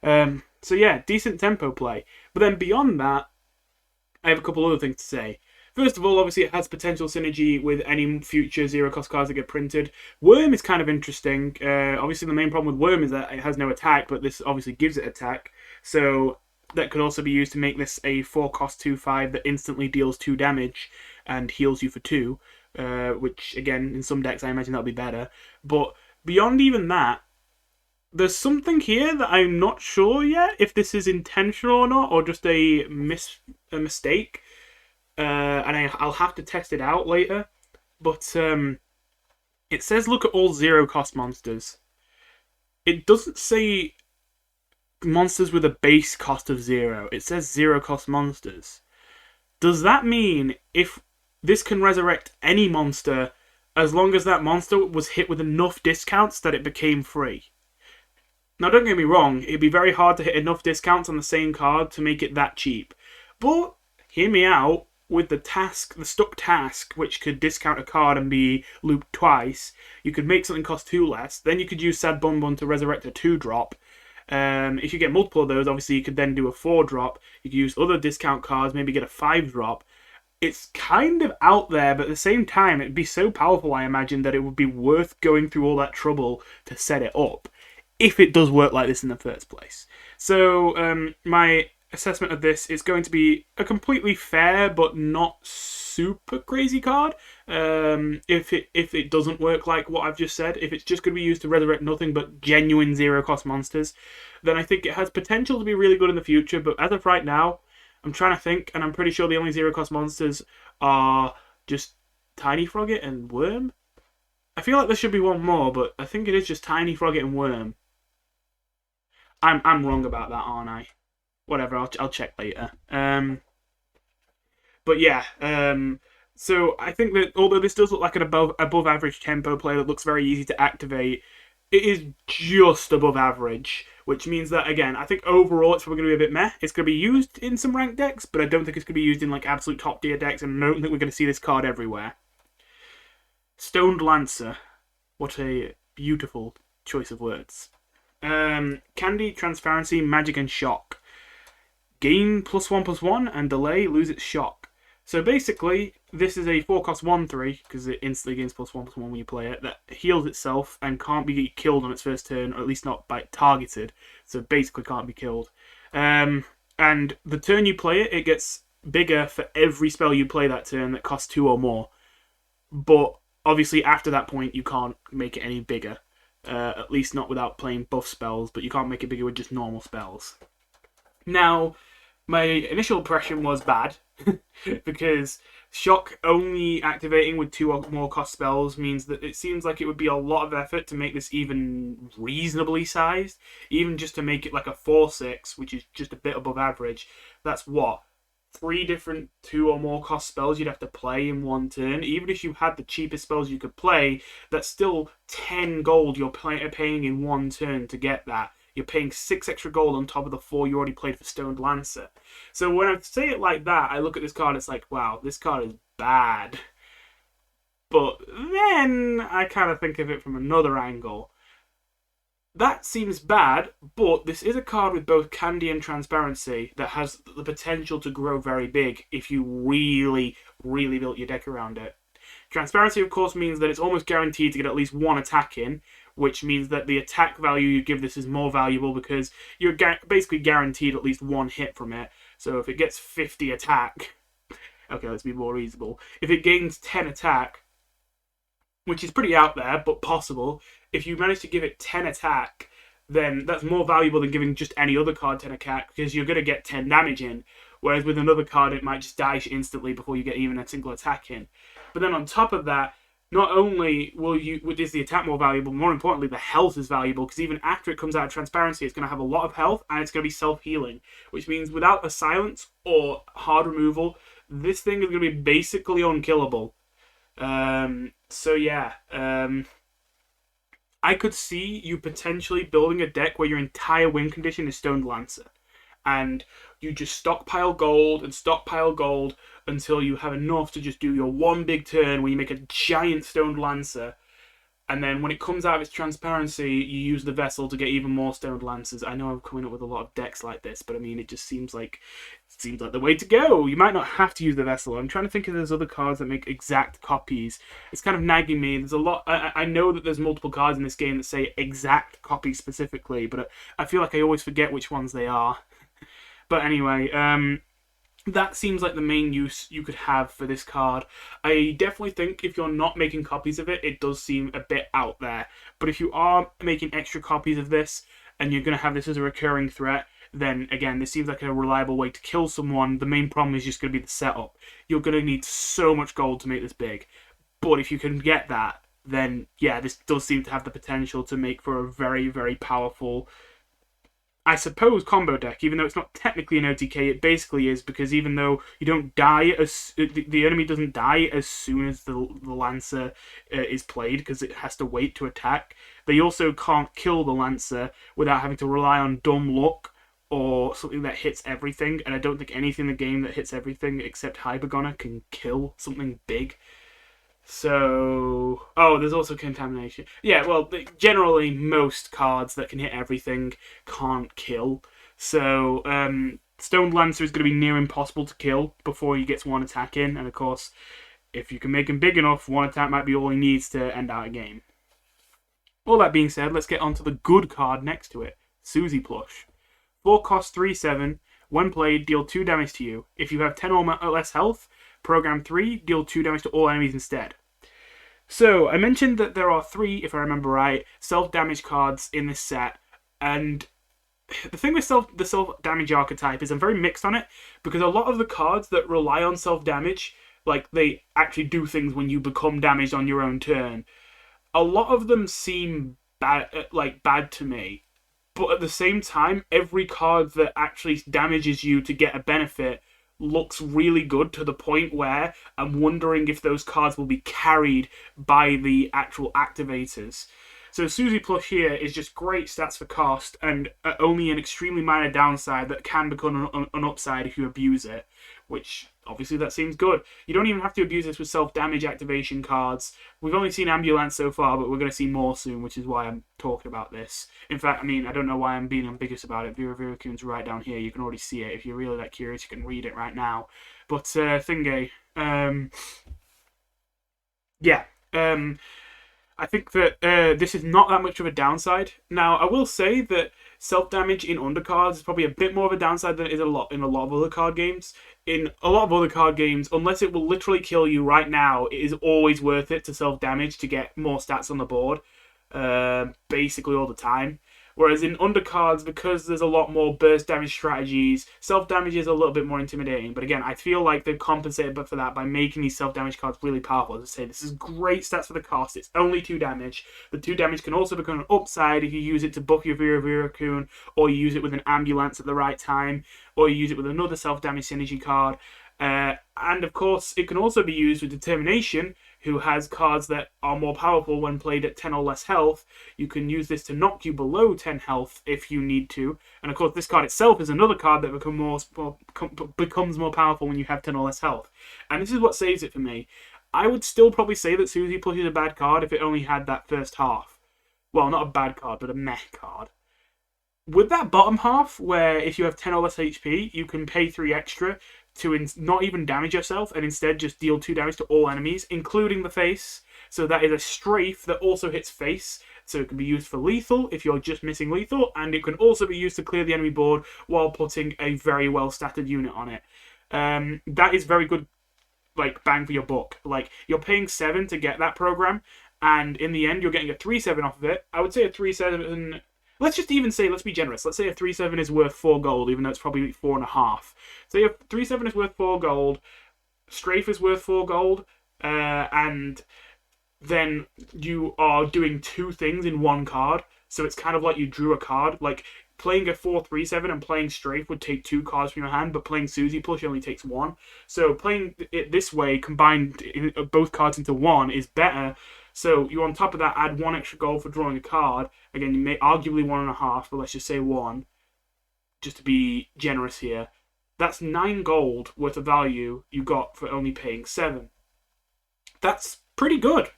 So yeah, decent tempo play. But then beyond that, I have a couple other things to say. First of all, obviously it has potential synergy with any future 0 cost cards that get printed. Worm is kind of interesting. Obviously the main problem with Worm is that it has no attack, but this obviously gives it attack. So that could also be used to make this a 4 cost 2/5 that instantly deals 2 damage and heals you for 2. Which, again, in some decks I imagine that'll be better. But beyond even that, there's something here that I'm not sure yet if this is intentional or not, or just a mistake. And I'll have to test it out later. But it says look at all 0 cost monsters. It doesn't say monsters with a base cost of 0. It says 0 cost monsters. Does that mean if this can resurrect any monster as long as that monster was hit with enough discounts that it became free? Now, don't get me wrong, it'd be very hard to hit enough discounts on the same card to make it that cheap. But, hear me out, with the stuck task, which could discount a card and be looped twice, you could make something cost 2 less. Then you could use Sad Bun Bun to resurrect a 2-drop. If you get multiple of those, obviously you could then do a 4-drop. You could use other discount cards, maybe get a 5-drop. It's kind of out there, but at the same time, it'd be so powerful, I imagine, that it would be worth going through all that trouble to set it up, if it does work like this in the first place. So, my assessment of this is going to be a completely fair but not super crazy card. If it doesn't work like what I've just said, if it's just going to be used to resurrect nothing but genuine 0 cost monsters, then I think it has potential to be really good in the future. But as of right now, I'm trying to think, and I'm pretty sure the only 0 cost monsters are just Tiny Frogget and Worm? I feel like there should be one more, but I think it is just Tiny Frogget and Worm. I'm wrong about that, aren't I? Whatever, I'll check later. But yeah, so I think that although this does look like an above average tempo play that looks very easy to activate, it is just above average, which means that, again, I think overall it's probably going to be a bit meh. It's going to be used in some ranked decks, but I don't think it's going to be used in like absolute top tier decks, and I don't think we're going to see this card everywhere. Stoned Lancer. What a beautiful choice of words. Candy, Transparency, Magic, and Shock. Gain +1/+1 and delay, lose its shock. So basically, this is a 4-cost 1/3, because it instantly gains +1/+1 when you play it, that heals itself and can't be killed on its first turn, or at least not by targeted. So basically can't be killed. And the turn you play it, it gets bigger for every spell you play that turn that costs 2 or more. But obviously after that point, you can't make it any bigger. At least not without playing buff spells, but you can't make it bigger with just normal spells. Now, my initial impression was bad, because Shock only activating with 2 or more cost spells means that it seems like it would be a lot of effort to make this even reasonably sized. Even just to make it like a 4/6, which is just a bit above average. That's what? 3 different 2 or more cost spells you'd have to play in one turn. Even if you had the cheapest spells you could play, that's still 10 gold you're paying in one turn to get that. You're paying 6 extra gold on top of the 4 you already played for Stoned Lancer. So when I say it like that, I look at this card, it's like, wow, this card is bad. But then I kind of think of it from another angle. That seems bad, but this is a card with both Candy and Transparency that has the potential to grow very big if you really, really built your deck around it. Transparency, of course, means that it's almost guaranteed to get at least 1 attack in, which means that the attack value you give this is more valuable because you're basically guaranteed at least 1 hit from it. So if it gets 50 attack... Okay, let's be more reasonable. If it gains 10 attack, which is pretty out there, but possible, if you manage to give it 10 attack, then that's more valuable than giving just any other card 10 attack, because you're going to get 10 damage in. Whereas with another card, it might just die instantly before you get even a single attack in. But then on top of that, not only is the attack more valuable, more importantly, the health is valuable, because even after it comes out of Transparency, it's going to have a lot of health, and it's going to be self-healing. Which means without a silence or hard removal, this thing is going to be basically unkillable. So yeah, I could see you potentially building a deck where your entire win condition is Stoned Lancer. And you just stockpile gold until you have enough to just do your one big turn where you make a giant Stoned Lancer. And then when it comes out of its Transparency, you use the Vessel to get even more Stoned Lancers. I know I'm coming up with a lot of decks like this, but I mean, it just seems like the way to go. You might not have to use the Vessel. I'm trying to think if there's other cards that make exact copies. It's kind of nagging me. There's a lot. I know that there's multiple cards in this game that say exact copies specifically, but I feel like I always forget which ones they are. But anyway, that seems like the main use you could have for this card. I definitely think if you're not making copies of it, it does seem a bit out there. But if you are making extra copies of this, and you're going to have this as a recurring threat, then again, this seems like a reliable way to kill someone. The main problem is just going to be the setup. You're going to need so much gold to make this big. But if you can get that, then yeah, this does seem to have the potential to make for a very, very powerful, I suppose, combo deck. Even though it's not technically an OTK, it basically is, because even though you don't die, the enemy doesn't die as soon as the Lancer is played, because it has to wait to attack, they also can't kill the Lancer without having to rely on dumb luck or something that hits everything, and I don't think anything in the game that hits everything except Hybergoner can kill something big. So, there's also Contamination. Yeah, well, generally most cards that can hit everything can't kill. So, Stoned Lancer is going to be near impossible to kill before he gets 1 attack in. And of course, if you can make him big enough, 1 attack might be all he needs to end out a game. All that being said, let's get on to the good card next to it, Suzy Plush. 4 cost 3/7. When played, deal 2 damage to you. If you have 10 or less health, program 3, deal 2 damage to all enemies instead. So, I mentioned that there are 3, if I remember right, self-damage cards in this set, and the thing with the self-damage archetype is I'm very mixed on it, because a lot of the cards that rely on self-damage like they actually do things when you become damaged on your own turn. A lot of them seem bad to me, but at the same time, every card that actually damages you to get a benefit looks really good, to the point where I'm wondering if those cards will be carried by the actual activators. So Suzy Plush here is just great stats for cost, and only an extremely minor downside that can become an upside if you abuse it, which obviously that seems good. You don't even have to abuse this with self-damage activation cards. We've only seen Ambulance so far, but we're going to see more soon, which is why I'm talking about this. In fact, I mean, I don't know why I'm being ambiguous about it. Vera Viracoon's right down here. You can already see it. If you're really that curious, you can read it right now. But, Thingy, yeah, I think that this is not that much of a downside. Now, I will say that self-damage in Undercards is probably a bit more of a downside than it is in a lot of other card games. In a lot of other card games, unless it will literally kill you right now, it is always worth it to self-damage to get more stats on the board, basically all the time. Whereas in Undercards, because there's a lot more burst damage strategies, self-damage is a little bit more intimidating. But again, I feel like they've compensated for that by making these self-damage cards really powerful. As I say, this is great stats for the cost. It's only 2 damage. The 2 damage can also become an upside if you use it to buff your Vera Viracoon, or you use it with an Ambulance at the right time, or you use it with another self-damage synergy card. And of course, it can also be used with Determination, who has cards that are more powerful when played at 10 or less health. You can use this to knock you below 10 health if you need to. And of course, this card itself is another card that becomes more powerful when you have 10 or less health. And this is what saves it for me. I would still probably say that Suzy Plush is a bad card if it only had that first half. Well, not a bad card, but a meh card. With that bottom half, where if you have 10 or less HP, you can pay 3 extra to not even damage yourself, and instead just deal 2 damage to all enemies, including the face. So that is a strafe that also hits face, so it can be used for lethal if you're just missing lethal, and it can also be used to clear the enemy board while putting a very well statted unit on it. That is very good, like, bang for your buck. Like, you're paying 7 to get that program, and in the end you're getting a 3/7 off of it. I would say a 3/7... Let's just even say, let's be generous. Let's say a 3/7 is worth 4 gold, even though it's probably 4.5. Say a 3/7 is worth 4 gold, strafe is worth 4 gold, and then you are doing 2 things in 1 card. So it's kind of like you drew a card. Like, playing a 4/3/7 and playing strafe would take 2 cards from your hand, but playing Suzy Plush only takes 1. So playing it this way, combined both cards into 1, is better. So you, on top of that, add 1 extra gold for drawing a card. Again, you may arguably 1.5, but let's just say 1, just to be generous here. That's 9 gold worth of value you got for only paying 7. That's pretty good,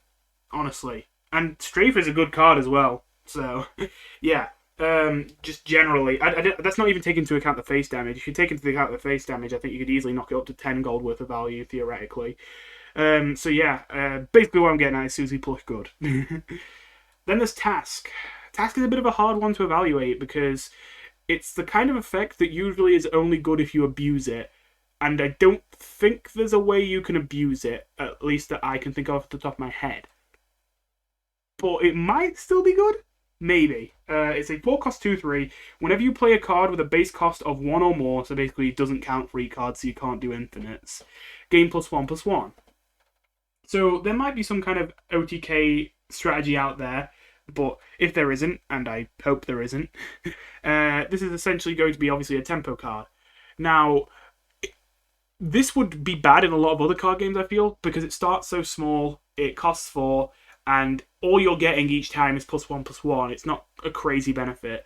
honestly. And strafe is a good card as well. So, yeah. Just generally, that's not even taking into account the face damage. If you take into account the face damage, I think you could easily knock it up to 10 gold worth of value, theoretically. So yeah, basically what I'm getting at is Suzy Plush good. Then there's Task. Task is a bit of a hard one to evaluate because it's the kind of effect that usually is only good if you abuse it. And I don't think there's a way you can abuse it, at least that I can think of off the top of my head. But it might still be good? Maybe. It's a 4 cost 2/3. Whenever you play a card with a base cost of 1 or more, so basically it doesn't count free cards, so you can't do infinites, gain +1/+1. So there might be some kind of OTK strategy out there, but if there isn't, and I hope there isn't, this is essentially going to be obviously a tempo card. Now, this would be bad in a lot of other card games, I feel, because it starts so small, it costs 4, and all you're getting each time is +1/+1. It's not a crazy benefit.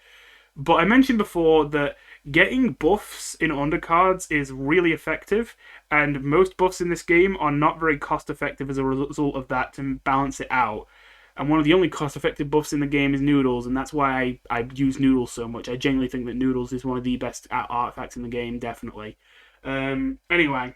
But I mentioned before that getting buffs in undercards is really effective, and most buffs in this game are not very cost effective as a result of that to balance it out. And one of the only cost effective buffs in the game is Noodles, and that's why I use Noodles so much. I genuinely think that Noodles is one of the best artifacts in the game, definitely. Anyway,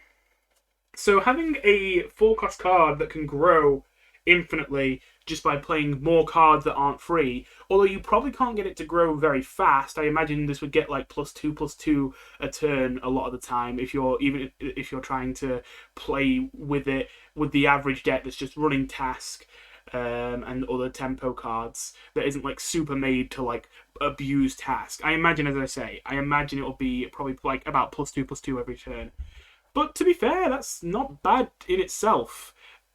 so having a 4 cost card that can grow infinitely just by playing more cards that aren't free, although you probably can't get it to grow very fast. I imagine this would get like +2/+2 a turn a lot of the time if you're trying to play with it with the average deck that's just running Task and other tempo cards that isn't like super made to like abuse Task. I imagine, as I say, it'll be probably like about +2/+2 every turn. But to be fair, that's not bad in itself.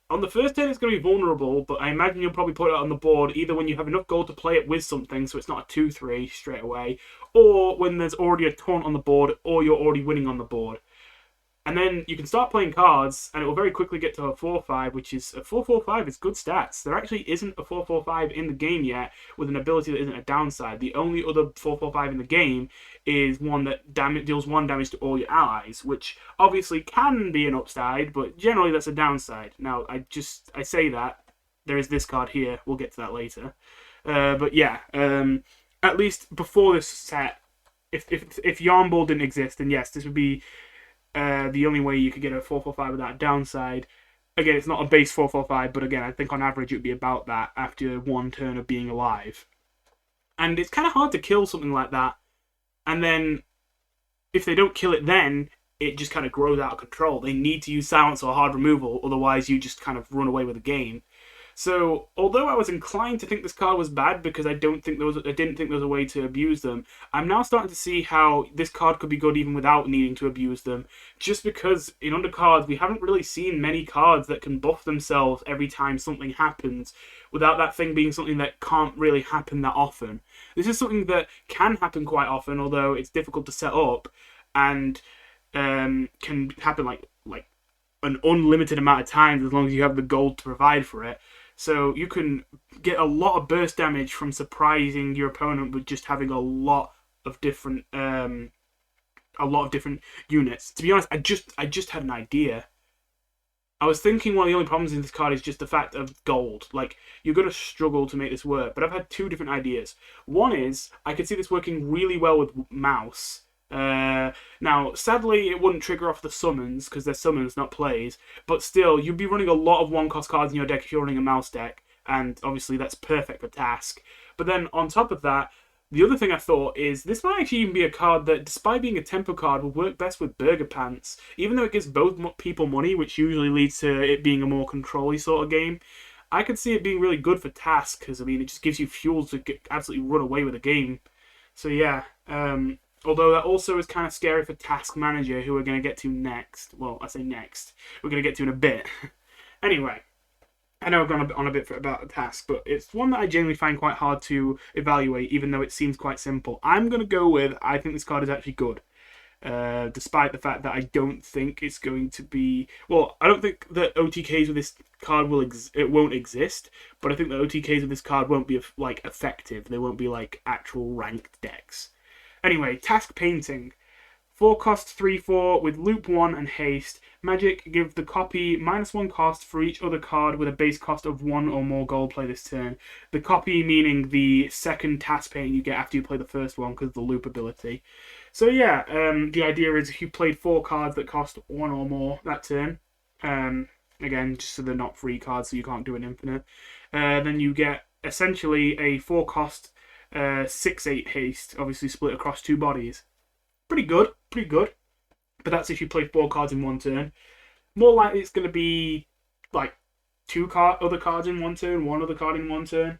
On the first turn, it's going to be vulnerable, but I imagine you'll probably put it on the board either when you have enough gold to play it with something, so it's not a 2-3 straight away, or when there's already a taunt on the board, or you're already winning on the board. And then you can start playing cards, and it will very quickly get to a 4-5, which is a 4-4-5 is good stats. There actually isn't a 4-4-5 in the game yet with an ability that isn't a downside. The only other 4-4-5 in the game is one that deals 1 damage to all your allies, which obviously can be an upside, but generally that's a downside. Now, I say that. There is this card here. We'll get to that later. But yeah, at least before this set, if Yarn Ball didn't exist, then yes, this would be the only way you could get a 4-4-5 without a downside. Again, it's not a base 4-4-5, but again, I think on average it would be about that after 1 turn of being alive. And it's kind of hard to kill something like that. And then, if they don't kill it then, it just kind of grows out of control. They need to use silence or hard removal, otherwise you just kind of run away with the game. So, although I was inclined to think this card was bad because I didn't think there was a way to abuse them, I'm now starting to see how this card could be good even without needing to abuse them. Just because in Undercards we haven't really seen many cards that can buff themselves every time something happens, without that thing being something that can't really happen that often. This is something that can happen quite often, although it's difficult to set up, and can happen like an unlimited amount of times as long as you have the gold to provide for it. So you can get a lot of burst damage from surprising your opponent with just having a lot of different units. To be honest, I just had an idea. I was thinking one of the only problems in this card is just the fact of gold. Like, you're going to struggle to make this work. But I've had 2 different ideas. One is, I could see this working really well with Mouse. Now, sadly, it wouldn't trigger off the summons, because they're summons, not plays. But still, you'd be running a lot of 1-cost cards in your deck if you're running a Mouse deck. And obviously, that's perfect for Task. But then, on top of that, the other thing I thought is this might actually even be a card that, despite being a tempo card, will work best with Burger Pants. Even though it gives both people money, which usually leads to it being a more control-y sort of game, I could see it being really good for Task, because, I mean, it just gives you fuel to absolutely run away with the game. So, yeah, although that also is kind of scary for Task Manager, who we're going to get to next. Well, I say next. We're going to get to in a bit. Anyway, I know I've gone on a bit about the Task, but it's one that I genuinely find quite hard to evaluate, even though it seems quite simple. I'm going to go with, I think this card is actually good. Despite the fact that I don't think it's going to be... Well, I don't think that OTKs with this card won't exist, but I think the OTKs with this card won't be, like, effective. They won't be, like, actual ranked decks. Anyway, Task Painting. 4 cost 3/4 with Loop 1 and Haste. Magic, give the copy -1 cost for each other card with a base cost of 1 or more gold play this turn. The copy meaning the second Task Painting you get after you play the first one because of the Loop ability. So yeah, the idea is if you played 4 cards that cost 1 or more that turn, again, just so they're not free cards so you can't do an infinite, then you get essentially a 4 cost 6/8 haste, obviously split across 2 bodies. Pretty good. But that's if you play 4 cards in 1 turn. More likely it's going to be like 2 other cards in 1 turn, 1 other card in 1 turn.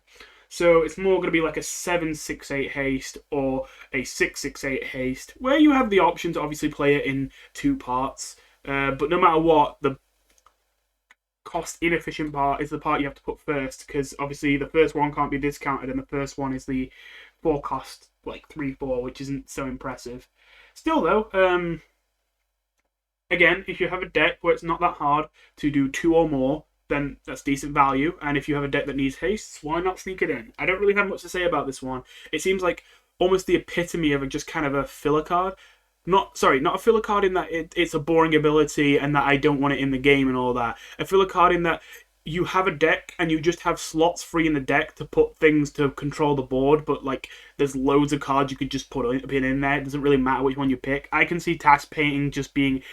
So it's more going to be like a 7/6/8 haste or a 6/6/8 haste, where you have the option to obviously play it in 2 parts. But no matter what, the cost inefficient part is the part you have to put first, because obviously the first one can't be discounted, and the first one is the 4 cost, like 3/4, which isn't so impressive. Still though, again, if you have a deck where it's not that hard to do 2 or more, then that's decent value. And if you have a deck that needs haste, why not sneak it in? I don't really have much to say about this one. It seems like almost the epitome of just kind of a filler card. Not a filler card in that it's a boring ability and that I don't want it in the game and all that. A filler card in that you have a deck and you just have slots free in the deck to put things to control the board, but like there's loads of cards you could just put in there. It doesn't really matter which one you pick. I can see Task Painting just being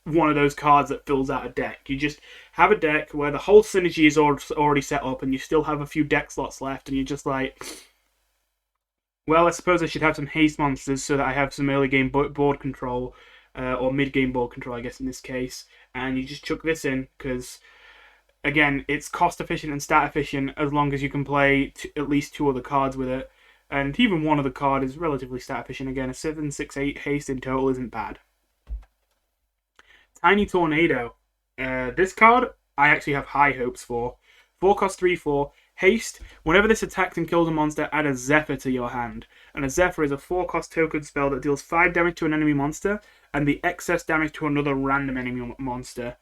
one of those cards that fills out a deck. You just have a deck where the whole synergy is already set up and you still have a few deck slots left, and you're just like, well, I suppose I should have some haste monsters so that I have some early game board control, or mid game board control, I guess in this case. And you just chuck this in because, again, it's cost efficient and stat efficient as long as you can play at least 2 other cards with it. And even one other card is relatively stat efficient. Again, a 7/6/8 haste in total isn't bad. Tiny Tornado. This card I actually have high hopes for. 4 cost 3/4. Haste. Whenever this attacks and kills a monster, add a Zephyr to your hand. And a Zephyr is a 4 cost token spell that deals 5 damage to an enemy monster and the excess damage to another random enemy monster.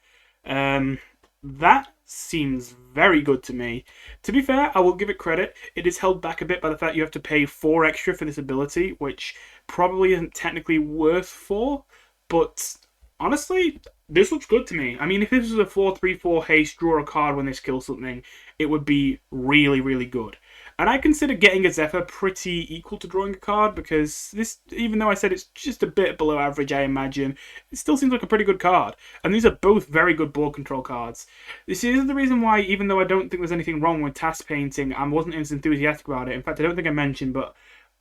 That seems very good to me. To be fair, I will give it credit. It is held back a bit by the fact you have to pay 4 extra for this ability, which probably isn't technically worth 4, but honestly, this looks good to me. I mean, if this was a 4/3/4 haste, draw a card when this kills something, it would be really, really good. And I consider getting a Zephyr pretty equal to drawing a card, because this, even though I said it's just a bit below average, I imagine, it still seems like a pretty good card. And these are both very good board control cards. This is the reason why, even though I don't think there's anything wrong with task painting, I wasn't as enthusiastic about it. In fact, I don't think I mentioned, but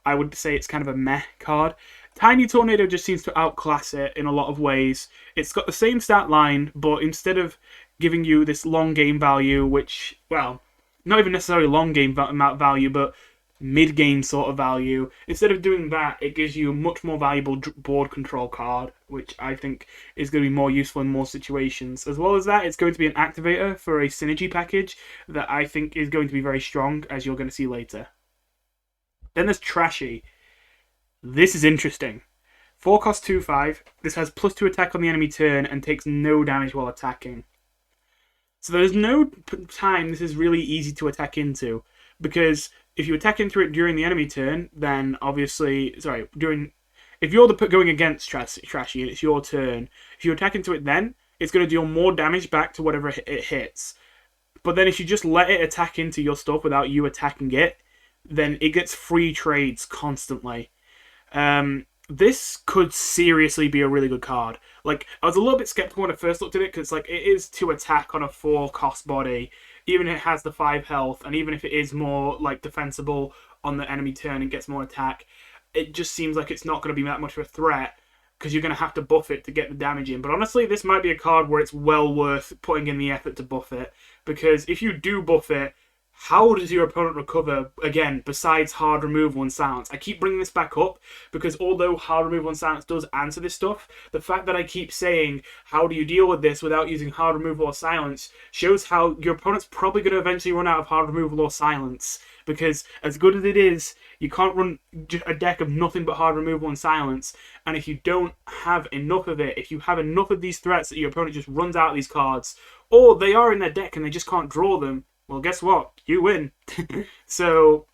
I would say it's kind of a meh card. Tiny Tornado just seems to outclass it in a lot of ways. It's got the same stat line, but instead of giving you this long game value, which, well, not even necessarily long game value, but mid-game sort of value, instead of doing that, it gives you a much more valuable board control card, which I think is going to be more useful in more situations. As well as that, it's going to be an activator for a synergy package that I think is going to be very strong, as you're going to see later. Then there's Trashy. This is interesting. 4 cost 2/5. This has +2 attack on the enemy turn and takes no damage while attacking. So there's no time this is really easy to attack into, because if you attack into it during the enemy turn, then obviously, if you're going against Trashy and it's your turn, if you attack into it then, it's going to deal more damage back to whatever it hits. But then if you just let it attack into your stuff without you attacking it, then it gets free trades constantly. This could seriously be a really good card. Like, I was a little bit skeptical when I first looked at it, because like, it is to attack on a 4 cost body, even if it has the 5 health, and even if it is more like defensible on the enemy turn and gets more attack, it just seems like it's not going to be that much of a threat, because you're going to have to buff it to get the damage in. But honestly, this might be a card where it's well worth putting in the effort to buff it, because if you do buff it, how does your opponent recover, again, besides hard removal and silence? I keep bringing this back up because although hard removal and silence does answer this stuff, the fact that I keep saying, how do you deal with this without using hard removal or silence, shows how your opponent's probably going to eventually run out of hard removal or silence. Because as good as it is, you can't run a deck of nothing but hard removal and silence. And if you don't have enough of it, if you have enough of these threats that your opponent just runs out of these cards, or they are in their deck and they just can't draw them, well, guess what? You win. So,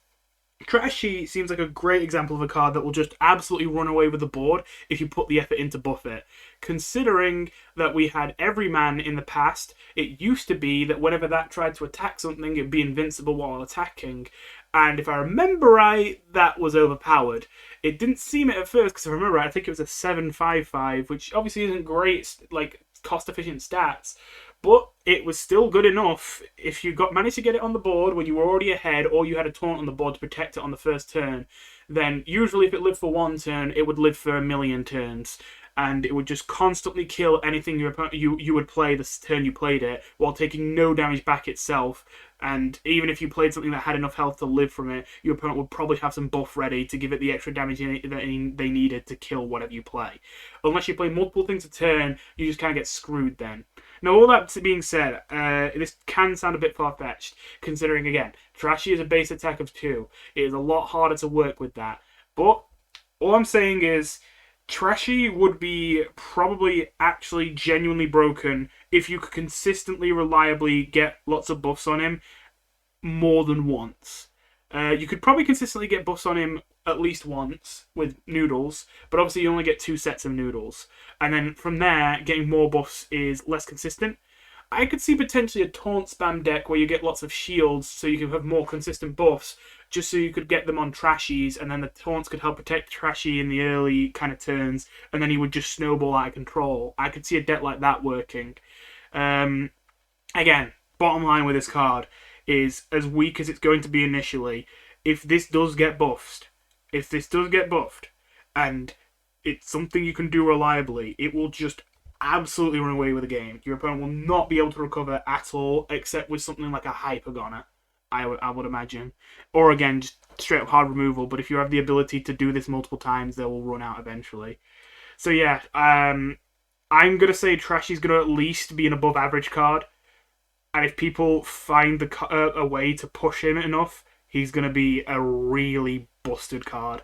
Trashy seems like a great example of a card that will just absolutely run away with the board if you put the effort into buff it. Considering that we had Everyman in the past, it used to be that whenever that tried to attack something, it'd be invincible while attacking. And if I remember right, that was overpowered. It didn't seem it at first, because if I remember right, I think it was a 7/5/5, which obviously isn't great, like, cost-efficient stats. But it was still good enough if you managed to get it on the board when you were already ahead, or you had a taunt on the board to protect it on the first turn. Then usually if it lived for 1 turn, it would live for 1,000,000 turns. And it would just constantly kill anything you would play the turn you played it, while taking no damage back itself. And even if you played something that had enough health to live from it, your opponent would probably have some buff ready to give it the extra damage that they needed to kill whatever you play. Unless you play multiple things a turn, you just kind of get screwed then. Now, all that being said, this can sound a bit far-fetched, considering, again, Trashy is a base attack of 2. It is a lot harder to work with that. But all I'm saying is, Trashy would be probably actually genuinely broken if you could consistently, reliably get lots of buffs on him more than once. You could probably consistently get buffs on him at least once with Noodles, but obviously you only get 2 sets of Noodles. And then from there, getting more buffs is less consistent. I could see potentially a taunt spam deck where you get lots of shields so you can have more consistent buffs, just so you could get them on Trashies, and then the taunts could help protect Trashy in the early kind of turns, and then he would just snowball out of control. I could see a deck like that working. Again, bottom line with this card is, as weak as it's going to be initially, if this does get buffed, and it's something you can do reliably, it will just absolutely run away with the game. Your opponent will not be able to recover at all, except with something like a Hypergoner, I would imagine. Or again, just straight up hard removal, but if you have the ability to do this multiple times, they will run out eventually. So yeah, I'm going to say Trashy's going to at least be an above average card. And if people find a way to push him enough, he's going to be a really busted card.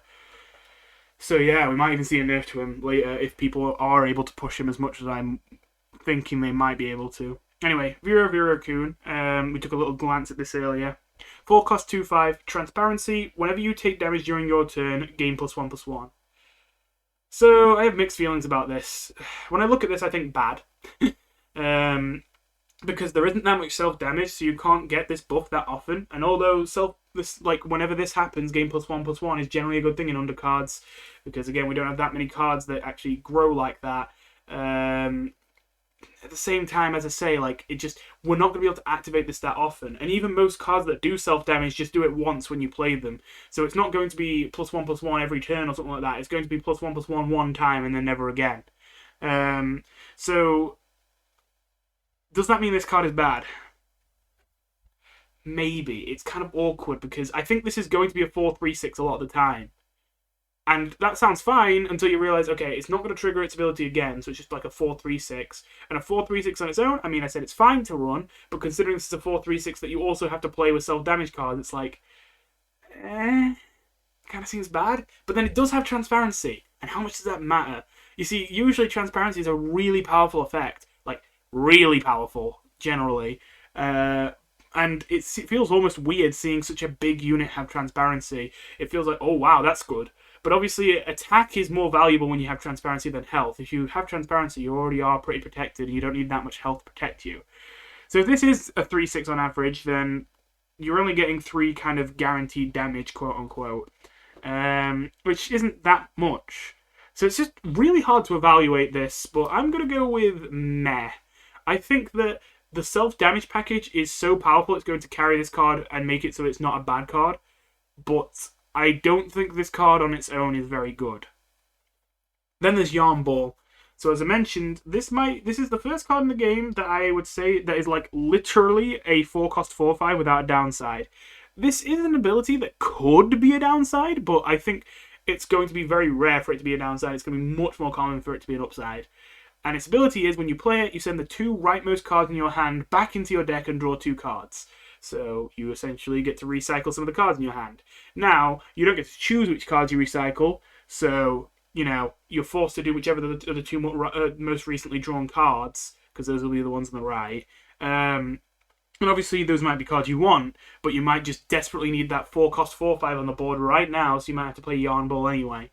So yeah, we might even see a nerf to him later if people are able to push him as much as I'm thinking they might be able to. Anyway, Vero-Kun, we took a little glance at this earlier. 4 cost 2/5, transparency, whenever you take damage during your turn, gain +1/+1. So I have mixed feelings about this. When I look at this, I think bad. Because there isn't that much self-damage, so you can't get this buff that often. And although whenever this happens, gain +1/+1 is generally a good thing in undercards, because again, we don't have that many cards that actually grow like that. At the same time, as I say, we're not going to be able to activate this that often. And even most cards that do self-damage just do it once when you play them. So it's not going to be +1/+1 every turn or something like that. It's going to be +1/+1 one time and then never again. So does that mean this card is bad? Maybe. It's kind of awkward because I think this is going to be a 4/3/6 a lot of the time. And that sounds fine until you realise, okay, it's not going to trigger its ability again, so it's just like a 4/3/6. And a 4/3/6 on its own, I mean, I said it's fine to run, but considering this is a 4/3/6 that you also have to play with self-damage cards, it's like, kind of seems bad. But then it does have transparency, and how much does that matter? You see, usually transparency is a really powerful effect, like, really powerful, generally. And it feels almost weird seeing such a big unit have transparency. It feels like, oh wow, that's good. But obviously, attack is more valuable when you have transparency than health. If you have transparency, you already are pretty protected, and you don't need that much health to protect you. So if this is a 3/6 on average, then you're only getting 3 kind of guaranteed damage, quote-unquote, which isn't that much. So it's just really hard to evaluate this, but I'm going to go with meh. I think that the self-damage package is so powerful it's going to carry this card and make it so it's not a bad card, but I don't think this card on its own is very good. Then there's Yarn Ball. So as I mentioned, this is the first card in the game that I would say that is like literally a 4 cost 4/5 without a downside. This is an ability that could be a downside, but I think it's going to be very rare for it to be a downside. It's going to be much more common for it to be an upside. And its ability is, when you play it, you send the 2 rightmost cards in your hand back into your deck and draw 2 cards. So you essentially get to recycle some of the cards in your hand. Now, you don't get to choose which cards you recycle, so, you're forced to do whichever of the 2 most recently drawn cards, because those will be the ones on the right. And obviously, those might be cards you want, but you might just desperately need that 4 cost 4/5 on the board right now, so you might have to play Yarn Ball anyway.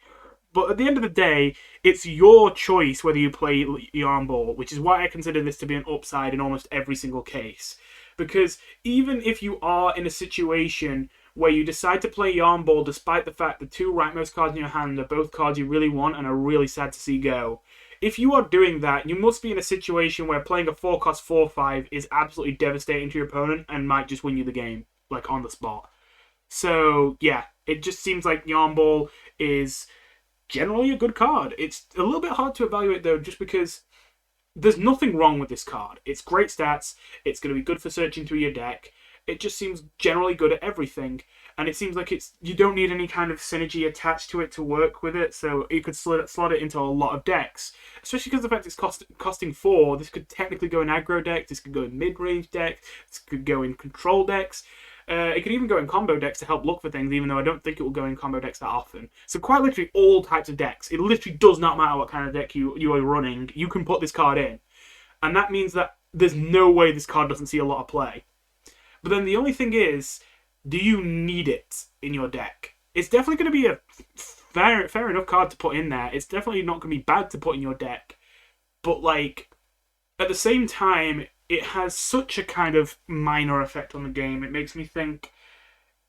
But at the end of the day, it's your choice whether you play Yarn Ball, which is why I consider this to be an upside in almost every single case. Because even if you are in a situation where you decide to play Yarn Ball despite the fact the 2 rightmost cards in your hand are both cards you really want and are really sad to see go, if you are doing that, you must be in a situation where playing a 4 cost 4/5 is absolutely devastating to your opponent and might just win you the game, like on the spot. So yeah, it just seems like Yarn Ball is generally a good card. It's a little bit hard to evaluate though, just because there's nothing wrong with this card. It's great stats. It's going to be good for searching through your deck. It just seems generally good at everything. And it seems like you don't need any kind of synergy attached to it to work with it. So you could slot it into a lot of decks. Especially because of the fact it's costing 4. This could technically go in aggro deck. This could go in mid-range deck. This could go in control decks. It could even go in combo decks to help look for things, even though I don't think it will go in combo decks that often. So quite literally all types of decks. It literally does not matter what kind of deck you are running. You can put this card in. And that means that there's no way this card doesn't see a lot of play. But then the only thing is, do you need it in your deck? It's definitely going to be a fair enough card to put in there. It's definitely not going to be bad to put in your deck. But at the same time, it has such a kind of minor effect on the game. It makes me think,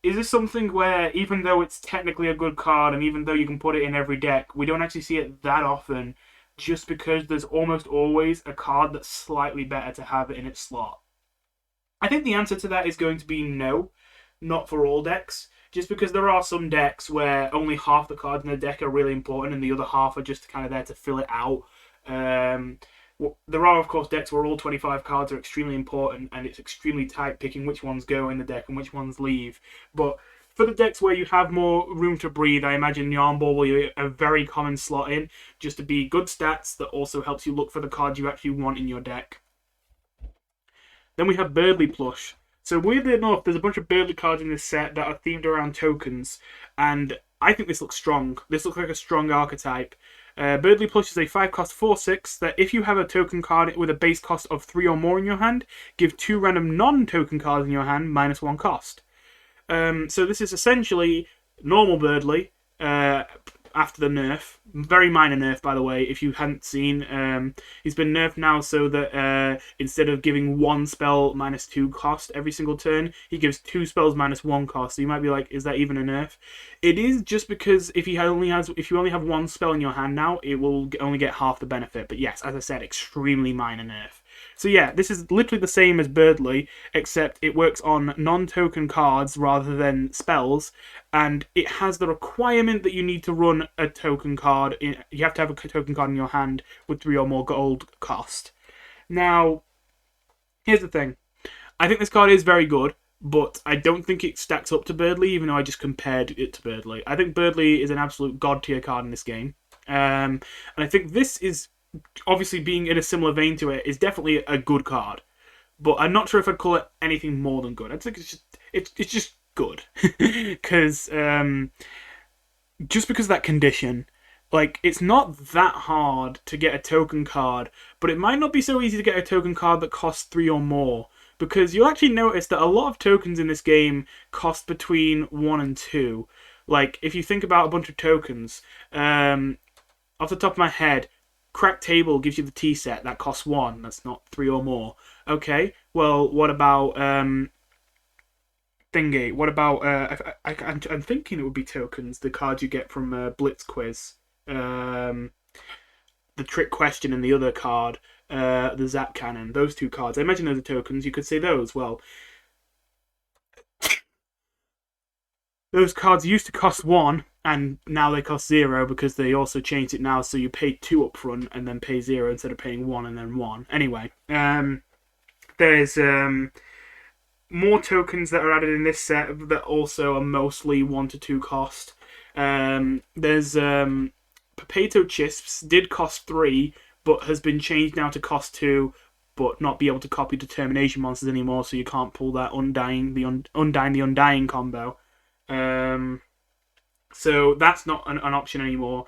is this something where even though it's technically a good card and even though you can put it in every deck, we don't actually see it that often just because there's almost always a card that's slightly better to have in its slot? I think the answer to that is going to be no, not for all decks. Just because there are some decks where only half the cards in the deck are really important and the other half are just kind of there to fill it out. There are, of course, decks where all 25 cards are extremely important and it's extremely tight picking which ones go in the deck and which ones leave. But For the decks where you have more room to breathe, I imagine Yarn Ball will be a very common slot in, just to be good stats that also helps you look for the cards you actually want in your deck. Then we have Suzy Plush. So weirdly enough, there's a bunch of Birdly cards in this set that are themed around tokens, and I think this looks strong. This looks like a strong archetype. Suzy Plush is a 5-cost 4/6 that if you have a token card with a base cost of 3 or more in your hand, give 2 random non-token cards in your hand -1 cost. So this is essentially normal Birdly after the nerf. Very minor nerf, by the way, if you hadn't seen. He's been nerfed now so that instead of giving 1 spell -2 cost every single turn, he gives 2 spells -1 cost. So you might be like, is that even a nerf? It is, just because if you only have 1 spell in your hand now, it will only get half the benefit. But yes, as I said, extremely minor nerf. So yeah, this is literally the same as Birdly, except it works on non-token cards rather than spells, and it has the requirement that you need to run a token card. You have to have a token card in your hand with 3 or more gold cost. Now, here's the thing. I think this card is very good, but I don't think it stacks up to Birdly, even though I just compared it to Birdly. I think Birdly is an absolute god tier card in this game. And I think this is, obviously being in a similar vein to it, is definitely a good card. But I'm not sure if I'd call it anything more than good. I think it's just good. Because just because of that condition, like, it's not that hard to get a token card, but it might not be so easy to get a token card that costs 3 or more. Because you'll actually notice that a lot of tokens in this game cost between 1 and 2. Like, if you think about a bunch of tokens, off the top of my head, Crack Table gives you the tea set that costs 1. That's not 3 or more. Okay, well, what about Thingy? What about I'm thinking it would be tokens. The cards you get from Blitz Quiz, the Trick Question, and the other card, the Zap Cannon. Those 2 cards. I imagine those are tokens. You could say those. Well, those cards used to cost 1. And now they cost 0 because they also changed it now, so you pay 2 up front and then pay 0 instead of paying 1 and then 1. Anyway, there's more tokens that are added in this set that also are mostly 1 to 2 cost. There's Potato Chips did cost 3, but has been changed now to cost 2, but not be able to copy Determination monsters anymore, so you can't pull that Undying the Undying combo. So that's not an option anymore.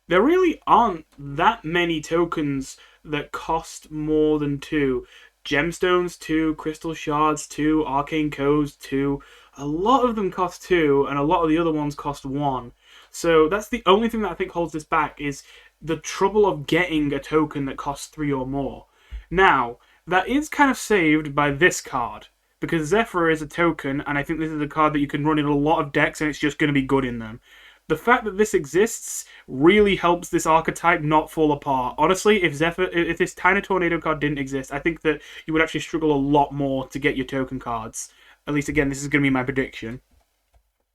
There really aren't that many tokens that cost more than 2. Gemstones 2, Crystal Shards 2, Arcane Codes 2. A lot of them cost 2, and a lot of the other ones cost 1. So that's the only thing that I think holds this back, is the trouble of getting a token that costs 3 or more. Now, that is kind of saved by this card, because Zephyr is a token, and I think this is a card that you can run in a lot of decks, and it's just going to be good in them. The fact that this exists really helps this archetype not fall apart. Honestly, if this Tiny Tornado card didn't exist, I think that you would actually struggle a lot more to get your token cards. At least, again, this is going to be my prediction.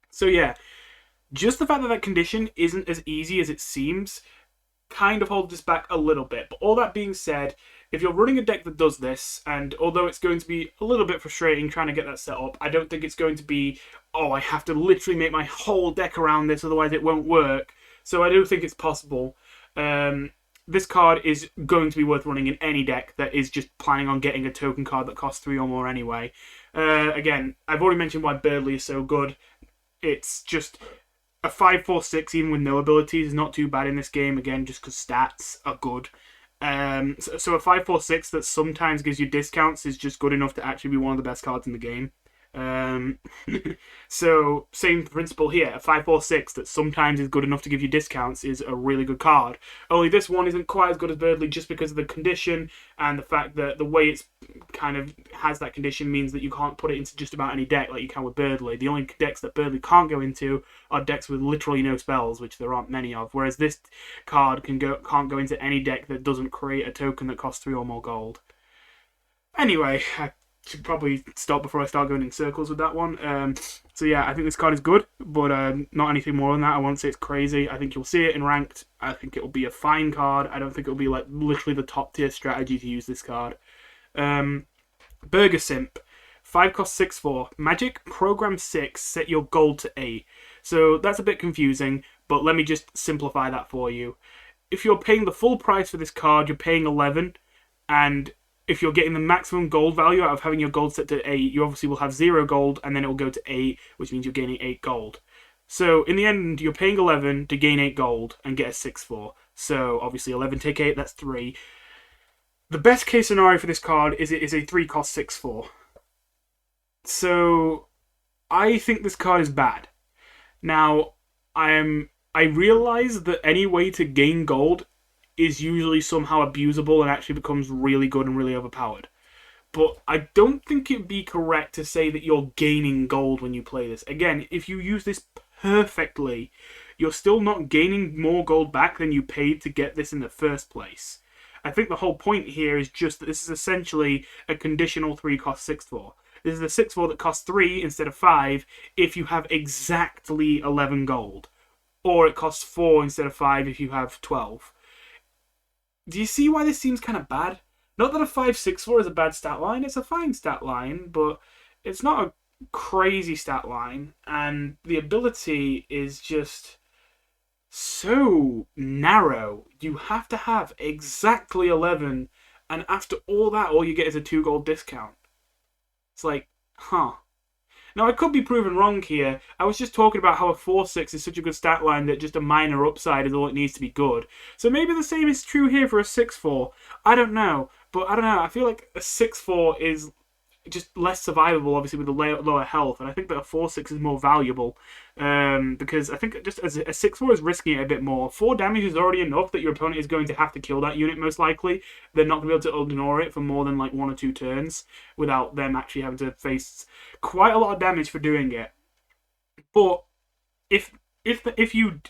So yeah, just the fact that that condition isn't as easy as it seems kind of holds this back a little bit. But all that being said, if you're running a deck that does this, and although it's going to be a little bit frustrating trying to get that set up, I don't think it's going to be, oh, I have to literally make my whole deck around this, otherwise it won't work. So I do think it's possible. This card is going to be worth running in any deck that is just planning on getting a token card that costs 3 or more anyway. Again, I've already mentioned why Birdly is so good. It's just a 5/4/6, even with no abilities, is not too bad in this game, again, just because stats are good. So a 5/4/6 that sometimes gives you discounts is just good enough to actually be one of the best cards in the game. So same principle here. A 5/4/6 that sometimes is good enough to give you discounts is a really good card. Only this one isn't quite as good as Birdly, just because of the condition and the fact that the way it's kind of has that condition means that you can't put it into just about any deck like you can with Birdly. The only decks that Birdly can't go into are decks with literally no spells, which there aren't many of. Whereas this card can't go into any deck that doesn't create a token that costs 3 or more gold. Anyway, I should probably stop before I start going in circles with that one. So yeah, I think this card is good, but not anything more than that. I won't say it's crazy. I think you'll see it in ranked. I think it'll be a fine card. I don't think it'll be like literally the top tier strategy to use this card. Burger Simp. 5 cost 6/4. Magic, program 6, set your gold to 8. So that's a bit confusing, but let me just simplify that for you. If you're paying the full price for this card, you're paying 11, and if you're getting the maximum gold value out of having your gold set to 8, you obviously will have 0 gold, and then it will go to 8, which means you're gaining 8 gold. So in the end, you're paying 11 to gain 8 gold and get a 6/4. So obviously 11 take 8, that's 3. The best case scenario for this card is it is a 3 cost 6/4. So I think this card is bad. Now, I realize that any way to gain gold is usually somehow abusable and actually becomes really good and really overpowered. But I don't think it'd be correct to say that you're gaining gold when you play this. Again, if you use this perfectly, you're still not gaining more gold back than you paid to get this in the first place. I think the whole point here is just that this is essentially a conditional 3 cost 6/4. This is a 6/4 that costs 3 instead of 5 if you have exactly 11 gold. Or it costs 4 instead of 5 if you have 12. Do you see why this seems kind of bad? Not that a 5/6/4 is a bad stat line, it's a fine stat line, but it's not a crazy stat line, and the ability is just so narrow. You have to have exactly 11, and after all that, all you get is a 2 gold discount. It's like, huh. Now, I could be proven wrong here. I was just talking about how a 4/6 is such a good stat line that just a minor upside is all it needs to be good. So maybe the same is true here for a 6/4. I don't know. But I don't know. I feel like a 6/4 is just less survivable, obviously, with the lower health. And I think that a 4/6 is more valuable. Because I think just as a 6/4 is risking it a bit more. 4 damage is already enough that your opponent is going to have to kill that unit, most likely. They're not going to be able to ignore it for more than like 1 or 2 turns without them actually having to face quite a lot of damage for doing it. But if you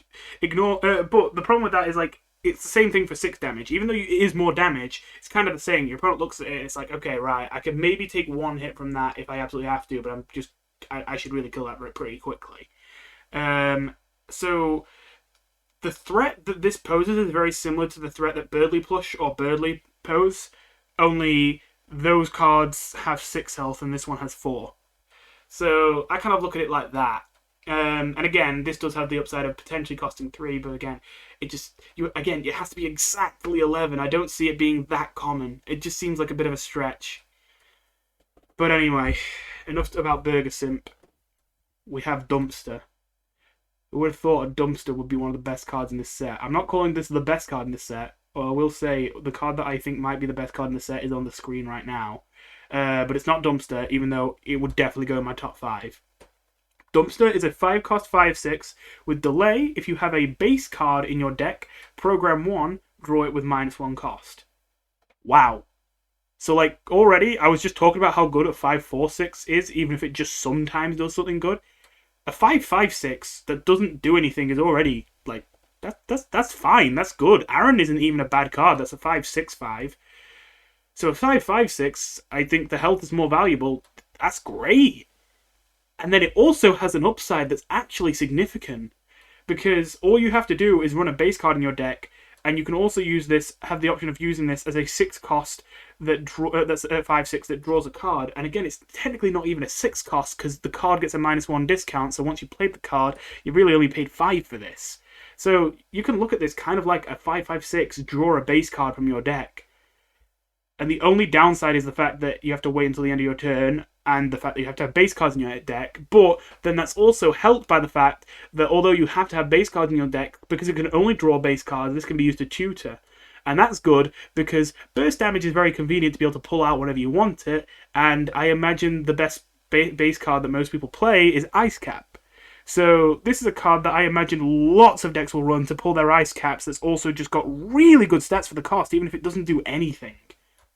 ignore... but the problem with that is, like, it's the same thing for 6 damage. Even though it is more damage, it's kind of the same. Your opponent looks at it and it's like, okay, right, I can maybe take 1 hit from that if I absolutely have to, but I should really kill that pretty quickly. So the threat that this poses is very similar to the threat that Birdly Plush or Birdly pose, only those cards have 6 health and this one has 4. So I kind of look at it like that. And again, this does have the upside of potentially costing 3, but again, it has to be exactly 11. I don't see it being that common. It just seems like a bit of a stretch. But anyway, enough about Burger Simp. We have Dumpster. Who would have thought a Dumpster would be one of the best cards in this set? I'm not calling this the best card in the set. Or I will say the card that I think might be the best card in the set is on the screen right now. But it's not Dumpster, even though it would definitely go in my top 5. Dumpster is a 5 cost 5/6 with delay. If you have a base card in your deck, program 1, draw it with -1 cost. Wow. So, like, already, I was just talking about how good a 5/4/6 is, even if it just sometimes does something good. A 5/5/6 that doesn't do anything is already, like, that's fine, that's good. Aaron isn't even a bad card, that's a 5/6/5. So a 5/5/6, I think the health is more valuable. That's great. And then it also has an upside that's actually significant, because all you have to do is run a base card in your deck, and you can also have the option of using this as a 6 cost that's a 5/6 that draws a card. And again, it's technically not even a 6 cost because the card gets a -1 discount. So once you played the card, you really only paid 5 for this. So you can look at this kind of like a 5/5/6, draw a base card from your deck. And the only downside is the fact that you have to wait until the end of your turn, and the fact that you have to have base cards in your deck. But then that's also helped by the fact that although you have to have base cards in your deck, because it can only draw base cards, this can be used to tutor. And that's good, because burst damage is very convenient to be able to pull out whenever you want it, and I imagine the best base card that most people play is Ice Cap. So this is a card that I imagine lots of decks will run to pull their Ice Caps that's also just got really good stats for the cost, even if it doesn't do anything.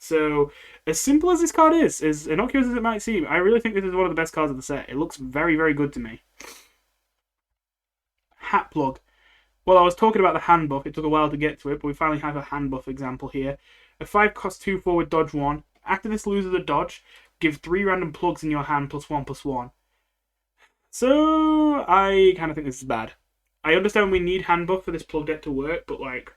So, as simple as this card is, as innocuous as it might seem, I really think this is one of the best cards of the set. It looks very, very good to me. Hat Plug. Well, I was talking about the hand buff. It took a while to get to it, but we finally have a hand buff example here. A 5 cost 2 forward dodge 1. After this loses a dodge, give 3 random plugs in your hand +1/+1. So, I kind of think this is bad. I understand we need hand buff for this plug deck to work, but like,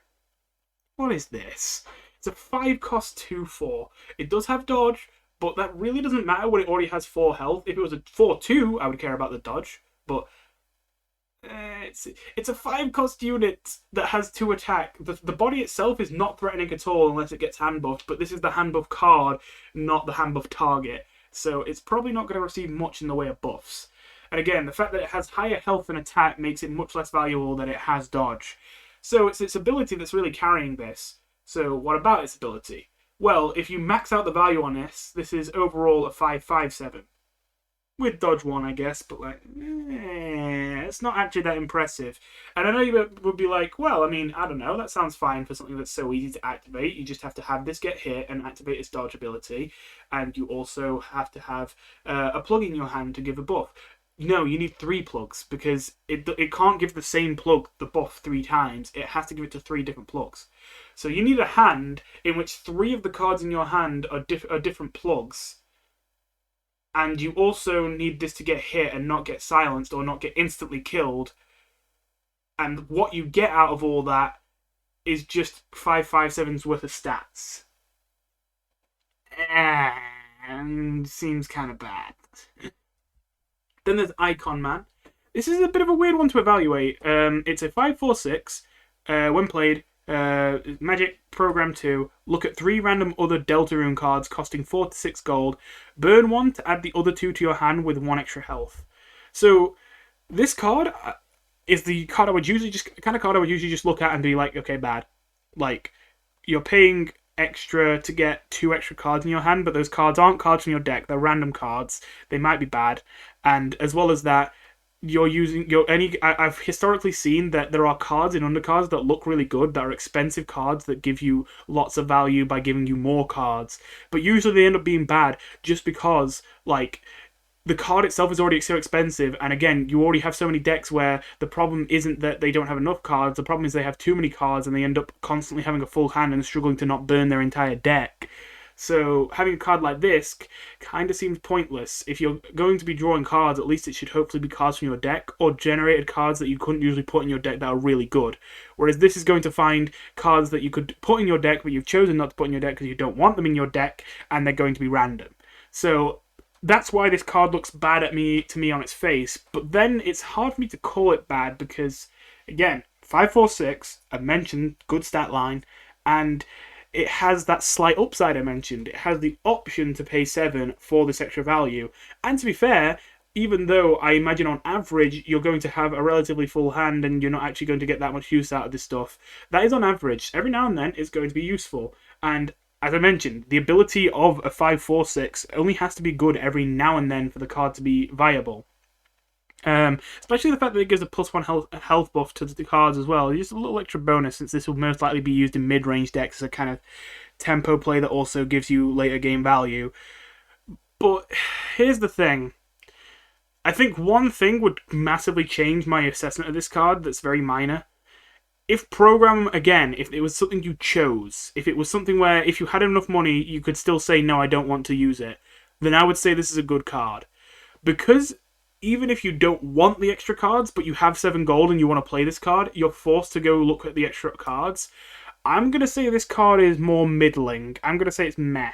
what is this? It's a 5 cost 2/4. It does have dodge, but that really doesn't matter when it already has 4 health. If it was a 4-2, I would care about the dodge, but it's a 5-cost unit that has 2 attack. The body itself is not threatening at all unless it gets hand buffed, but this is the hand buff card, not the hand buff target. So it's probably not going to receive much in the way of buffs. And again, the fact that it has higher health and attack makes it much less valuable than it has dodge. So it's its ability that's really carrying this. So what about its ability? Well, if you max out the value on this is overall a 5/5/7. With dodge 1, I guess, but like, it's not actually that impressive. And I know you would be like, well, I mean, I don't know, that sounds fine for something that's so easy to activate. You just have to have this get hit and activate its dodge ability, and you also have to have a plug in your hand to give a buff. No, you need 3 plugs, because it can't give the same plug the buff 3 times. It has to give it to 3 different plugs. So you need a hand in which 3 of the cards in your hand are different plugs. And you also need this to get hit and not get silenced or not get instantly killed. And what you get out of all that is just 5/5/7's worth of stats. And seems kind of bad. Then there's Icon Man. This is a bit of a weird one to evaluate. It's a 5/4/6. When played, Magic Program 2, look at 3 random other Deltarune cards costing 4 to 6 gold. Burn 1 to add the other 2 to your hand with 1 extra health. So this card is the card I would usually just look at and be like, okay, bad. Like, you're paying extra to get 2 extra cards in your hand, but those cards aren't cards from your deck. They're random cards. They might be bad. And as well as that, I've historically seen that there are cards in Undercards that look really good, that are expensive cards that give you lots of value by giving you more cards, but usually they end up being bad just because, like, the card itself is already so expensive, and again, you already have so many decks where the problem isn't that they don't have enough cards, the problem is they have too many cards and they end up constantly having a full hand and struggling to not burn their entire deck. So having a card like this kind of seems pointless. If you're going to be drawing cards, at least it should hopefully be cards from your deck or generated cards that you couldn't usually put in your deck that are really good. Whereas this is going to find cards that you could put in your deck, but you've chosen not to put in your deck because you don't want them in your deck, and they're going to be random. So that's why this card looks bad to me on its face. But then it's hard for me to call it bad because, again, 5/4/6, I mentioned, good stat line, and it has that slight upside I mentioned. It has the option to pay 7 for this extra value. And to be fair, even though I imagine on average you're going to have a relatively full hand and you're not actually going to get that much use out of this stuff, that is on average. Every now and then it's going to be useful. And as I mentioned, the ability of a 5/4/6 only has to be good every now and then for the card to be viable. Especially the fact that it gives a +1 health buff to the cards as well. Just a little extra bonus, since this will most likely be used in mid-range decks as a kind of tempo play that also gives you later game value. But here's the thing. I think one thing would massively change my assessment of this card that's very minor. If program, again, if it was something you chose, if it was something where if you had enough money you could still say, no, I don't want to use it, then I would say this is a good card. Because even if you don't want the extra cards, but you have 7 gold and you want to play this card, you're forced to go look at the extra cards. I'm going to say this card is more middling. I'm going to say it's meh.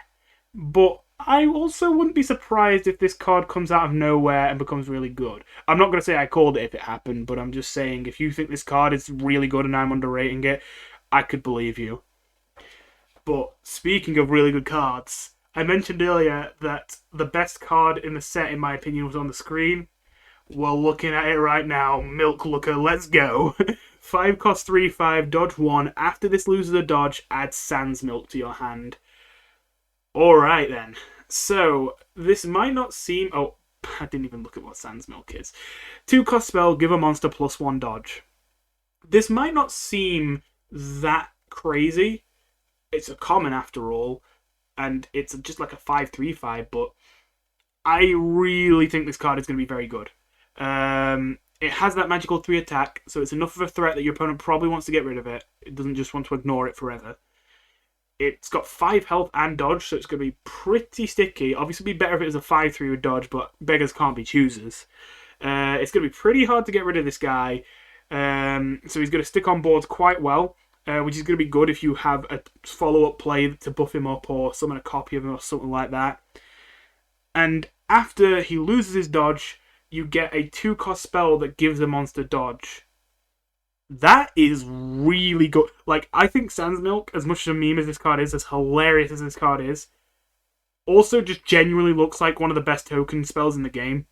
But I also wouldn't be surprised if this card comes out of nowhere and becomes really good. I'm not going to say I called it if it happened, but I'm just saying if you think this card is really good and I'm underrating it, I could believe you. But speaking of really good cards, I mentioned earlier that the best card in the set, in my opinion, was on the screen. Well, looking at it right now, Milk Looker, let's go. 5 cost 3, 5, dodge 1. After this loses a dodge, add Sans Milk to your hand. Alright then. So, this might not seem... Oh, I didn't even look at what Sans Milk is. 2 cost spell, give a monster +1 dodge. This might not seem that crazy. It's a common after all, and it's just like a 5/3/5, but I really think this card is going to be very good. It has that magical 3 attack, so it's enough of a threat that your opponent probably wants to get rid of it. It doesn't just want to ignore it forever. It's got 5 health and dodge, so it's going to be pretty sticky. Obviously, it'd be better if it was a 5/3 with dodge, but beggars can't be choosers. It's going to be pretty hard to get rid of this guy, so he's going to stick on boards quite well, which is going to be good if you have a follow-up play to buff him up or summon a copy of him or something like that. And after he loses his dodge, you get a 2-cost spell that gives the monster dodge. That is really good. Like, I think Sans Milk, as much of a meme as this card is, as hilarious as this card is, also just genuinely looks like one of the best token spells in the game.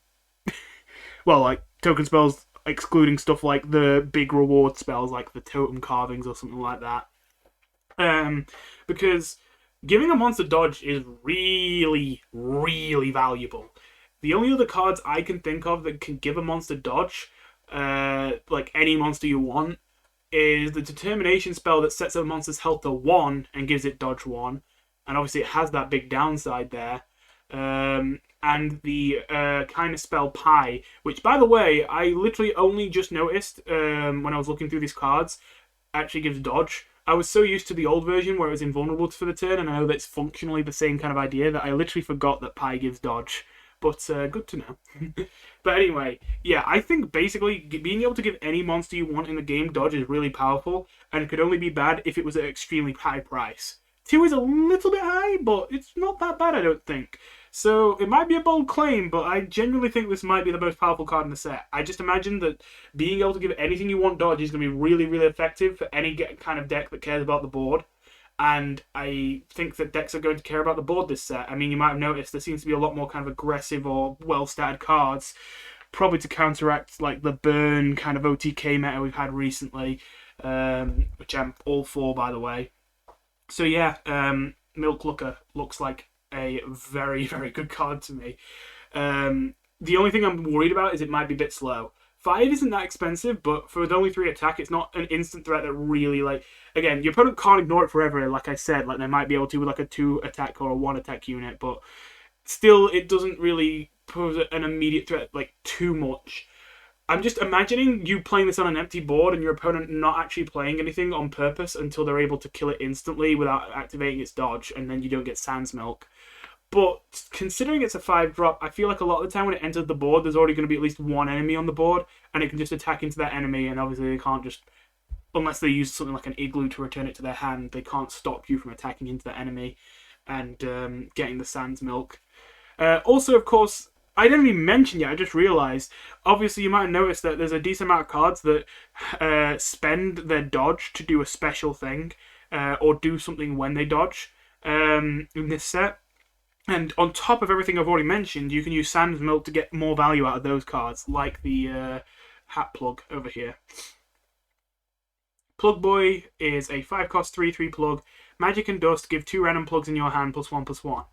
Well, like, token spells excluding stuff like the big reward spells, like the totem carvings or something like that. Because giving a monster dodge is really, really valuable. The only other cards I can think of that can give a monster dodge, like any monster you want, is the Determination spell that sets a monster's health to 1 and gives it dodge 1. And obviously it has that big downside there. And the kind of spell Pie, which, by the way, I literally only just noticed when I was looking through these cards, actually gives dodge. I was so used to the old version where it was invulnerable for the turn, and I know that's functionally the same kind of idea, that I literally forgot that Pie gives dodge. But good to know. But anyway, yeah, I think basically being able to give any monster you want in the game dodge is really powerful, and it could only be bad if it was at an extremely high price. 2 is a little bit high, but it's not that bad, I don't think. So it might be a bold claim, but I genuinely think this might be the most powerful card in the set. I just imagine that being able to give anything you want dodge is going to be really, really effective for any kind of deck that cares about the board. And I think that decks are going to care about the board this set. I mean, you might have noticed there seems to be a lot more kind of aggressive or well-statted cards, probably to counteract like the burn kind of OTK meta we've had recently, which I'm all for, by the way. So yeah, Milk Looker looks like a very, very good card to me. The only thing I'm worried about is it might be a bit slow. 5 isn't that expensive, but for the only 3 attack, it's not an instant threat that really, like... Again, your opponent can't ignore it forever, like I said. Like, they might be able to with, like, a 2 attack or a 1 attack unit, but still, it doesn't really pose an immediate threat, like, too much. I'm just imagining you playing this on an empty board and your opponent not actually playing anything on purpose until they're able to kill it instantly without activating its dodge, and then you don't get Sans Milk. But considering it's a 5-drop, I feel like a lot of the time when it enters the board, there's already going to be at least one enemy on the board, and it can just attack into that enemy, and obviously they can't just... Unless they use something like an Igloo to return it to their hand, they can't stop you from attacking into that enemy and getting the Sans Milk. Also, of course, I didn't even mention yet, I just realised, obviously you might have noticed that there's a decent amount of cards that spend their dodge to do a special thing, or do something when they dodge in this set. And on top of everything I've already mentioned, you can use Sans Milk to get more value out of those cards, like the Hat Plug over here. Plug Boy is a 5-cost 3/3 plug. Magic and Dust give 2 random plugs in your hand, +1/+1.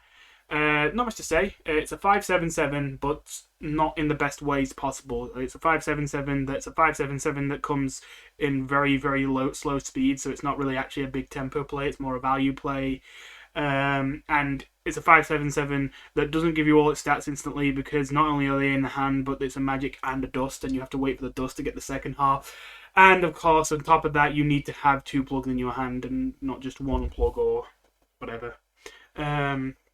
Not much to say. It's a 5/7/7, but not in the best ways possible. It's a 5/7/7 that's a 5/7/7 that comes in very, very slow speed, so it's not really actually a big tempo play, it's more a value play. And it's a 5/7/7 that doesn't give you all its stats instantly, because not only are they in the hand, but it's a magic and a dust, and you have to wait for the dust to get the second half. And of course, on top of that, you need to have 2 plugs in your hand and not just 1 plug or whatever.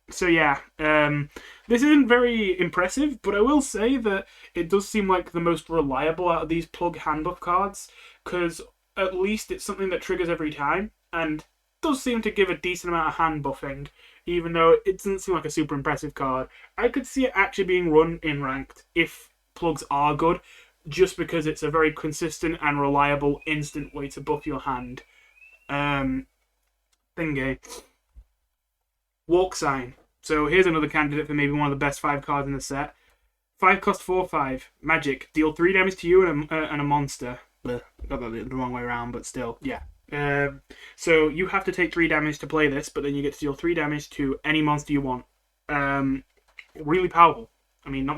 So yeah, this isn't very impressive, but I will say that it does seem like the most reliable out of these plug handbuff cards, because at least it's something that triggers every time, and does seem to give a decent amount of hand buffing, even though it doesn't seem like a super impressive card. I could see it actually being run in ranked if plugs are good, just because it's a very consistent and reliable instant way to buff your hand. Thingy. Walk Sign. So here's another candidate for maybe one of the best 5 cards in the set. 5 cost 4/5. Magic. Deal 3 damage to you and a monster. Blech, got that the wrong way around, but still, yeah. So you have to take 3 damage to play this, but then you get to deal 3 damage to any monster you want. Really powerful. I mean,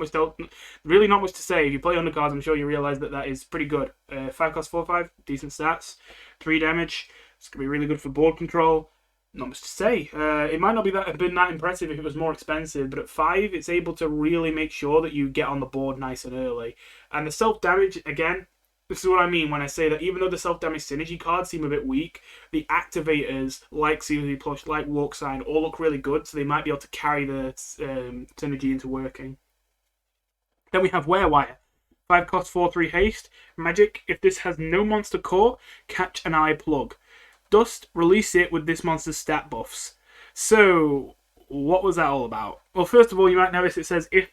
really not much to say. If you play Undercards, I'm sure you realise that that is pretty good. 5 cost 4/5, decent stats. 3 damage. It's going to be really good for board control. Not much to say. It might not have been that impressive if it was more expensive, but at 5, it's able to really make sure that you get on the board nice and early. And the self-damage, again, this is what I mean when I say that even though the self-damage synergy cards seem a bit weak, the activators, like Suzy Plush, like Walk Sign, all look really good, so they might be able to carry the synergy into working. Then we have Werewire. 5 cost 4/3 haste. Magic. If this has no monster core, catch an eye plug. Dust, release it with this monster's stat buffs. So, what was that all about? Well, first of all, you might notice it says if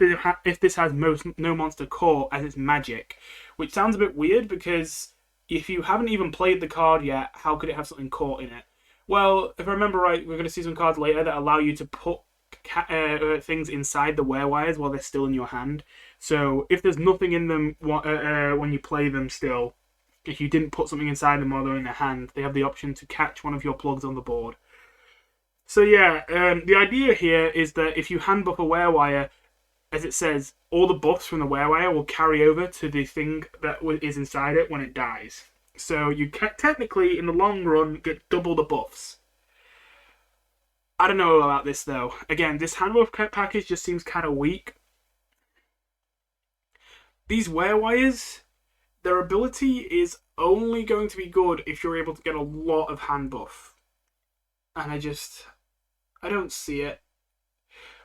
this has no monster core as its magic, which sounds a bit weird because if you haven't even played the card yet, how could it have something core in it? Well, if I remember right, we're going to see some cards later that allow you to put things inside the werewires while they're still in your hand. So if there's nothing in them when you play them still, if you didn't put something inside them while they're in their hand, they have the option to catch one of your plugs on the board. So yeah, the idea here is that if you hand buff a werewire, as it says, all the buffs from the werewire will carry over to the thing that is inside it when it dies. So you technically, in the long run, get double the buffs. I don't know about this though. Again, this hand buff package just seems kind of weak. These werewires, their ability is only going to be good if you're able to get a lot of hand buff. And I don't see it.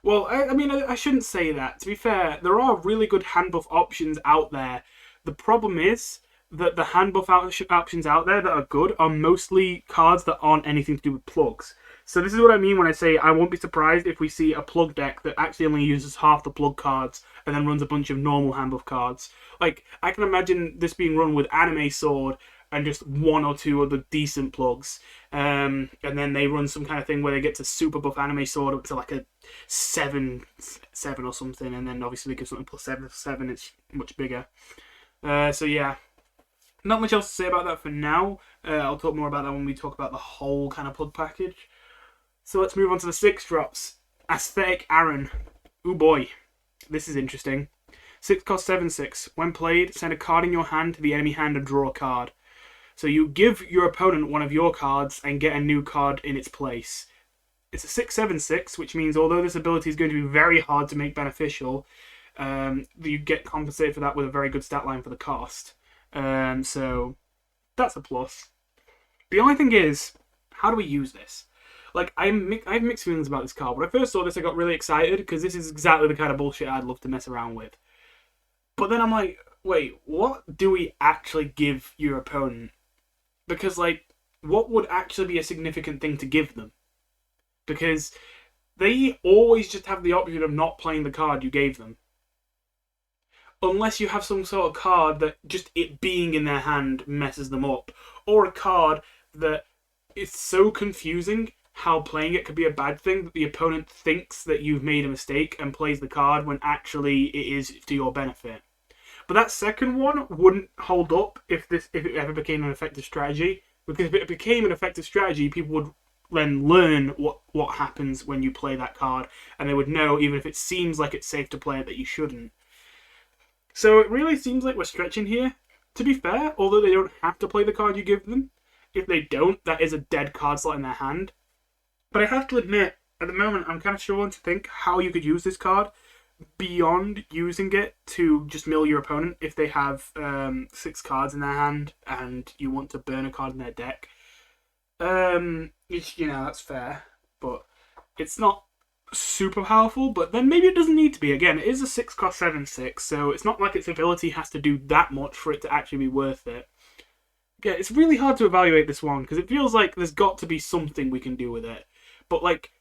Well, I mean, I shouldn't say that. To be fair, there are really good hand buff options out there. The problem is that the hand buff options out there that are good are mostly cards that aren't anything to do with plugs. So this is what I mean when I say I won't be surprised if we see a plug deck that actually only uses half the plug cards and then runs a bunch of normal hand buff cards. Like, I can imagine this being run with Anime Sword and just one or two other decent plugs. And then they run some kind of thing where they get to super buff Anime Sword up to like a 7 or something, and then obviously they give something plus 7, it's much bigger. So yeah, not much else to say about that for now. I'll talk more about that when we talk about the whole kind of plug package. So let's move on to the 6 drops. Aesthetic Aaron. Ooh boy, this is interesting. 6 cost 7/6. When played, send a card in your hand to the enemy hand and draw a card. So you give your opponent one of your cards and get a new card in its place. It's a 6/7/6, which means although this ability is going to be very hard to make beneficial, you get compensated for that with a very good stat line for the cost. So that's a plus. The only thing is, how do we use this? Like, I have mixed feelings about this card. When I first saw this, I got really excited because this is exactly the kind of bullshit I'd love to mess around with. But then I'm like, wait, what do we actually give your opponent? Because, like, what would actually be a significant thing to give them? Because they always just have the option of not playing the card you gave them. Unless you have some sort of card that just it being in their hand messes them up. Or a card that is so confusing how playing it could be a bad thing that the opponent thinks that you've made a mistake and plays the card when actually it is to your benefit. But that second one wouldn't hold up if it ever became an effective strategy. Because if it became an effective strategy, people would then learn what happens when you play that card. And they would know, even if it seems like it's safe to play it, that you shouldn't. So it really seems like we're stretching here. To be fair, although they don't have to play the card you give them, if they don't, that is a dead card slot in their hand. But I have to admit, at the moment, I'm kind of struggling to think how you could use this card beyond using it to just mill your opponent if they have 6 cards in their hand and you want to burn a card in their deck. That's fair, but it's not super powerful, but then maybe it doesn't need to be. Again, it is a 6 cost 7/6, so it's not like its ability has to do that much for it to actually be worth it. Yeah, it's really hard to evaluate this one because it feels like there's got to be something we can do with it. But, like,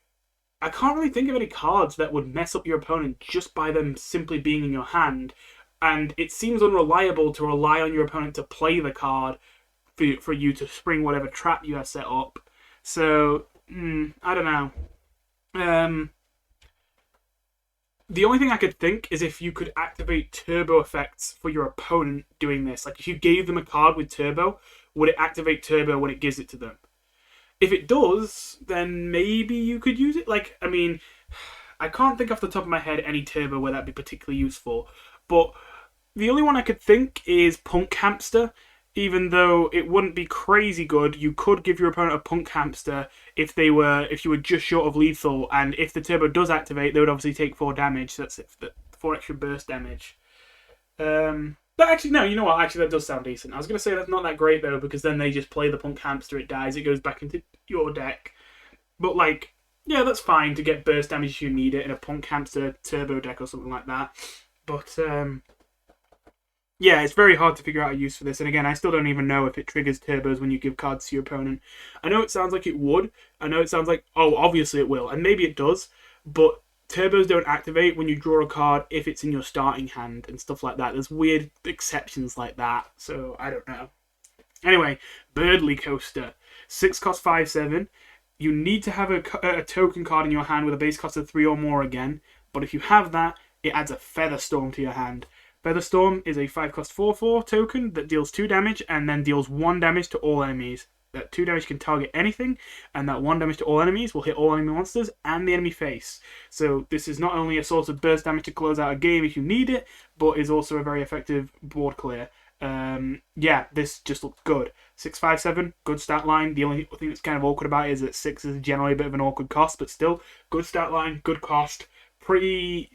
I can't really think of any cards that would mess up your opponent just by them simply being in your hand. And it seems unreliable to rely on your opponent to play the card for you to spring whatever trap you have set up. So, I don't know. The only thing I could think is if you could activate turbo effects for your opponent doing this. Like, if you gave them a card with turbo, would it activate turbo when it gives it to them? If it does, then maybe you could use it. Like, I mean, I can't think off the top of my head any turbo where that'd be particularly useful. But the only one I could think is Punk Hamster. Even though it wouldn't be crazy good, you could give your opponent a Punk Hamster if you were just short of lethal. And if the turbo does activate, they would obviously take 4 damage. So that's it, 4 extra burst damage. But actually, no, you know what? Actually, that does sound decent. I was going to say that's not that great, though, because then they just play the Punk Hamster, it dies, it goes back into your deck. But, like, yeah, that's fine to get burst damage if you need it in a Punk Hamster turbo deck or something like that. But, yeah, it's very hard to figure out a use for this. And again, I still don't even know if it triggers turbos when you give cards to your opponent. I know it sounds like it would. I know it sounds like, oh, obviously it will. And maybe it does. But turbos don't activate when you draw a card if it's in your starting hand and stuff like that. There's weird exceptions like that, so I don't know. Anyway, Birdly Coaster. 6 cost 5/7. You need to have a token card in your hand with a base cost of 3 or more again, but if you have that, it adds a Featherstorm to your hand. Featherstorm is a 5 cost 4/4 token that deals 2 damage and then deals 1 damage to all enemies. That 2 damage can target anything, and that 1 damage to all enemies will hit all enemy monsters and the enemy face. So this is not only a source of burst damage to close out a game if you need it, but is also a very effective board clear. Yeah, this just looks good. 6/5/7, good stat line. The only thing that's kind of awkward about it is that 6 is generally a bit of an awkward cost, but still, good stat line, good cost, pretty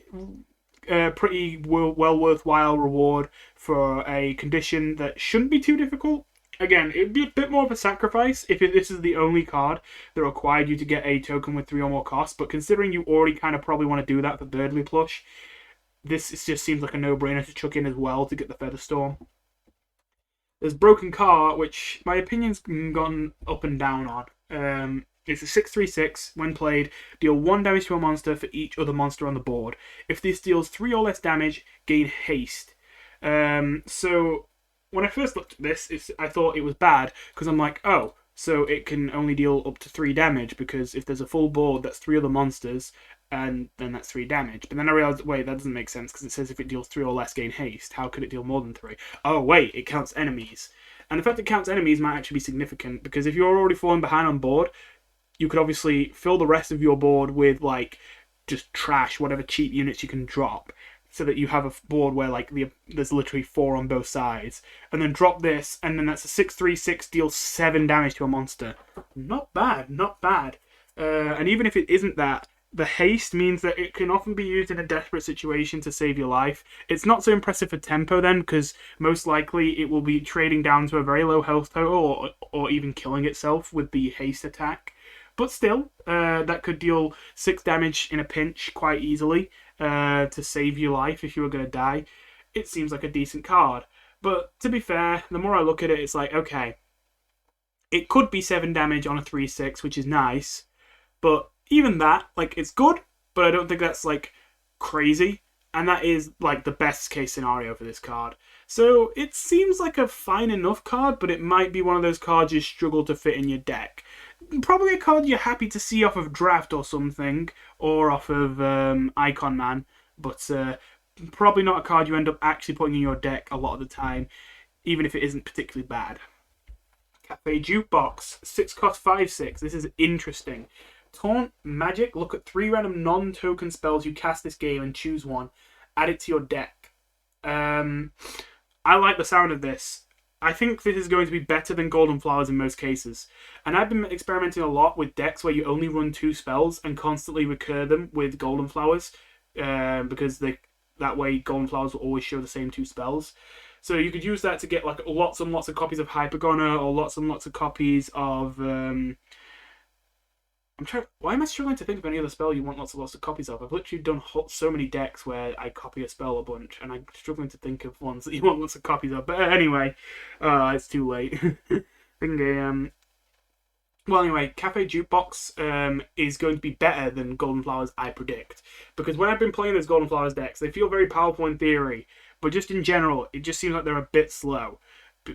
well worthwhile reward for a condition that shouldn't be too difficult. Again, it'd be a bit more of a sacrifice if this is the only card that required you to get a token with 3 or more costs, but considering you already kind of probably want to do that for Birdly Plush, this just seems like a no-brainer to chuck in as well to get the Featherstorm. There's Broken Car, which my opinion's gone up and down on. It's a 6/3/6. When played, deal 1 damage to a monster for each other monster on the board. If this deals 3 or less damage, gain haste. So when I first looked at this, I thought it was bad, because I'm like, oh, so it can only deal up to 3 damage, because if there's a full board, that's 3 other monsters, and then that's 3 damage. But then I realized, wait, that doesn't make sense, because it says if it deals 3 or less, gain haste. How could it deal more than 3? Oh, wait, it counts enemies. And the fact it counts enemies might actually be significant, because if you're already falling behind on board, you could obviously fill the rest of your board with, like, just trash, whatever cheap units you can drop, so that you have a board where, like, there's literally 4 on both sides. And then drop this, and then that's a 6/3/6, deals 7 damage to a monster. Not bad, not bad. And even if it isn't that, the haste means that it can often be used in a desperate situation to save your life. It's not so impressive for tempo then, because most likely it will be trading down to a very low health total, or even killing itself with the haste attack. But still, that could deal 6 damage in a pinch quite easily to save your life if you were going to die. It seems like a decent card. But to be fair, the more I look at it, it's like, okay, it could be 7 damage on a 3/6, which is nice. But even that, like, it's good, but I don't think that's, like, crazy. And that is, like, the best case scenario for this card. So it seems like a fine enough card, but it might be one of those cards you struggle to fit in your deck. Probably a card you're happy to see off of Draft or something, or off of Icon Man, but probably not a card you end up actually putting in your deck a lot of the time, even if it isn't particularly bad. Cafe Jukebox, 6 cost 5/6. This is interesting. Taunt Magic, look at 3 random non-token spells you cast this game and choose one. Add it to your deck. I like the sound of this. I think this is going to be better than Golden Flowers in most cases. And I've been experimenting a lot with decks where you only run 2 spells and constantly recur them with Golden Flowers, because that way Golden Flowers will always show the same 2 spells. So you could use that to get, like, lots and lots of copies of Hypergoner, or lots and lots of copies of... why am I struggling to think of any other spell you want lots of copies of? I've literally done so many decks where I copy a spell a bunch, and I'm struggling to think of ones that you want lots of copies of. But anyway, it's too late. Well, anyway, Cafe Jukebox is going to be better than Golden Flowers, I predict. Because when I've been playing those Golden Flowers decks, they feel very powerful in theory, but just in general, it just seems like they're a bit slow.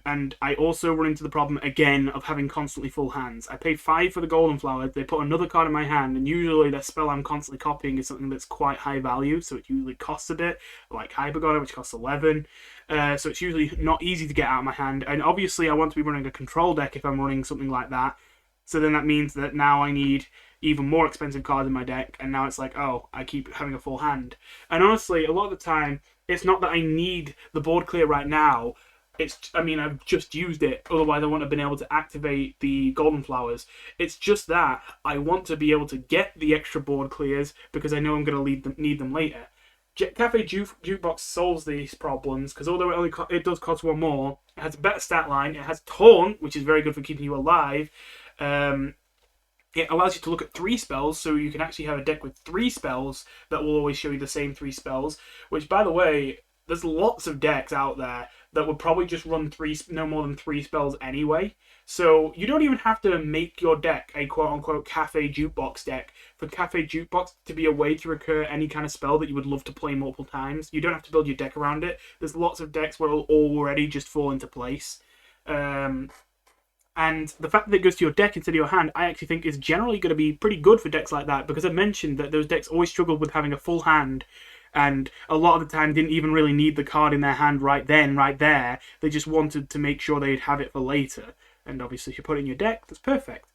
And I also run into the problem, again, of having constantly full hands. I pay 5 for the Golden Flowers, they put another card in my hand, and usually the spell I'm constantly copying is something that's quite high value, so it usually costs a bit, like Hypergoner, which costs 11. So it's usually not easy to get out of my hand, and obviously I want to be running a control deck if I'm running something like that. So then that means that now I need even more expensive cards in my deck, and now it's like, oh, I keep having a full hand. And honestly, a lot of the time, it's not that I need the board clear right now. I've just used it, otherwise I wouldn't have been able to activate the Golden Flowers. It's just that I want to be able to get the extra board clears, because I know I'm going to need them later. Cafe Jukebox solves these problems, because although it does cost 1 more, it has a better stat line, it has Taunt, which is very good for keeping you alive. It allows you to look at 3 spells, so you can actually have a deck with 3 spells that will always show you the same 3 spells, which, by the way, there's lots of decks out there that would probably just run no more than 3 spells anyway. So you don't even have to make your deck a quote-unquote Cafe Jukebox deck for Cafe Jukebox to be a way to recur any kind of spell that you would love to play multiple times. You don't have to build your deck around it. There's lots of decks where it'll already just fall into place. And the fact that it goes to your deck instead of your hand, I actually think is generally going to be pretty good for decks like that, because I mentioned that those decks always struggled with having a full hand, and a lot of the time didn't even really need the card in their hand right then, right there. They just wanted to make sure they'd have it for later. And obviously if you put it in your deck, that's perfect.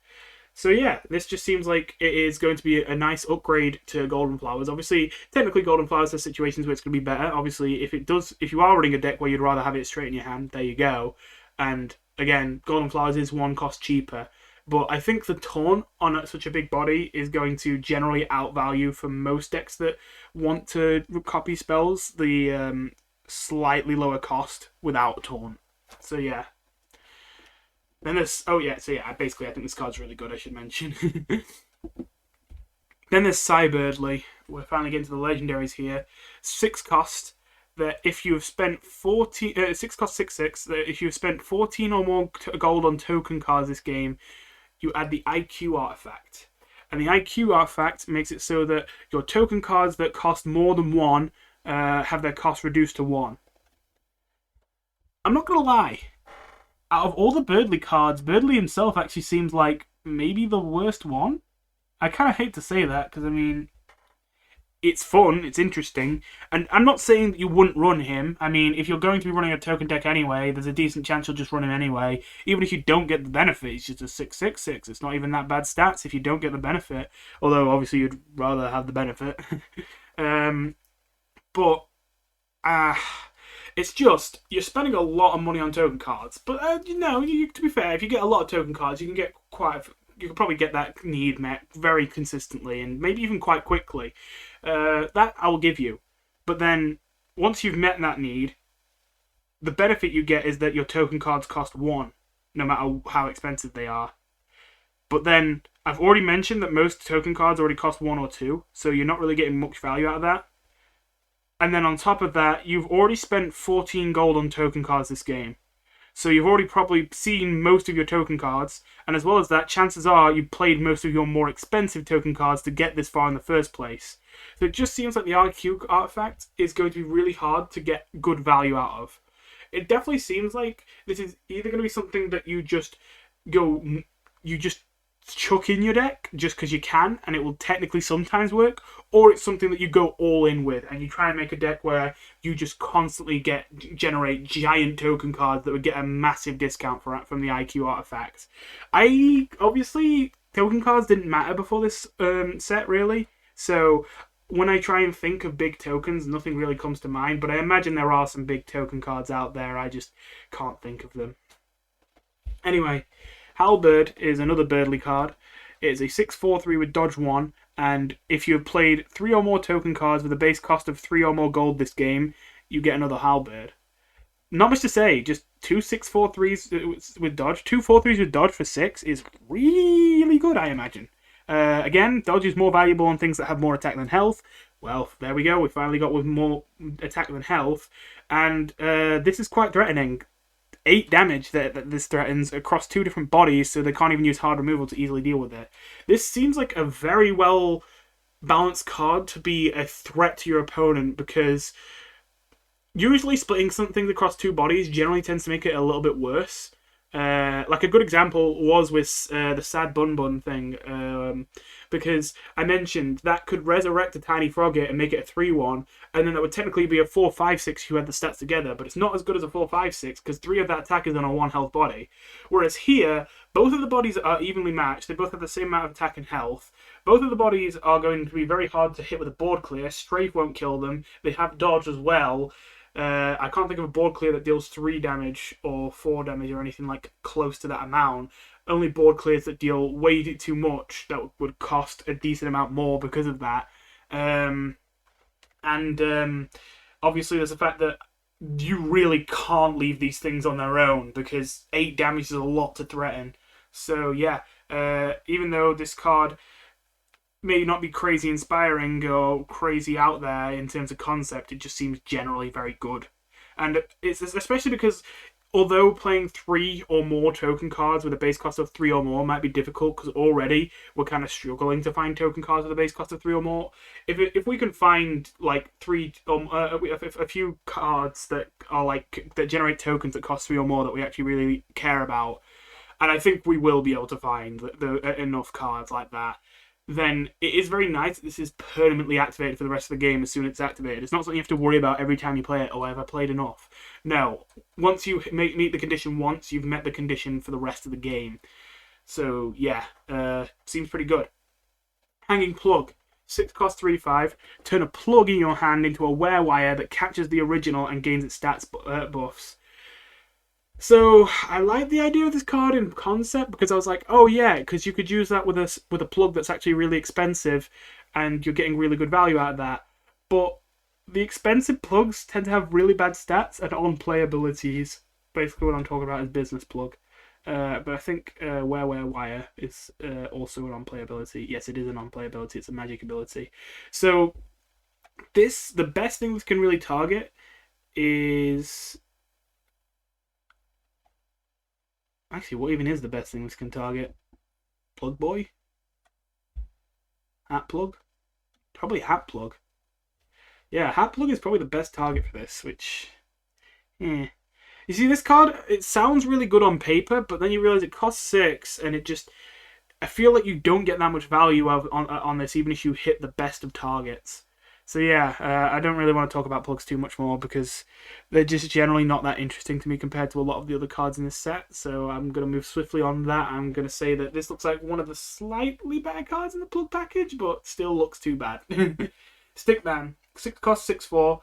So yeah, this just seems like it is going to be a nice upgrade to Golden Flowers. Obviously, technically Golden Flowers has situations where it's going to be better. Obviously, if you are running a deck where you'd rather have it straight in your hand, there you go. And again, Golden Flowers is 1 cost cheaper. But I think the taunt on such a big body is going to generally outvalue for most decks that want to copy spells the slightly lower cost without taunt. So yeah. Then there's... Oh yeah, so yeah, basically I think this card's really good, I should mention. Then there's Cybirdly. We're finally getting to the legendaries here. 6 cost. That if you've spent 14... 6 cost 6/6. That if you've spent 14 or more gold on token cards this game, you add the IQ artifact. And the IQ artifact makes it so that your token cards that cost more than 1 have their cost reduced to 1. I'm not going to lie. Out of all the Birdly cards, Birdly himself actually seems like maybe the worst one. I kind of hate to say that, because, I mean, it's fun, it's interesting, and I'm not saying that you wouldn't run him. I mean, if you're going to be running a token deck anyway, there's a decent chance you'll just run him anyway. Even if you don't get the benefit, it's just a 6/6/6. It's not even that bad stats if you don't get the benefit, although obviously you'd rather have the benefit. But it's just, you're spending a lot of money on token cards. But, to be fair, if you get a lot of token cards, you can get you can probably get that need met very consistently, and maybe even quite quickly. That I will give you. But then, once you've met that need, the benefit you get is that your token cards cost 1, no matter how expensive they are. But then, I've already mentioned that most token cards already cost 1 or 2, so you're not really getting much value out of that. And then on top of that, you've already spent 14 gold on token cards this game. So you've already probably seen most of your token cards, and as well as that, chances are you played most of your more expensive token cards to get this far in the first place. So it just seems like the IQ artifact is going to be really hard to get good value out of. It definitely seems like this is either going to be something that you just chuck in your deck just because you can, and it will technically sometimes work, or it's something that you go all in with and you try and make a deck where you just constantly generate giant token cards that would get a massive discount from the IQ artifact. Obviously token cards didn't matter before this set, really, so when I try and think of big tokens, nothing really comes to mind, but I imagine there are some big token cards out there. I just can't think of them. Anyway, Halberd is another Birdly card. It is a 6/4/3 with dodge 1, and if you have played 3 or more token cards with a base cost of 3 or more gold this game, you get another Halberd. Not much to say, just 2 6/4/3s with dodge. 2 4/3s with dodge for 6 is really good, I imagine. Again, dodge is more valuable on things that have more attack than health. Well, there we go, we finally got with more attack than health, and this is quite threatening. 8 damage that this threatens across 2 different bodies, so they can't even use hard removal to easily deal with it. This seems like a very well balanced card to be a threat to your opponent, because usually splitting something across 2 bodies generally tends to make it a little bit worse. Like a good example was with the Sad Bun Bun thing, because I mentioned that could resurrect a Tiny Frogget and make it a 3/1, and then that would technically be a 4/5/6 if you had the stats together, but it's not as good as a 4/5/6 because 3 of that attack is on a 1 health body. Whereas here, both of the bodies are evenly matched, they both have the same amount of attack and health. Both of the bodies are going to be very hard to hit with a board clear, strafe won't kill them, they have dodge as well. I can't think of a board clear that deals 3 damage or 4 damage or anything like close to that amount. Only board clears that deal way too much that would cost a decent amount more because of that. Obviously there's the fact that you really can't leave these things on their own because 8 damage is a lot to threaten. So yeah, even though this card may not be crazy inspiring or crazy out there in terms of concept, it just seems generally very good. And it's especially because although playing 3 or more token cards with a base cost of 3 or more might be difficult, because already we're kind of struggling to find token cards with a base cost of 3 or more. If we can find like a few cards that are like that generate tokens that cost 3 or more that we actually really care about, and I think we will be able to find enough cards like that, then it is very nice that this is permanently activated for the rest of the game as soon as it's activated. It's not something you have to worry about every time you play it. Oh, have I played enough? No. Once you meet the condition once, you've met the condition for the rest of the game. So, yeah, seems pretty good. Hanging Plug. 6 cost 3/5. Turn a plug in your hand into a wire that catches the original and gains its stats buffs. So I like the idea of this card in concept because I was like, oh yeah, because you could use that with a plug that's actually really expensive, and you're getting really good value out of that. But the expensive plugs tend to have really bad stats and unplayabilities. Basically, what I'm talking about is business plug. But I think wire is also an unplayability. Yes, it is an unplayability. It's a magic ability. So the best thing this can really target is. Actually, what even is the best thing this can target? Plug Boy? Hat Plug? Probably Hat Plug. Yeah, Hat Plug is probably the best target for this, which... You see, this card, it sounds really good on paper, but then you realize it costs 6, and it just... I feel like you don't get that much value on this, even if you hit the best of targets. So yeah, I don't really want to talk about plugs too much more because they're just generally not that interesting to me compared to a lot of the other cards in this set. So I'm going to move swiftly on that. I'm going to say that this looks like one of the slightly better cards in the plug package, but still looks too bad. Stickman. 6 cost 6/4.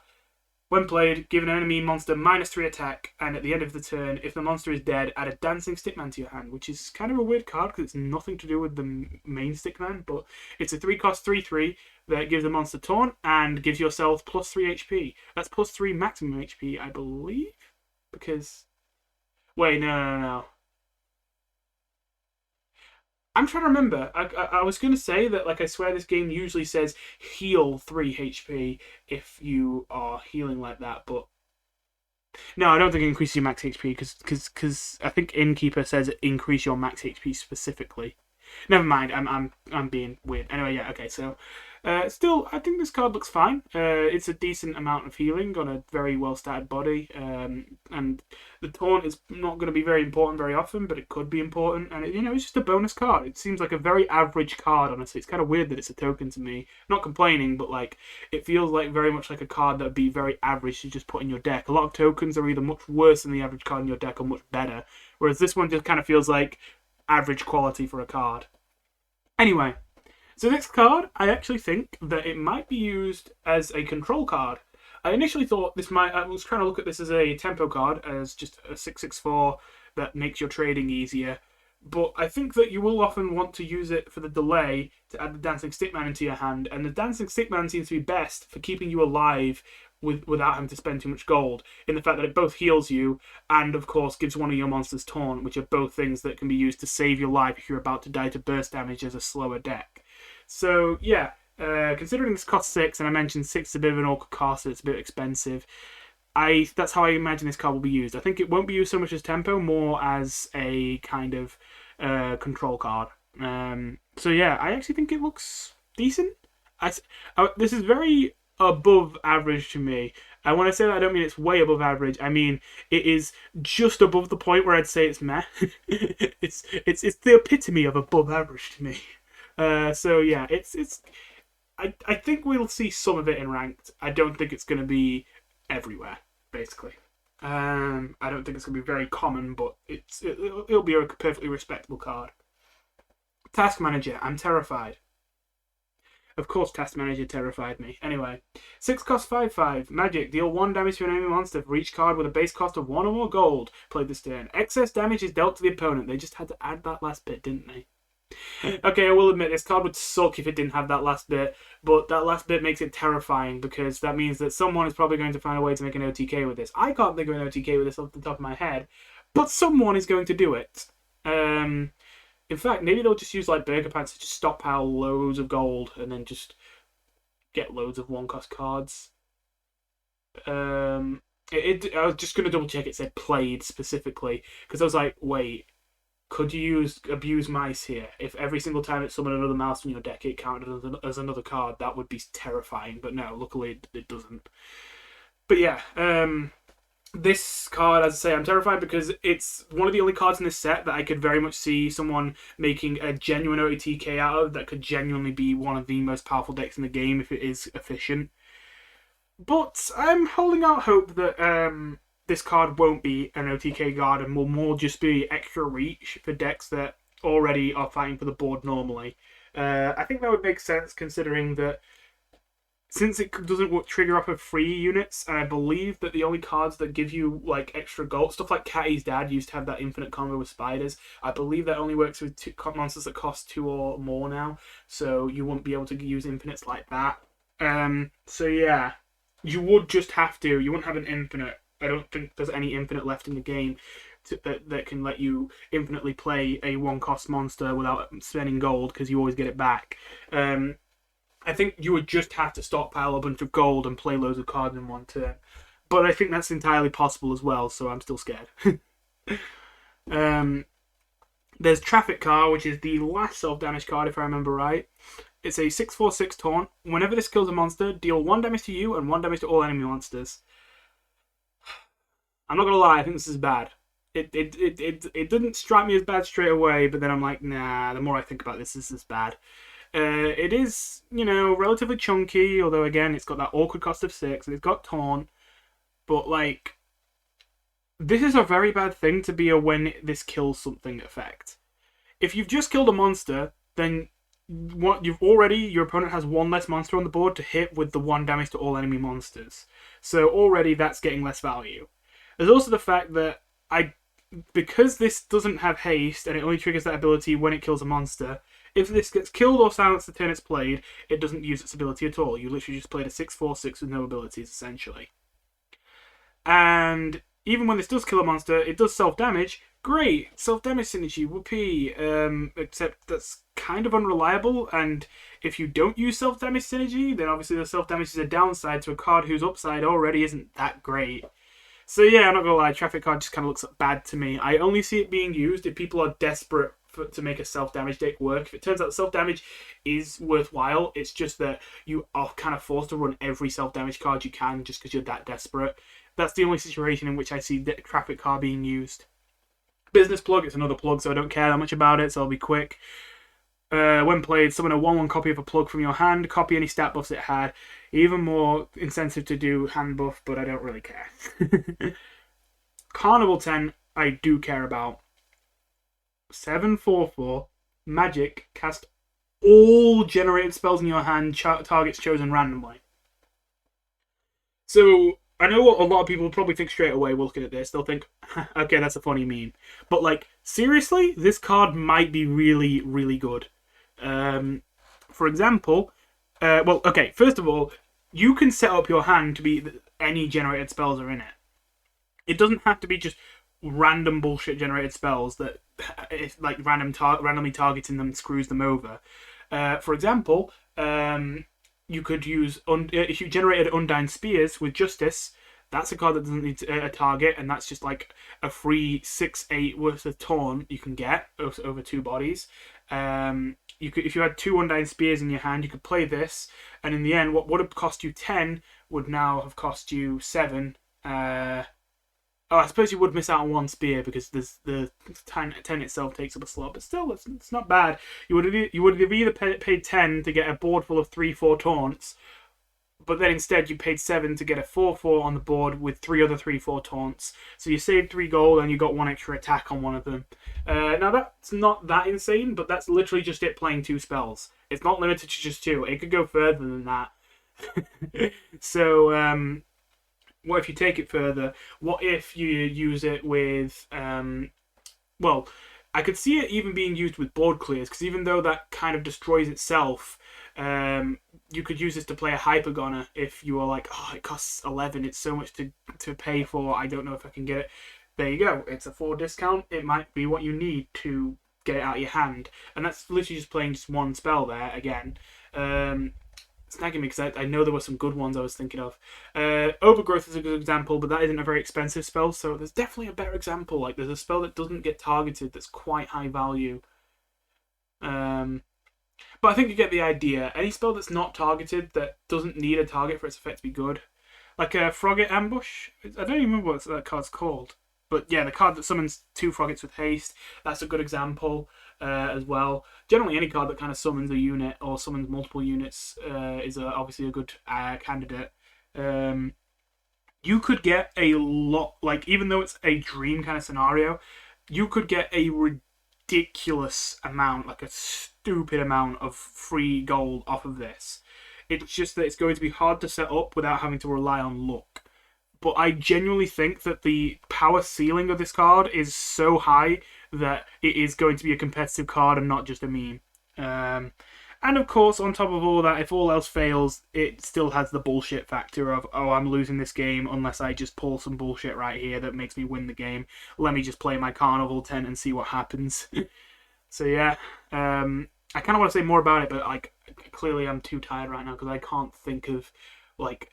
When played, give an enemy monster -3 attack, and at the end of the turn, if the monster is dead, add a Dancing Stickman to your hand, which is kind of a weird card because it's nothing to do with the main Stickman, but it's a 3 cost 3/3 that gives the monster taunt and gives yourself +3 HP. That's +3 maximum HP, I believe, because... Wait, no. I'm trying to remember. I was going to say that, like, I swear this game usually says heal 3 HP if you are healing like that, but... No, I don't think it increases your max HP, because I think Innkeeper says increase your max HP specifically. Never mind, I'm being weird. Anyway, yeah, okay, so... still, I think this card looks fine. It's a decent amount of healing on a very well-statted body. And the taunt is not going to be very important very often, but it could be important. And, it's just a bonus card. It seems like a very average card, honestly. It's kind of weird that it's a token to me. Not complaining, but, like, it feels like very much like a card that would be very average to just put in your deck. A lot of tokens are either much worse than the average card in your deck or much better. Whereas this one just kind of feels like average quality for a card. Anyway... So next card, I actually think that it might be used as a control card. I initially thought I was trying to look at this as a tempo card, as just a 6/6/4 that makes your trading easier. But I think that you will often want to use it for the delay to add the Dancing Stickman into your hand. And the Dancing Stickman seems to be best for keeping you alive without having to spend too much gold, in the fact that it both heals you and, of course, gives one of your monsters taunt, which are both things that can be used to save your life if you're about to die to burst damage as a slower deck. So, yeah, considering this costs 6, and I mentioned 6 is a bit of an awkward cost, so it's a bit expensive, that's how I imagine this card will be used. I think it won't be used so much as tempo, more as a kind of control card. So, yeah, I actually think it looks decent. This is very above average to me. And when I say that, I don't mean it's way above average. I mean it is just above the point where I'd say it's meh. it's the epitome of above average to me. So yeah, I think we'll see some of it in ranked. I don't think it's going to be everywhere, basically. I don't think it's going to be very common, but it'll be a perfectly respectable card. Task Manager, I'm terrified. Of course, Task Manager terrified me. Anyway, 6 cost 5/5. Magic. Deal 1 damage to an enemy monster for each card with a base cost of 1 or more gold. Played this turn. Excess damage is dealt to the opponent. They just had to add that last bit, didn't they? Okay, I will admit, this card would suck if it didn't have that last bit, but that last bit makes it terrifying because that means that someone is probably going to find a way to make an OTK with this. I can't think of an OTK with this off the top of my head, but someone is going to do it. In fact, maybe they'll just use like Burger Pants to just stockpile loads of gold and then just get loads of 1-cost cards. I was just gonna double check. It said played specifically because I was like, wait, could you abuse mice here? If every single time it summoned another mouse from your deck, it counted as another card, that would be terrifying. But no, luckily it doesn't. But yeah, this card, as I say, I'm terrified because it's one of the only cards in this set that I could very much see someone making a genuine OTK out of that could genuinely be one of the most powerful decks in the game if it is efficient. But I'm holding out hope that this card won't be an OTK card and will more just be extra reach for decks that already are fighting for the board normally. I think that would make sense considering that since it doesn't trigger off of free units, and I believe that the only cards that give you like extra gold, stuff like Catty's Dad used to have that infinite combo with spiders. I believe that only works with monsters that cost 2 or more now, so you wouldn't be able to use infinites like that. So yeah, you would just have to. You wouldn't have an infinite. I don't think there's any infinite left in the game that can let you infinitely play a 1-cost monster without spending gold because you always get it back. I think you would just have to stockpile a bunch of gold and play loads of cards in one turn. But I think that's entirely possible as well, so I'm still scared. There's Traffic Car, which is the last self-damage card, if I remember right. It's a 6/4/6 taunt. Whenever this kills a monster, deal 1 damage to you and 1 damage to all enemy monsters. I'm not going to lie, I think this is bad. It didn't strike me as bad straight away, but then I'm like, nah, the more I think about this is bad. It is, relatively chunky, although again, it's got that awkward cost of 6, and it's got taunt. But, like, this is a very bad thing to be a when this kills something effect. If you've just killed a monster, then your opponent has 1 less monster on the board to hit with the 1 damage to all enemy monsters. So already that's getting less value. There's also the fact that because this doesn't have haste and it only triggers that ability when it kills a monster, if this gets killed or silenced the turn it's played, it doesn't use its ability at all. You literally just played a 6/4/6 with no abilities, essentially. And even when this does kill a monster, it does self-damage. Great, self-damage synergy, whoopee. Except that's kind of unreliable, and if you don't use self-damage synergy, then obviously the self-damage is a downside to a card whose upside already isn't that great. So yeah, I'm not gonna lie, Traffic Card just kind of looks bad to me. I only see it being used if people are desperate to make a self-damage deck work. If it turns out self-damage is worthwhile, it's just that you are kind of forced to run every self-damage card you can just because you're that desperate. That's the only situation in which I see Traffic Card being used. Business Plug, it's another plug, so I don't care that much about it, so I'll be quick. When played, summon a 1/1 copy of a plug from your hand, copy any stat buffs it had. Even more incentive to do hand buff, but I don't really care. Carnival 10, I do care about. 7/4/4, magic, cast all generated spells in your hand, targets chosen randomly. So, I know what a lot of people probably think straight away looking at this. They'll think, okay, that's a funny meme. But, like, seriously, this card might be really, really good. For example, first of all, you can set up your hand to be any generated spells are in it. It doesn't have to be just random bullshit generated spells that, if like randomly targeting them screws them over. For example, you could use if you generated Undying Spears with Justice. That's a card that doesn't need a target, and that's just like a free 6/8 worth of taunt you can get over 2 bodies. If you had 2 Undying Spears in your hand, you could play this, and in the end, what would have cost you 10 would now have cost you 7. I suppose you would miss out on 1 spear because the 10 itself takes up a slot, but still, it's not bad. You would have either paid 10 to get a board full of 3/4 taunts, but then instead you paid 7 to get a 4/4 on the board with 3 other 3/4 taunts. So you saved 3 gold and you got 1 extra attack on one of them. Now that's not that insane, but that's literally just it playing 2 spells. It's not limited to just 2. It could go further than that. So, what if you take it further? What if you use it with, I could see it even being used with board clears, because even though that kind of destroys itself, you could use this to play a Hypergoner if you were like, oh, it costs 11, it's so much to pay for, I don't know if I can get it. There you go, it's a 4 discount, it might be what you need to get it out of your hand. And that's literally just playing just 1 spell there, again. snagging me because I know there were some good ones I was thinking of. Overgrowth is a good example, but that isn't a very expensive spell, so there's definitely a better example. Like, there's a spell that doesn't get targeted that's quite high value. But I think you get the idea. Any spell that's not targeted, that doesn't need a target for its effect to be good. Like a Frogget Ambush. I don't even remember what that card's called. But yeah, the card that summons 2 Froggets with haste, that's a good example as well. Generally, any card that kind of summons a unit or summons multiple units is obviously a good candidate. You could get a lot, like, even though it's a dream kind of scenario, you could get a ridiculous amount, like a stupid amount of free gold off of this. It's just that it's going to be hard to set up without having to rely on luck. But I genuinely think that the power ceiling of this card is so high that it is going to be a competitive card and not just a meme. And of course, on top of all that, if all else fails, it still has the bullshit factor of, oh, I'm losing this game unless I just pull some bullshit right here that makes me win the game. Let me just play my carnival tent and see what happens. So yeah, I kind of want to say more about it, but like clearly I'm too tired right now because I can't think of, like,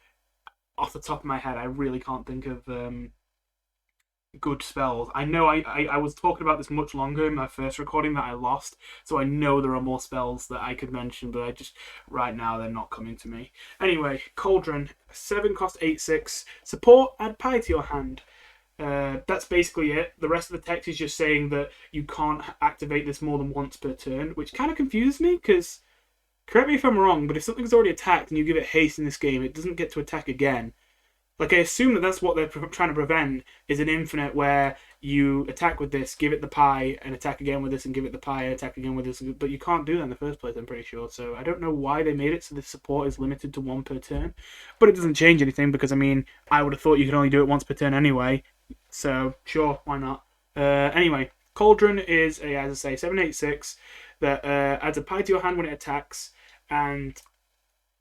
off the top of my head, I really can't think of good spells. I know I was talking about this much longer in my first recording that I lost, so I know there are more spells that I could mention, but I just, right now, they're not coming to me. Anyway, Cauldron, 7 cost 8/6, support, add pie to your hand. That's basically it. The rest of the text is just saying that you can't activate this more than once per turn, which kind of confuses me, because, correct me if I'm wrong, but if something's already attacked and you give it haste in this game, it doesn't get to attack again. Like, I assume that that's what they're trying to prevent, is an infinite where you attack with this, give it the pie, and attack again with this, and give it the pie, and attack again with this. But you can't do that in the first place, I'm pretty sure. So I don't know why they made it so this support is limited to 1 per turn. But it doesn't change anything, because, I mean, I would have thought you could only do it once per turn anyway. So, sure, why not? Anyway, Cauldron is, as I say, 7/8/6 that adds a pie to your hand when it attacks, and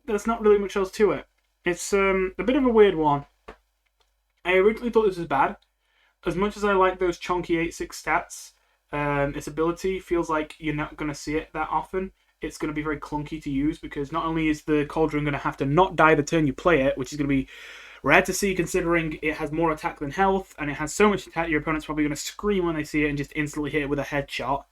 there's not really much else to it. It's a bit of a weird one. I originally thought this was bad. As much as I like those chunky 8/6 stats, its ability feels like you're not going to see it that often. It's going to be very clunky to use because not only is the Cauldron going to have to not die the turn you play it, which is going to be rare to see considering it has more attack than health, and it has so much attack your opponent's probably going to scream when they see it and just instantly hit it with a headshot.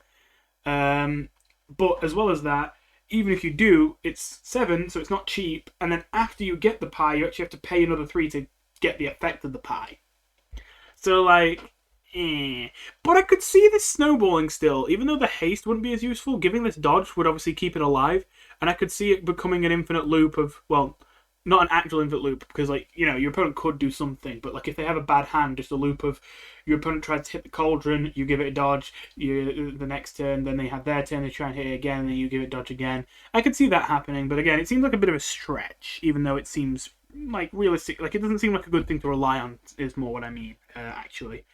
But as well as that, even if you do, it's 7, so it's not cheap, and then after you get the pie, you actually have to pay another 3 to get the effect of the pie. So, like, But I could see this snowballing still, even though the haste wouldn't be as useful. Giving this dodge would obviously keep it alive, and I could see it becoming an infinite loop of, well, not an actual infinite loop, because, like, you know, your opponent could do something, but, like, if they have a bad hand, just a loop of your opponent tries to hit the Cauldron, you give it a dodge, the next turn, then they have their turn, they try and hit it again, and then you give it dodge again. I could see that happening, but again, it seems like a bit of a stretch, even though it seems, like, realistic. Like, it doesn't seem like a good thing to rely on, is more what I mean, actually.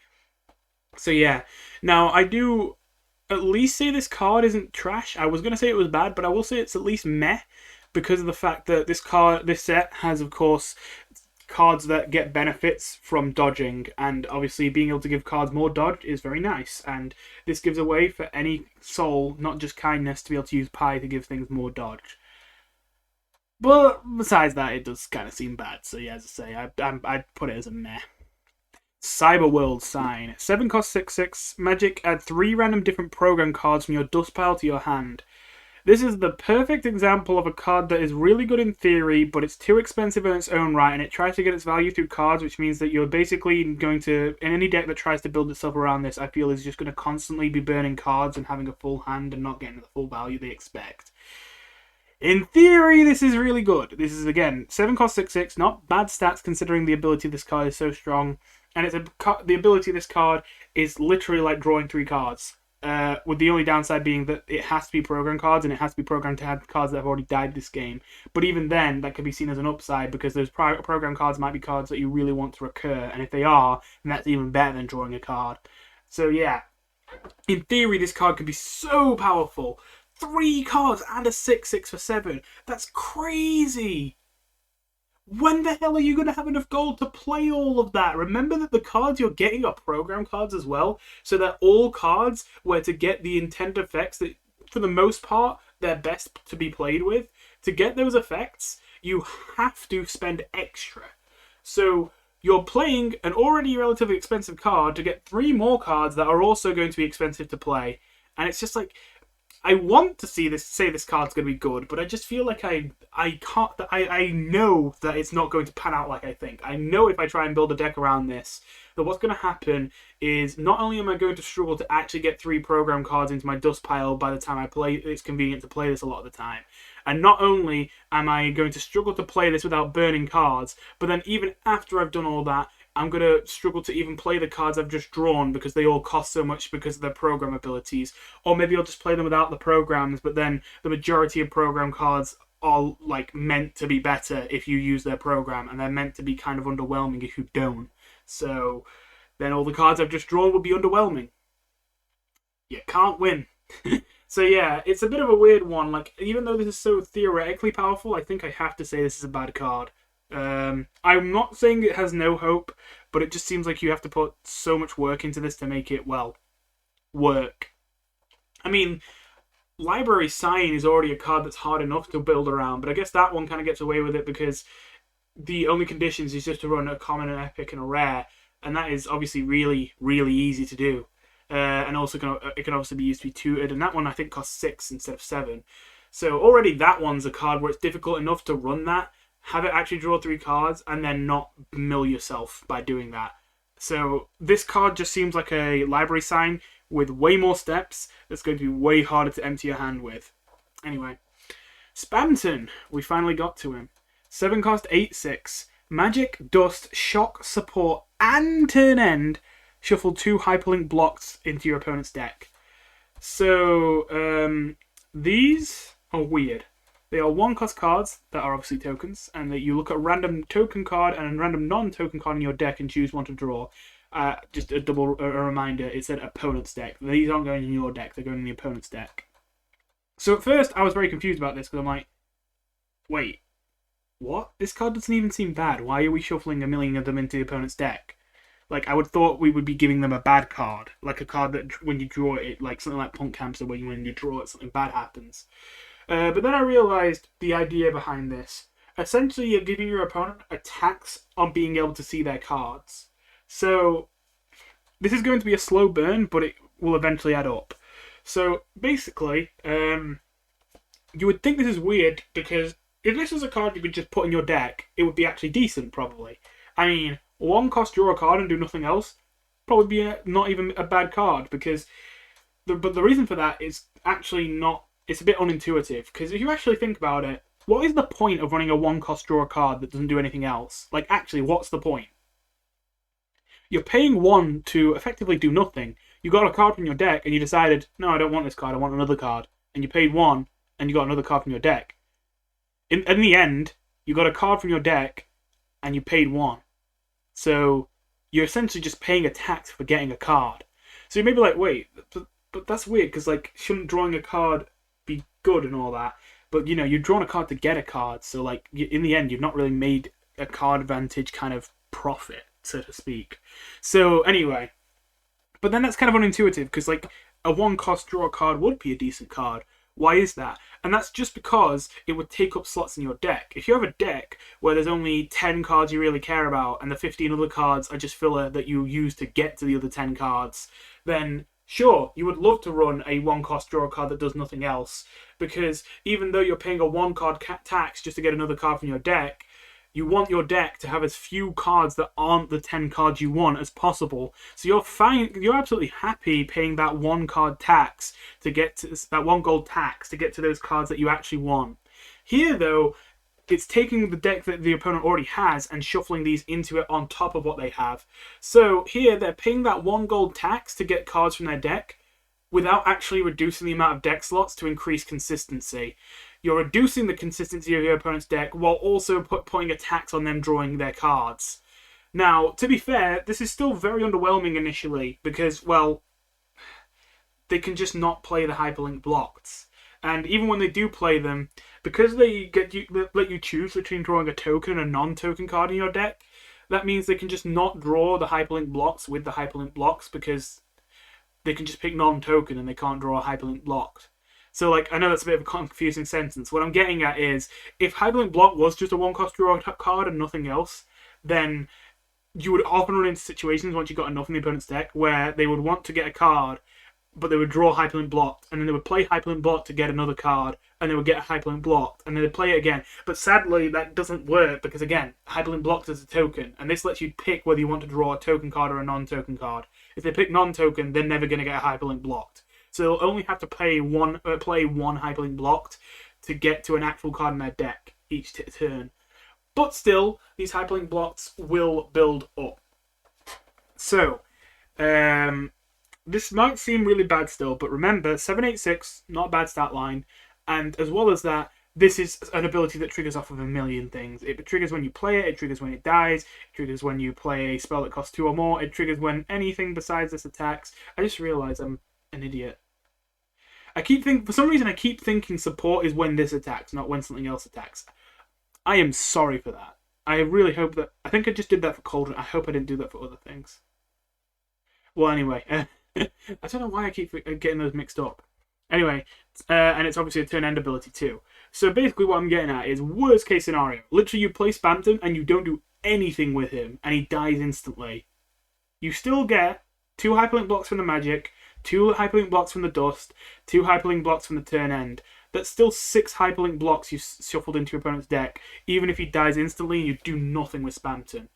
So, yeah. Now, I do at least say this card isn't trash. I was going to say it was bad, but I will say it's at least meh, because of the fact that this set has, of course, cards that get benefits from dodging, and obviously being able to give cards more dodge is very nice, and this gives a way for any soul, not just kindness, to be able to use Pie to give things more dodge. But besides that, it does kind of seem bad, so yeah, as I say, I'd put it as a meh. Cyberworld Sign. 7 cost 6/6. Magic, add 3 random different program cards from your dust pile to your hand. This is the perfect example of a card that is really good in theory, but it's too expensive in its own right, and it tries to get its value through cards, which means that you're basically going to, in any deck that tries to build itself around this, I feel is just going to constantly be burning cards and having a full hand and not getting the full value they expect. In theory, this is really good. This is, again, 7 cost 6/6, not bad stats considering the ability of this card is so strong, and the ability of this card is literally like drawing 3 cards. With the only downside being that it has to be program cards, and it has to be programmed to have cards that have already died this game. But even then, that could be seen as an upside, because those program cards might be cards that you really want to recur, and if they are, then that's even better than drawing a card. So yeah, in theory, this card could be so powerful. 3 cards and a 6/6 for 7. That's crazy! When the hell are you going to have enough gold to play all of that? Remember that the cards you're getting are program cards as well, so that all cards were to get the intended effects that, for the most part, they're best to be played with, to get those effects, you have to spend extra. So you're playing an already relatively expensive card to get 3 more cards that are also going to be expensive to play. And it's just like, I want to say this card's going to be good, but I just feel like I can't. I know that it's not going to pan out like I think. I know if I try and build a deck around this, that what's going to happen is not only am I going to struggle to actually get 3 program cards into my dust pile by the time I play. It's convenient to play this a lot of the time. And not only am I going to struggle to play this without burning cards, but then even after I've done all that, I'm going to struggle to even play the cards I've just drawn because they all cost so much because of their program abilities. Or maybe I'll just play them without the programs, but then the majority of program cards are like meant to be better if you use their program, and they're meant to be kind of underwhelming if you don't. So then all the cards I've just drawn will be underwhelming. You can't win. So yeah, it's a bit of a weird one. Like, even though this is so theoretically powerful, I think I have to say this is a bad card. I'm not saying it has no hope, but it just seems like you have to put so much work into this to make it, well, work. I mean, Library Sign is already a card that's hard enough to build around, but I guess that one kind of gets away with it because the only conditions is just to run a common, an epic, and a rare, and that is obviously really, really easy to do. And also it can obviously be used to be tutored, and that one I think costs 6 instead of 7. So already that one's a card where it's difficult enough to run that, have it actually draw 3 cards, and then not mill yourself by doing that. So this card just seems like a Library Sign with way more steps that's going to be way harder to empty your hand with. Anyway, Spamton, we finally got to him. 7 cost 8/6. Magic, Dust, Shock, Support, and turn end. Shuffle 2 hyperlink blocks into your opponent's deck. So, these are weird. They are 1-cost cards that are obviously tokens, and that you look at a random token card and a random non-token card in your deck and choose one to draw. Just a reminder, it said opponent's deck. These aren't going in your deck, they're going in the opponent's deck. So at first, I was very confused about this, because I'm like, wait, what? This card doesn't even seem bad. Why are we shuffling a million of them into the opponent's deck? Like, I would thought we would be giving them a bad card. Like a card that, when you draw it, like something like Punk Hamster, where when you draw it, something bad happens. But then I realised the idea behind this. Essentially, you're giving your opponent a tax on being able to see their cards. So, this is going to be a slow burn, but it will eventually add up. So, basically, you would think this is weird, because if this was a card you could just put in your deck, it would be actually decent, probably. I mean, 1-cost draw a card and do nothing else, probably be not even a bad card, because but the reason for that is actually not, it's a bit unintuitive, because if you actually think about it, what is the point of running a 1-cost draw a card that doesn't do anything else? Like, actually, what's the point? You're paying 1 to effectively do nothing. You got a card from your deck and you decided, no, I don't want this card, I want another card. And you paid 1 and you got another card from your deck. In the end, you got a card from your deck and you paid 1. So you're essentially just paying a tax for getting a card. So you may be like, wait, but that's weird, because like, shouldn't drawing a card be good and all that? But you know, you've drawn a card to get a card, so like, in the end, you've not really made a card advantage kind of profit, so to speak. So anyway, but then that's kind of unintuitive, because like, a 1-cost draw card would be a decent card. Why is that? And that's just because it would take up slots in your deck. If you have a deck where there's only 10 cards you really care about and the 15 other cards are just filler that you use to get to the other 10 cards, then sure, you would love to run a 1-cost draw card that does nothing else, because even though you're paying a 1-card tax just to get another card from your deck, you want your deck to have as few cards that aren't the 10 cards you want as possible. So you're fine, you're absolutely happy paying that 1-card tax to get to that 1 gold tax to get to those cards that you actually want. Here, though, it's taking the deck that the opponent already has and shuffling these into it on top of what they have. So here, they're paying that 1 gold tax to get cards from their deck without actually reducing the amount of deck slots to increase consistency. You're reducing the consistency of your opponent's deck while also putting a tax on them drawing their cards. Now, to be fair, this is still very underwhelming initially because, well, they can just not play the hyperlink blocks. And even when they do play them, because they let you choose between drawing a token and a non-token card in your deck, that means they can just not draw the hyperlink blocks with the hyperlink blocks because they can just pick non-token and they can't draw a hyperlink blocked. So, like, I know that's a bit of a confusing sentence. What I'm getting at is, if Hyperlink Block was just a one-cost draw card and nothing else, then you would often run into situations once you got enough in the opponent's deck where they would want to get a card, but they would draw Hyperlink Blocked, and then they would play Hyperlink Blocked to get another card, and they would get Hyperlink Blocked, and then they'd play it again. But sadly, that doesn't work, because again, Hyperlink Blocked is a token, and this lets you pick whether you want to draw a token card or a non-token card. If they pick non-token, they're never going to get a Hyperlink Blocked. So they'll only have to play one Hyperlink Blocked to get to an actual card in their deck each turn. But still, these Hyperlink Blocks will build up. So, this might seem really bad still, but remember, 786, not a bad stat line, and as well as that, this is an ability that triggers off of a million things. It triggers when you play it, it triggers when it dies, it triggers when you play a spell that costs 2 or more, it triggers when anything besides this attacks. I just realised I'm an idiot. For some reason I keep thinking support is when this attacks, not when something else attacks. I am sorry for that. I really hope that... I think I just did that for Cauldron. I hope I didn't do that for other things. Well, anyway. I don't know why I keep getting those mixed up. Anyway, and it's obviously a turn-end ability too. So basically what I'm getting at is worst case scenario. Literally you play Spamton and you don't do anything with him and he dies instantly. You still get 2 Hyperlink Blocks from the magic, 2 Hyperlink Blocks from the dust, 2 Hyperlink Blocks from the turn end. That's still 6 Hyperlink Blocks you shuffled into your opponent's deck, even if he dies instantly and you do nothing with Spamton.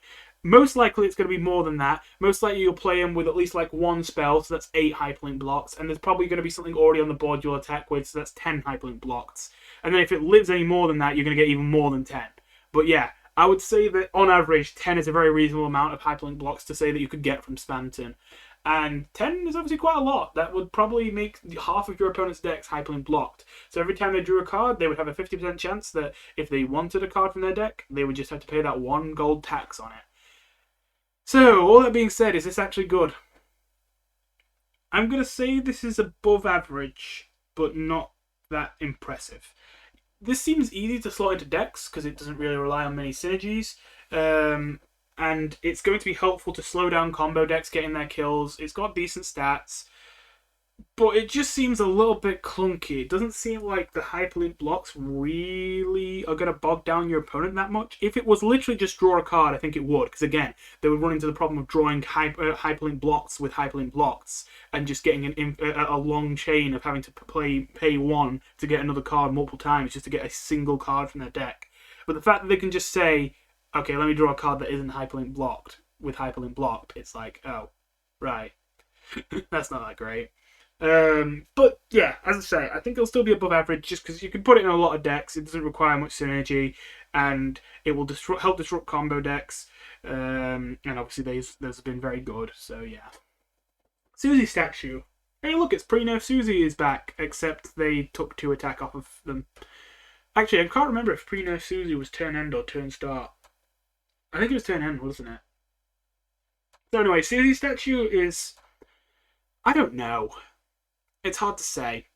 Most likely it's going to be more than that. Most likely you'll play him with at least like 1 spell, so that's 8 Hyperlink Blocks, and there's probably going to be something already on the board you'll attack with, so that's 10 Hyperlink Blocks. And then if it lives any more than that, you're going to get even more than 10. But yeah, I would say that on average, 10 is a very reasonable amount of Hyperlink Blocks to say that you could get from Spamton. And 10 is obviously quite a lot. That would probably make half of your opponent's decks Hyperlink Blocked. So every time they drew a card, they would have a 50% chance that if they wanted a card from their deck, they would just have to pay that 1 gold tax on it. So, all that being said, is this actually good? I'm going to say this is above average, but not that impressive. This seems easy to slot into decks, because it doesn't really rely on many synergies. And it's going to be helpful to slow down combo decks getting their kills. It's got decent stats, but it just seems a little bit clunky. It doesn't seem like the Hyperlink Blocks really are going to bog down your opponent that much. If it was literally just draw a card, I think it would, because again, they would run into the problem of drawing Hyperlink Blocks with Hyperlink Blocks and just getting a long chain of having to pay 1 to get another card multiple times just to get a single card from their deck. But the fact that they can just say, okay, let me draw a card that isn't Hyperlink Blocked with Hyperlink Blocked, it's like, oh, right. That's not that great. But yeah, as I say, I think it'll still be above average just because you can put it in a lot of decks. It doesn't require much synergy, and it will help disrupt combo decks. And obviously those have been very good. So yeah, Suzy statue. Hey, look, it's pre-nerf Suzy is back, except they took 2 attack off of them. Actually, I can't remember if pre-nerf Suzy was turn end or turn start. I think it was turn end, wasn't it? So anyway, Suzy statue is... I don't know. It's hard to say.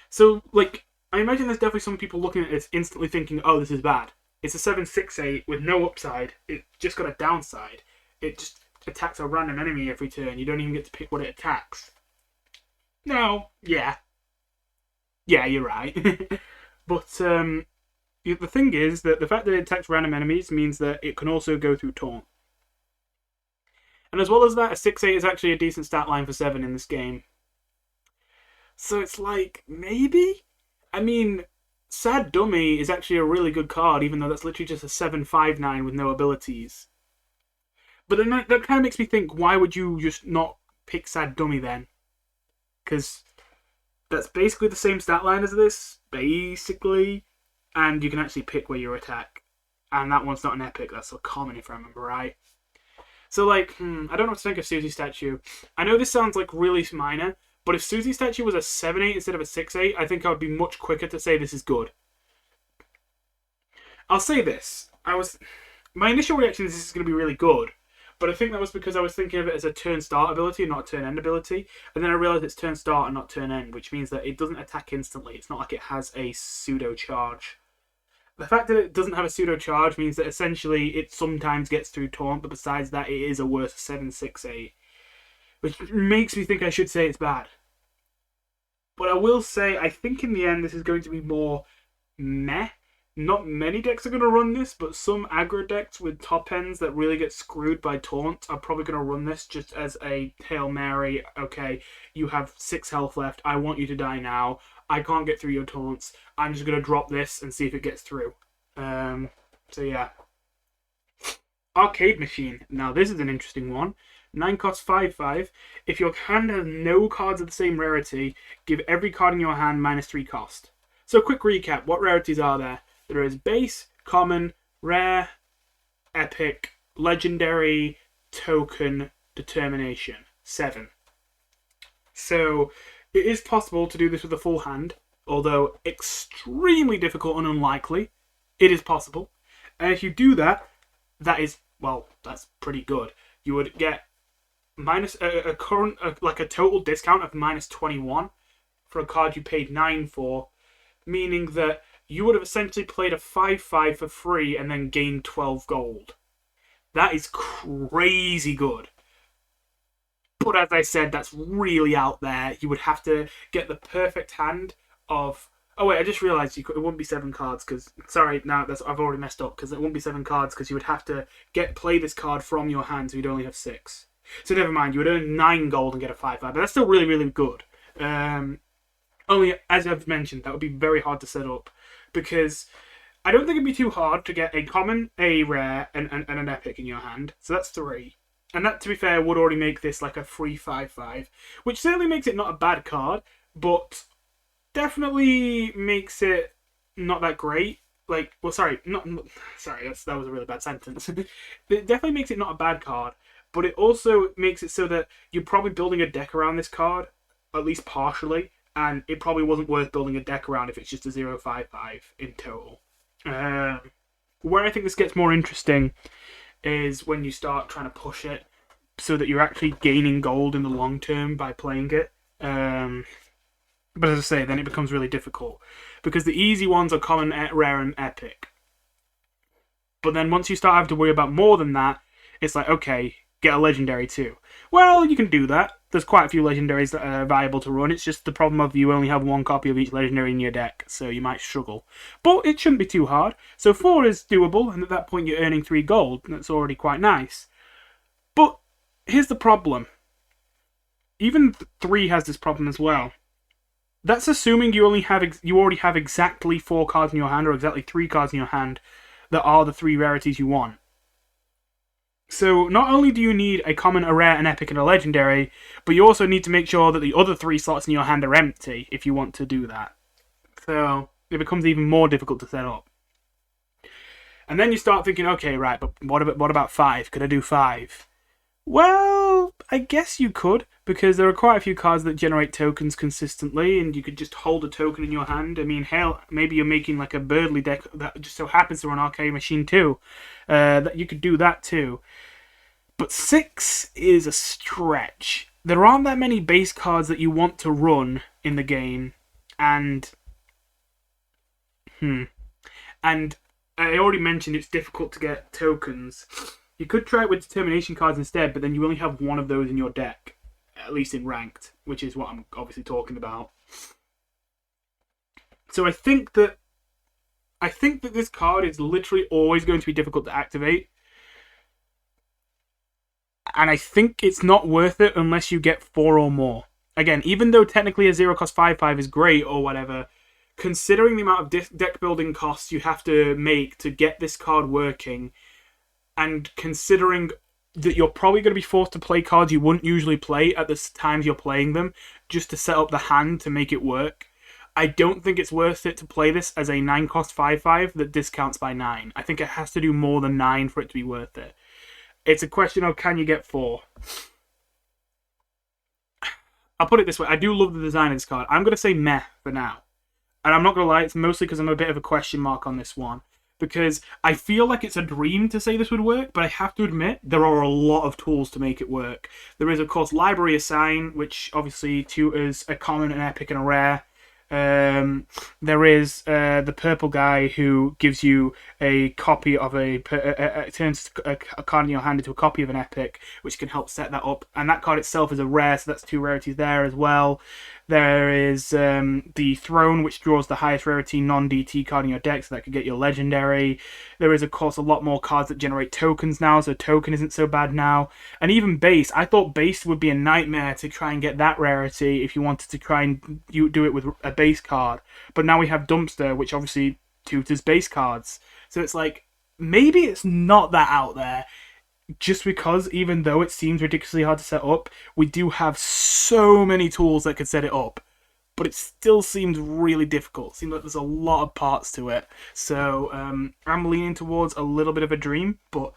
So, like, I imagine there's definitely some people looking at it instantly thinking, oh, this is bad. It's a 7/6/8 with no upside. It just got a downside. It just attacks a random enemy every turn. You don't even get to pick what it attacks. No, yeah. Yeah, you're right. But, the thing is that the fact that it attacks random enemies means that it can also go through taunt. And as well as that, a 6/8 is actually a decent stat line for 7 in this game. So it's like, maybe? I mean, Sad Dummy is actually a really good card, even though that's literally just a 7/5/9 with no abilities. But then that kind of makes me think, why would you just not pick Sad Dummy then? Because that's basically the same stat line as this, basically. And you can actually pick where you attack. And that one's not an epic, that's a common if I remember right. So like, I don't know what to think of Suzy statue. I know this sounds like really minor, but if Suzy statue was a 7/8 instead of a 6/8, I think I would be much quicker to say this is good. I'll say this. My initial reaction is this is going to be really good, but I think that was because I was thinking of it as a turn start ability and not a turn end ability, and then I realised it's turn start and not turn end, which means that it doesn't attack instantly. It's not like it has a pseudo charge. The fact that it doesn't have a pseudo charge means that essentially it sometimes gets through taunt, but besides that, it is a worse 7/6/8. Which makes me think I should say it's bad. But I will say, I think in the end this is going to be more meh. Not many decks are going to run this, but some aggro decks with top ends that really get screwed by taunt are probably going to run this just as a Hail Mary. Okay, you have 6 health left. I want you to die now. I can't get through your taunts. I'm just going to drop this and see if it gets through. So yeah. Arcade Machine. Now this is an interesting one. 9 cost 5/5. If your hand has no cards of the same rarity, give every card in your hand -3 cost. So quick recap, what rarities are there? There is base, common, rare, epic, legendary, token, determination. 7. So it is possible to do this with a full hand, although extremely difficult and unlikely. It is possible. And if you do that, that's pretty good. You would get minus a total discount of -21 for a card you paid 9 for, meaning that you would have essentially played a 5/5 for free and then gained 12 gold. That is crazy good. But as I said, that's really out there. You would have to get the perfect hand of... Oh wait, I just realised it wouldn't be 7 cards because... Sorry, no, I've already messed up because it wouldn't be 7 cards because you would have to play this card from your hand, so you'd only have 6. So never mind, you would earn 9 gold and get a 5/5, but that's still really, really good. Only, as I've mentioned, that would be very hard to set up because I don't think it'd be too hard to get a common, a rare, and an epic in your hand. So that's 3. And that, to be fair, would already make this like a free 5/5, which certainly makes it not a bad card, but definitely makes it not that great. Like, well, sorry, that was a really bad sentence. It definitely makes it not a bad card, but it also makes it so that you're probably building a deck around this card, at least partially, and it probably wasn't worth building a deck around if it's just a 0/5/5 in total. Where I think this gets more interesting is when you start trying to push it so that you're actually gaining gold in the long term by playing it. But as I say, then it becomes really difficult because the easy ones are common, rare, and epic. But then once you start having to worry about more than that, it's like, okay, get a legendary too. Well, you can do that. There's quite a few legendaries that are viable to run. It's just the problem of you only have 1 copy of each legendary in your deck, so you might struggle. But it shouldn't be too hard. So 4 is doable, and at that point you're earning 3 gold. That's already quite nice. But here's the problem. Even 3 has this problem as well. That's assuming you already have exactly 4 cards in your hand, or exactly 3 cards in your hand, that are the 3 rarities you want. So not only do you need a common, a rare, an epic, and a legendary, but you also need to make sure that the other 3 slots in your hand are empty if you want to do that. So it becomes even more difficult to set up. And then you start thinking, okay, right, but what about 5? Could I do 5? Well, I guess you could, because there are quite a few cards that generate tokens consistently, and you could just hold a token in your hand. I mean, hell, maybe you're making like a Birdly deck that just so happens to run Arcade Machine too. That you could do that too. But 6 is a stretch. There aren't that many base cards that you want to run in the game, and I already mentioned it's difficult to get tokens. You could try it with determination cards instead, but then you only have 1 of those in your deck, at least in ranked, which is what I'm obviously talking about. So I think that this card is literally always going to be difficult to activate. And I think it's not worth it unless you get 4 or more. Again, even though technically a 0 cost 5/5 is great or whatever, considering the amount of deck building costs you have to make to get this card working, and considering that you're probably going to be forced to play cards you wouldn't usually play at the times you're playing them, just to set up the hand to make it work, I don't think it's worth it to play this as a 9 cost 5/5 that discounts by 9. I think it has to do more than 9 for it to be worth it. It's a question of, can you get 4? I'll put it this way, I do love the design of this card. I'm going to say meh for now. And I'm not going to lie, it's mostly because I'm a bit of a question mark on this one. Because I feel like it's a dream to say this would work, but I have to admit, there are a lot of tools to make it work. There is, of course, Library Assign, which obviously tutors a common, an epic, and a rare. There is the purple guy who gives you a copy of turns a card in your hand into a copy of an epic, which can help set that up. And that card itself is a rare, so that's 2 rarities there as well. There is the Throne, which draws the highest rarity non-DT card in your deck, so that could get your Legendary. There is, of course, a lot more cards that generate tokens now, so token isn't so bad now. And even base. I thought base would be a nightmare to try and get that rarity if you wanted to try and do it with a base card. But now we have Dumpster, which obviously tutors base cards. So it's like, maybe it's not that out there. Just because, even though it seems ridiculously hard to set up, we do have so many tools that could set it up. But it still seems really difficult. It seems like there's a lot of parts to it. So I'm leaning towards a little bit of a dream, but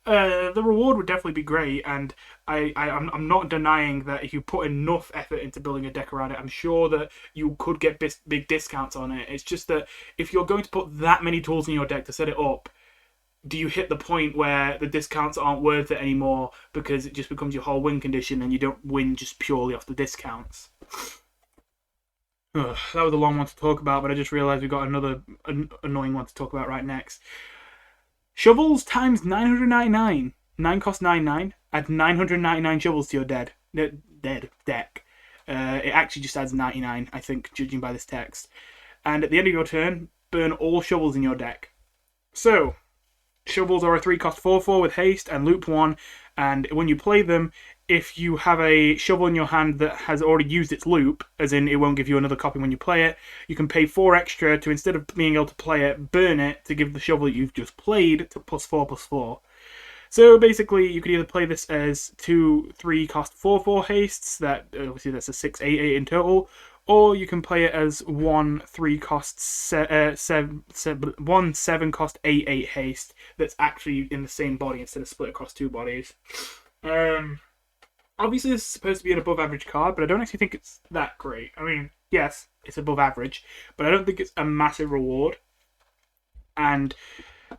the reward would definitely be great. And I'm not denying that if you put enough effort into building a deck around it, I'm sure that you could get big discounts on it. It's just that if you're going to put that many tools in your deck to set it up, do you hit the point where the discounts aren't worth it anymore because it just becomes your whole win condition and you don't win just purely off the discounts? Ugh, that was a long one to talk about, but I just realised we got another annoying one to talk about right next. Shovels times 999. 9 cost 99. Add 999 shovels to your deck. It actually just adds 99, I think, judging by this text. And at the end of your turn, burn all shovels in your deck. So, shovels are a 3 cost 4/4 with haste and loop 1, and when you play them, if you have a shovel in your hand that has already used its loop, as in it won't give you another copy when you play it, you can pay 4 extra to, instead of being able to play it, burn it to give the shovel that you've just played to +4/+4. So basically, you could either play this as 2 3 cost 4/4 hastes, that obviously that's a 6/8/8 in total, or you can play it as 1 3 cost 7 cost 8/8 haste that's actually in the same body instead of split across 2 bodies. Obviously, this is supposed to be an above average card, but I don't actually think it's that great. I mean, yes, it's above average, but I don't think it's a massive reward. And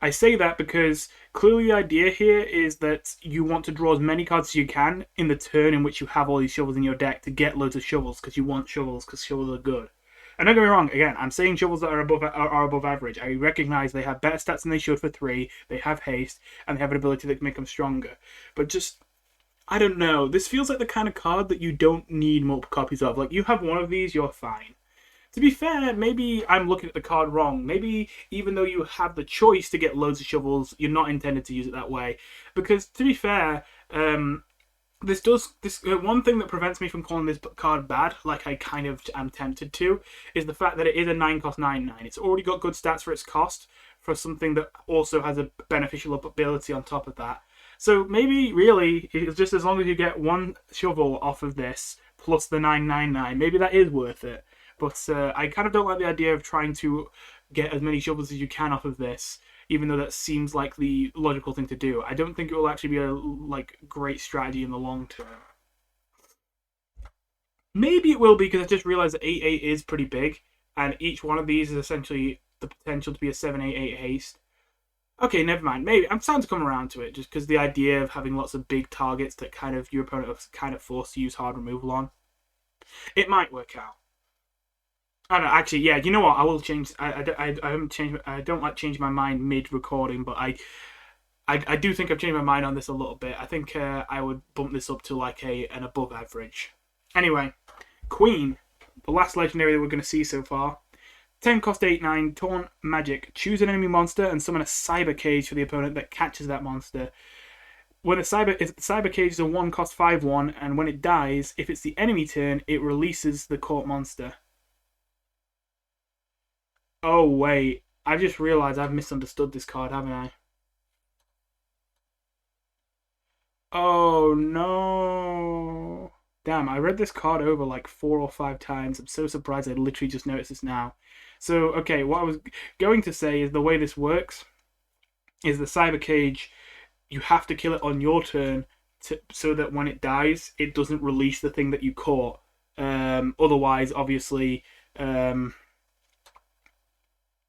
I say that because clearly the idea here is that you want to draw as many cards as you can in the turn in which you have all these shovels in your deck to get loads of shovels because you want shovels because shovels are good. And don't get me wrong, again, I'm saying shovels that are above average. I recognize they have better stats than they should for 3, they have haste, and they have an ability that can make them stronger. But just, I don't know, this feels like the kind of card that you don't need multiple copies of. Like, you have one of these, you're fine. To be fair, maybe I'm looking at the card wrong. Maybe even though you have the choice to get loads of shovels, you're not intended to use it that way. Because to be fair, this one thing that prevents me from calling this card bad, like I kind of am tempted to, is the fact that it is a 9 cost 9/9. It's already got good stats for its cost for something that also has a beneficial ability on top of that. So maybe really, it's just as long as you get 1 shovel off of this plus the 999, maybe that is worth it. But I kind of don't like the idea of trying to get as many shovels as you can off of this, even though that seems like the logical thing to do. I don't think it will actually be a great strategy in the long term. Maybe it will be, because I just realized that 8/8 is pretty big, and each one of these is essentially the potential to be a 7/8/8 haste. Okay, never mind. Maybe I'm starting to come around to it, just because the idea of having lots of big targets that kind of your opponent is kind of forced to use hard removal on, it might work out. I don't know, actually, yeah, you know what? I will change. I haven't changed. I don't like changing my mind mid-recording, but I do think I've changed my mind on this a little bit. I think I would bump this up to like an above average. Anyway, Queen, the last legendary that we're going to see so far. 10 cost 8/9, Taunt Magic. Choose an enemy monster and summon a Cyber Cage for the opponent that catches that monster. When if the Cyber Cage is a 1 cost 5/1, and when it dies, if it's the enemy turn, it releases the caught monster. Oh, wait. I've just realised I've misunderstood this card, haven't I? Oh, no. Damn, I read this card over like 4 or 5 times. I'm so surprised I literally just noticed this now. So, okay, what I was going to say is the way this works is the Cyber Cage, you have to kill it on your turn so that when it dies, it doesn't release the thing that you caught. Otherwise, obviously,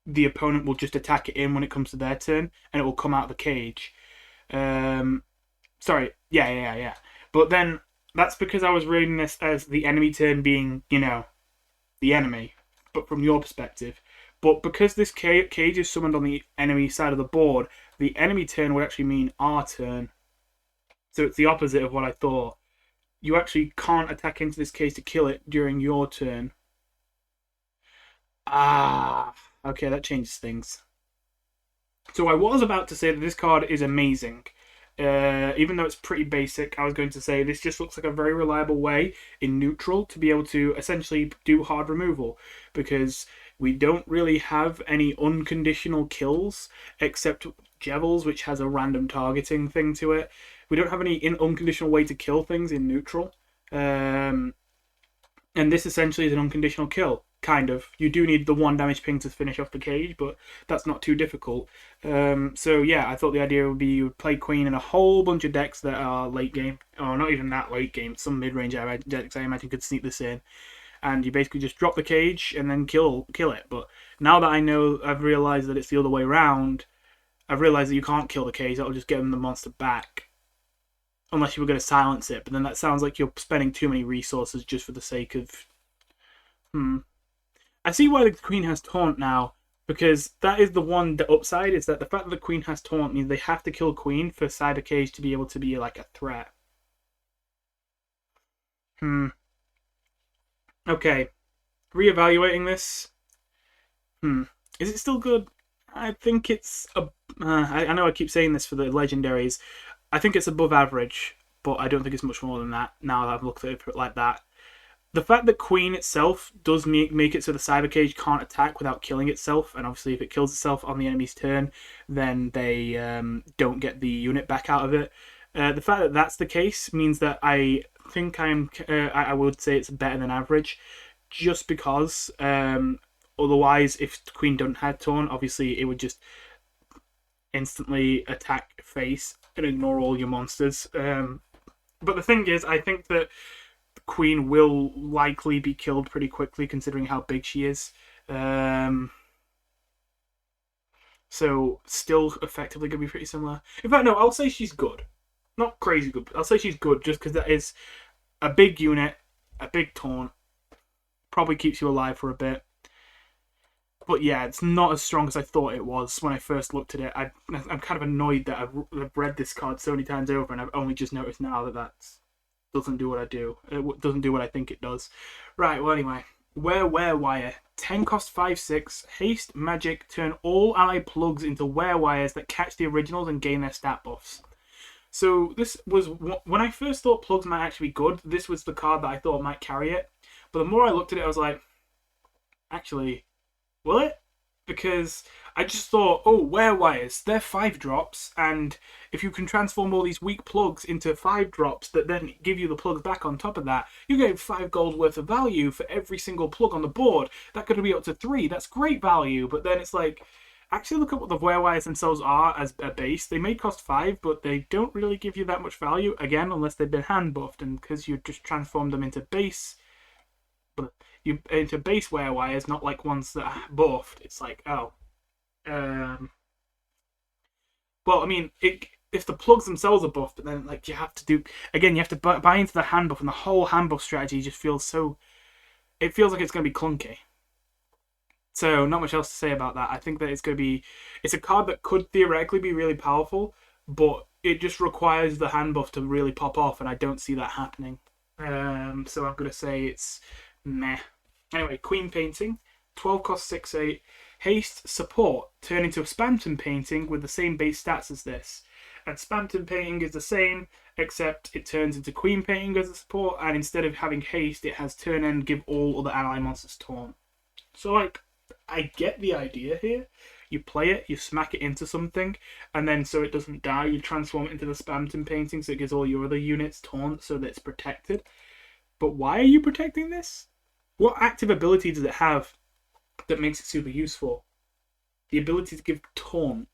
the opponent will just attack it in when it comes to their turn, and it will come out of the cage. Sorry, yeah. But then, that's because I was reading this as the enemy turn being, the enemy, but from your perspective. But because this cage is summoned on the enemy side of the board, the enemy turn would actually mean our turn. So it's the opposite of what I thought. you actually can't attack into this case to kill it during your turn. Ah, okay, that changes things. So I was about to say that this card is amazing. Even though it's pretty basic, I was going to say this just looks like a very reliable way in neutral to be able to essentially do hard removal, because we don't really have any unconditional kills except Jevils, which has a random targeting thing to it. We don't have any unconditional way to kill things in neutral. Um, and this essentially is an unconditional kill, kind of. You do need the 1 damage ping to finish off the cage, but that's not too difficult. So yeah, I thought the idea would be you would play Queen in a whole bunch of decks that are late game, or not even that late game. Some mid-range decks I imagine could sneak this in, and you basically just drop the cage and then kill it. But now that I know, I've realized that it's the other way around. I've realized that you can't kill the cage. That'll just give them the monster back, unless you were going to silence it. But then that sounds like you're spending too many resources just for the sake of. I see why the Queen has Taunt now, because that is the one. The upside is that the fact that the Queen has Taunt means they have to kill Queen for Cyber Cage to be able to be like a threat. Okay, reevaluating this. Is it still good? I think it's I know I keep saying this for the legendaries. I think it's above average, but I don't think it's much more than that. Now that I've looked at it like that, the fact that Queen itself does make it so the Cyber Cage can't attack without killing itself, and obviously if it kills itself on the enemy's turn, then they don't get the unit back out of it. The fact that that's the case means that I think I would say it's better than average, just because otherwise, if Queen don't have Taunt, obviously it would just instantly attack face and ignore all your monsters. But the thing is, I think that Queen will likely be killed pretty quickly, considering how big she is. So still effectively going to be pretty similar. In fact, no, I'll say she's good. Not crazy good, but I'll say she's good just because that is a big unit, a big taunt. Probably keeps you alive for a bit. But yeah, it's not as strong as I thought it was when I first looked at it. I'm kind of annoyed that I've read this card so many times over, and I've only just noticed now that doesn't do what I do. It doesn't do what I think it does. Right, well anyway. Wire. 10 cost 5/6. Haste, magic, turn all ally plugs into wires that catch the originals and gain their stat buffs. So this was, when I first thought plugs might actually be good, this was the card that I thought might carry it. But the more I looked at it, I was like, actually, will it? Because I just thought, oh, wires, they're 5-drops, and if you can transform all these weak plugs into 5-drops that then give you the plugs back on top of that, you get 5 gold worth of value for every single plug on the board. That could be up to 3. That's great value. But then it's like, actually look at what the wires themselves are as a base. They may cost 5, but they don't really give you that much value, again, unless they've been hand buffed, and because you just transform them into base wires, not like ones that are buffed. It's like, oh. Well, I mean, if the plugs themselves are buffed, but then like you have to buy into the hand buff, and the whole hand buff strategy just feels so. It feels like it's going to be clunky. So not much else to say about that. I think that it's a card that could theoretically be really powerful, but it just requires the hand buff to really pop off, and I don't see that happening. So I'm going to say it's meh. Anyway, Queen Painting, 12 cost 6/8. Haste, support, turn into a Spamton Painting with the same base stats as this. And Spamton Painting is the same, except it turns into Queen Painting as a support, and instead of having haste, it has turn end, give all other ally monsters taunt. So, like, I get the idea here. You play it, you smack it into something, and then so it doesn't die, you transform it into the Spamton Painting so it gives all your other units taunt so that it's protected. But why are you protecting this? What active ability does it have that makes it super useful? The ability to give taunt.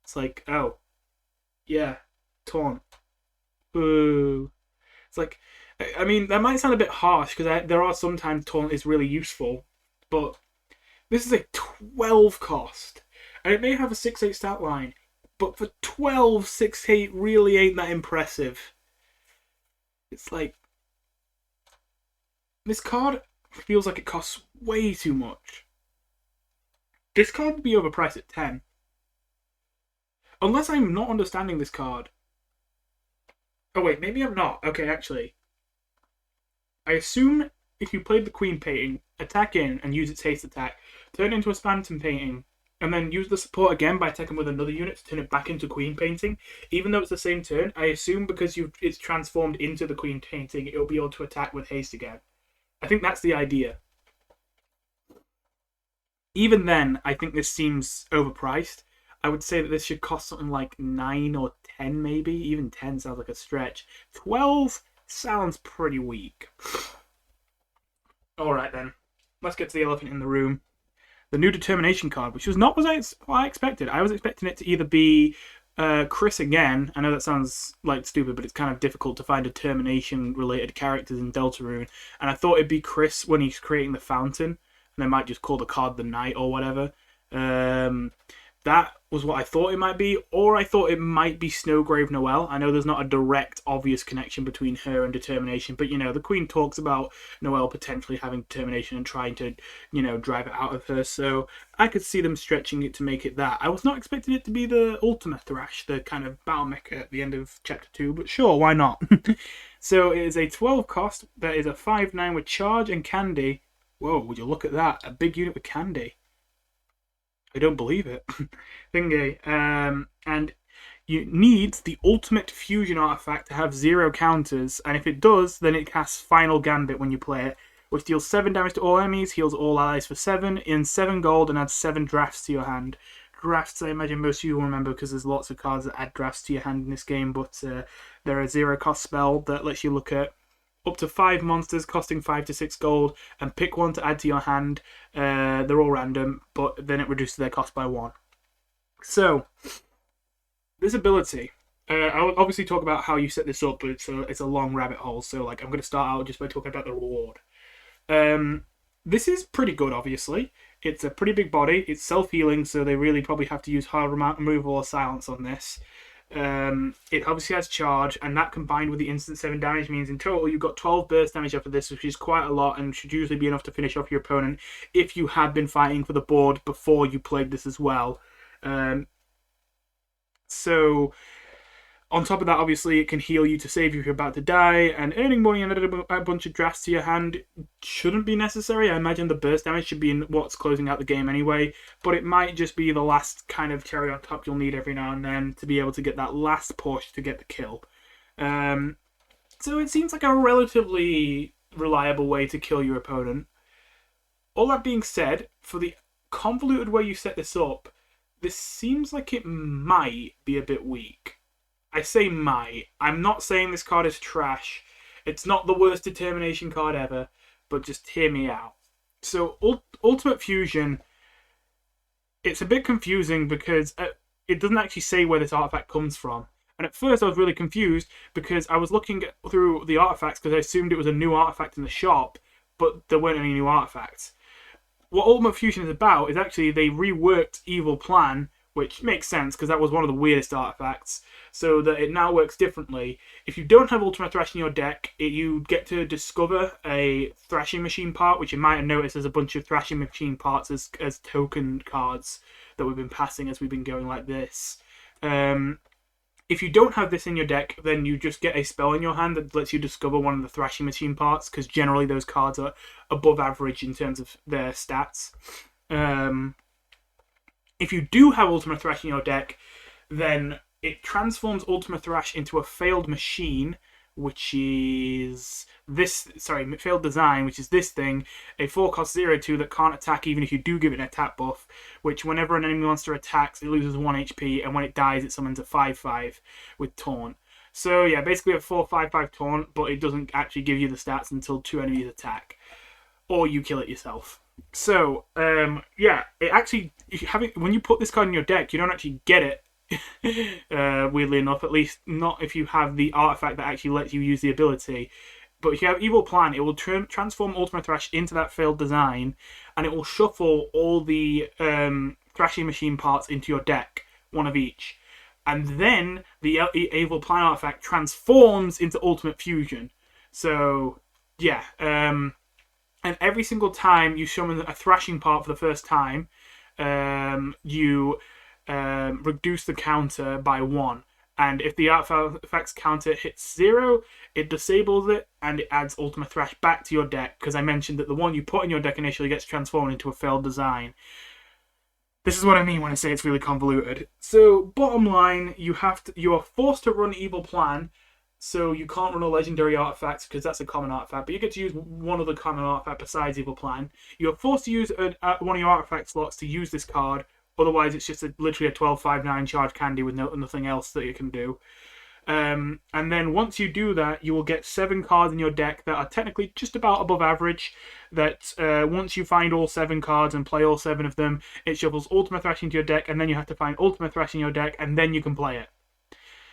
It's like, oh, yeah, taunt. Ooh. It's like, I mean, that might sound a bit harsh because there are sometimes taunt is really useful, but this is a 12 cost, and it may have a 6/8 stat line, but for 12, 6/8 really ain't that impressive. It's like, this card feels like it costs way too much. This card would be overpriced at 10. Unless I'm not understanding this card. Oh wait, maybe I'm not. Okay, actually. I assume if you played the Queen painting, attack in and use its haste attack, turn it into a Phantom painting, and then use the support again by attacking with another unit to turn it back into Queen painting, even though it's the same turn, I assume because it's transformed into the Queen painting, it'll be able to attack with haste again. I think that's the idea. Even then, I think this seems overpriced. I would say that this should cost something like 9 or 10 maybe. Even 10 sounds like a stretch. 12 sounds pretty weak. Alright then. Let's get to the elephant in the room. The new determination card, which was not what I expected. I was expecting it to either be Chris again. I know that sounds like stupid, but it's kind of difficult to find determination-related characters in Deltarune. And I thought it'd be Chris when he's creating the fountain. And they might just call the card the Knight or whatever. That was what I thought it might be. Or I thought it might be Snowgrave Noelle. I know there's not a direct, obvious connection between her and determination. But, you know, the Queen talks about Noelle potentially having determination and trying to, you know, drive it out of her. So I could see them stretching it to make it that. I was not expecting it to be the Ultima Thrash, the kind of battle mecha at the end of Chapter 2. But sure, why not? So it is a 12 cost. That is a 5/9 with charge and candy. Whoa, would you look at that? A big unit with candy. I don't believe it. Thingy. And you need the ultimate fusion artifact to have 0 counters, and if it does, then it casts Final Gambit when you play it, which deals 7 damage to all enemies, heals all allies for 7, in 7 gold, and adds 7 drafts to your hand. Drafts, I imagine most of you will remember because there's lots of cards that add drafts to your hand in this game, but they're a 0 cost spell that lets you look at up to 5 monsters costing 5 to 6 gold and pick one to add to your hand. They're all random, but then it reduces their cost by 1. So, this ability, I'll obviously talk about how you set this up, but it's a long rabbit hole, so like I'm going to start out just by talking about the reward. This is pretty good, obviously. It's a pretty big body, it's self-healing, so they really probably have to use hard removal or silence on this. It obviously has charge, and that combined with the instant 7 damage means in total you've got 12 burst damage after this, which is quite a lot and should usually be enough to finish off your opponent if you had been fighting for the board before you played this as well. So on top of that, obviously, it can heal you to save you if you're about to die, and earning money and a bunch of drafts to your hand shouldn't be necessary. I imagine the burst damage should be in what's closing out the game anyway, but it might just be the last kind of cherry on top you'll need every now and then to be able to get that last push to get the kill. So it seems like a relatively reliable way to kill your opponent. All that being said, for the convoluted way you set this up, this seems like it might be a bit weak. I say might. I'm not saying this card is trash. It's not the worst determination card ever, but just hear me out. So, Ultimate Fusion, it's a bit confusing because it doesn't actually say where this artifact comes from. And at first I was really confused because I was looking through the artifacts because I assumed it was a new artifact in the shop, but there weren't any new artifacts. What Ultimate Fusion is about is actually they reworked Evil Plan, which makes sense because that was one of the weirdest artifacts, so that it now works differently. If you don't have Ultimate Thrash in your deck, you get to discover a Thrashing Machine part, which you might have noticed there's a bunch of Thrashing Machine parts as token cards that we've been passing as we've been going like this. If you don't have this in your deck, then you just get a spell in your hand that lets you discover one of the Thrashing Machine parts, because generally those cards are above average in terms of their stats. If you do have Ultimate Thrash in your deck, then it transforms Ultimate Thrash into a failed machine, which is this, failed design, which is this thing, a 4-cost 0/2 that can't attack even if you do give it an attack buff, which whenever an enemy monster attacks, it loses 1 HP, and when it dies, it summons a 5/5 with Taunt. So yeah, basically a 4/5/5 Taunt, but it doesn't actually give you the stats until 2 enemies attack, or you kill it yourself. So, yeah, it actually, when you put this card in your deck, you don't actually get it, weirdly enough, at least not if you have the artifact that actually lets you use the ability. But if you have Evil Plan, it will transform Ultimate Thrash into that failed design, and it will shuffle all the Thrashing Machine parts into your deck, one of each. And then the Evil Plan artifact transforms into Ultimate Fusion. So, yeah, and every single time you summon a Thrashing part for the first time, you reduce the counter by 1. And if the artifacts counter hits 0, it disables it and it adds Ultima Thrash back to your deck, because I mentioned that the one you put in your deck initially gets transformed into a failed design. This is what I mean when I say it's really convoluted. So, bottom line, you are forced to run Evil Plan, so you can't run a legendary artifact because that's a common artifact, but you get to use one other common artifact besides Evil Plan. You're forced to use one of your artifact slots to use this card, otherwise it's just literally a 12/5/9 charge candy with nothing else that you can do. And then once you do that, you will get 7 cards in your deck that are technically just about above average. That once you find all 7 cards and play all 7 of them, it shuffles Ultima Thrash into your deck, and then you have to find Ultima Thrash in your deck, and then you can play it.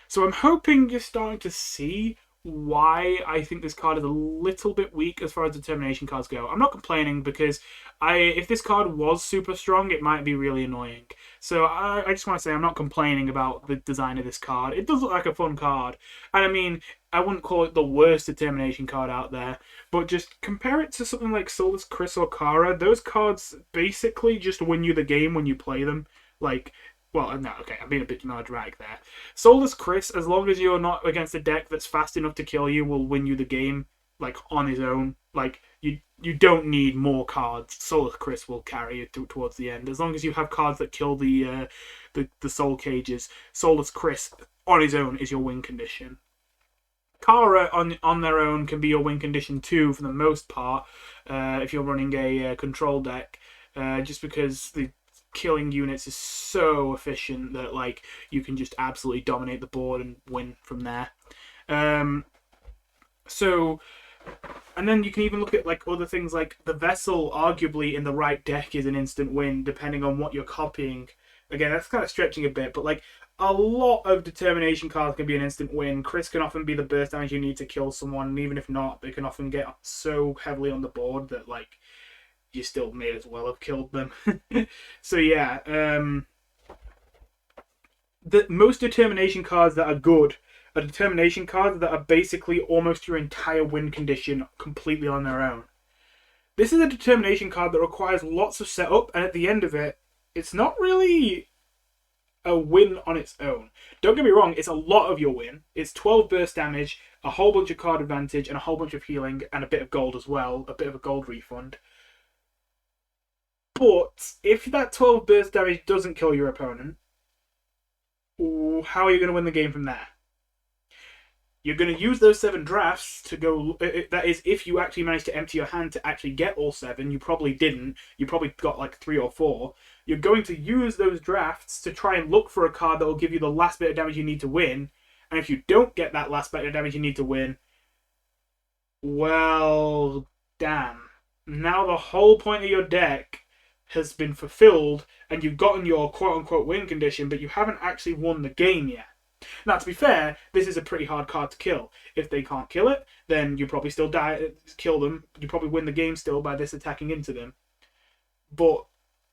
So I'm hoping you're starting to see why I think this card is a little bit weak as far as determination cards go. I'm not complaining, because if this card was super strong, it might be really annoying. So I just want to say I'm not complaining about the design of this card. It does look like a fun card. And I mean, I wouldn't call it the worst determination card out there, but just compare it to something like Soulless Chris or Kara. Those cards basically just win you the game when you play them. Like, well, no, okay, I'm being a bit drag there. Soulless Chris, as long as you're not against a deck that's fast enough to kill you, will win you the game, like, on his own. Like, you don't need more cards. Soulless Chris will carry you towards the end. As long as you have cards that kill the soul cages, Soulless Chris, on his own, is your win condition. Kara, on their own, can be your win condition too, for the most part, if you're running a control deck, just because the killing units is so efficient that, like, you can just absolutely dominate the board and win from there. And then you can even look at, like, other things like the Vessel, arguably in the right deck is an instant win, depending on what you're copying. Again, that's kind of stretching a bit, but, like, a lot of determination cards can be an instant win. Chris can often be the burst damage you need to kill someone, and even if not, they can often get so heavily on the board that, like, you still may as well have killed them. So yeah, the most determination cards that are good are determination cards that are basically almost your entire win condition completely on their own. This is a determination card that requires lots of setup, and at the end of it, it's not really a win on its own. Don't get me wrong, it's a lot of your win. It's 12 burst damage, a whole bunch of card advantage, and a whole bunch of healing, and a bit of gold as well, a bit of a gold refund. But if that 12 burst damage doesn't kill your opponent, how are you going to win the game from there? You're going to use those 7 drafts to go... That is, if you actually manage to empty your hand to actually get all 7. You probably didn't. You probably got like 3 or 4. You're going to use those drafts to try and look for a card that will give you the last bit of damage you need to win. And if you don't get that last bit of damage you need to win, well, damn. Now the whole point of your deck has been fulfilled, and you've gotten your quote-unquote win condition, but you haven't actually won the game yet. Now, to be fair, this is a pretty hard card to kill. If they can't kill it, then you probably still kill them. You probably win the game still by this attacking into them. But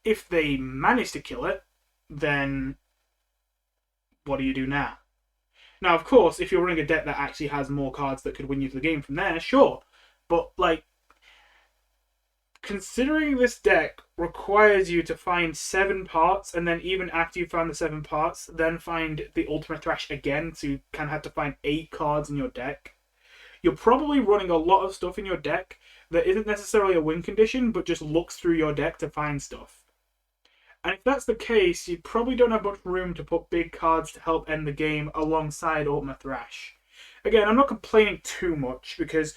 if they manage to kill it, then what do you do now? Now, of course, if you're running a deck that actually has more cards that could win you the game from there, sure. But, like, considering this deck requires you to find 7 parts, and then even after you've found the 7 parts, then find the Ultima Thrash again, so you kind of have to find 8 cards in your deck, you're probably running a lot of stuff in your deck that isn't necessarily a win condition, but just looks through your deck to find stuff. And if that's the case, you probably don't have much room to put big cards to help end the game alongside Ultima Thrash. Again, I'm not complaining too much, because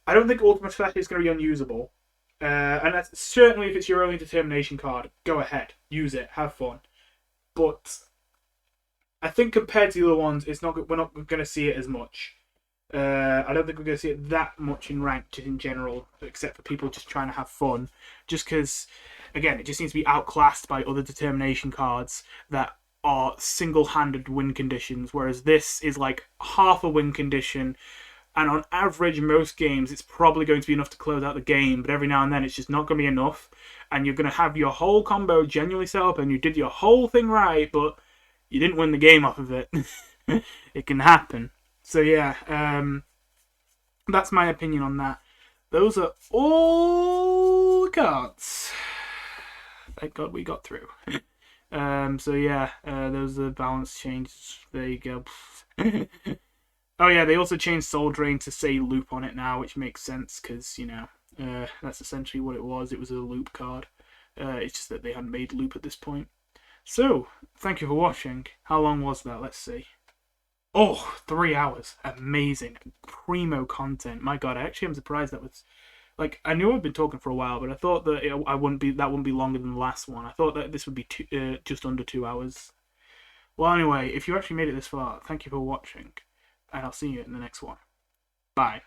I don't think Ultima Thrash is going to be unusable. And that's certainly, if it's your only determination card, go ahead, use it, have fun. But I think compared to the other ones, we're not going to see it as much. I don't think we're going to see it that much in ranked in general, except for people just trying to have fun. Just because, again, it just seems to be outclassed by other determination cards that are single-handed win conditions, whereas this is like half a win condition. And on average, most games, it's probably going to be enough to close out the game. But every now and then, it's just not going to be enough. And you're going to have your whole combo genuinely set up, and you did your whole thing right, but you didn't win the game off of it. It can happen. So yeah, that's my opinion on that. Those are all the cards. Thank God we got through. So yeah, those are the balance changes. There you go. Oh yeah, they also changed Soul Drain to say loop on it now, which makes sense because that's essentially what it was. It was a loop card. It's just that they hadn't made loop at this point. So thank you for watching. How long was that? Let's see. Oh, 3 hours. Amazing. Primo content. My god, I actually am surprised that was like I knew I'd been talking for a while, but I thought that that wouldn't be longer than the last one. I thought that this would be just under 2 hours. Well, anyway, if you actually made it this far, thank you for watching, and I'll see you in the next one. Bye.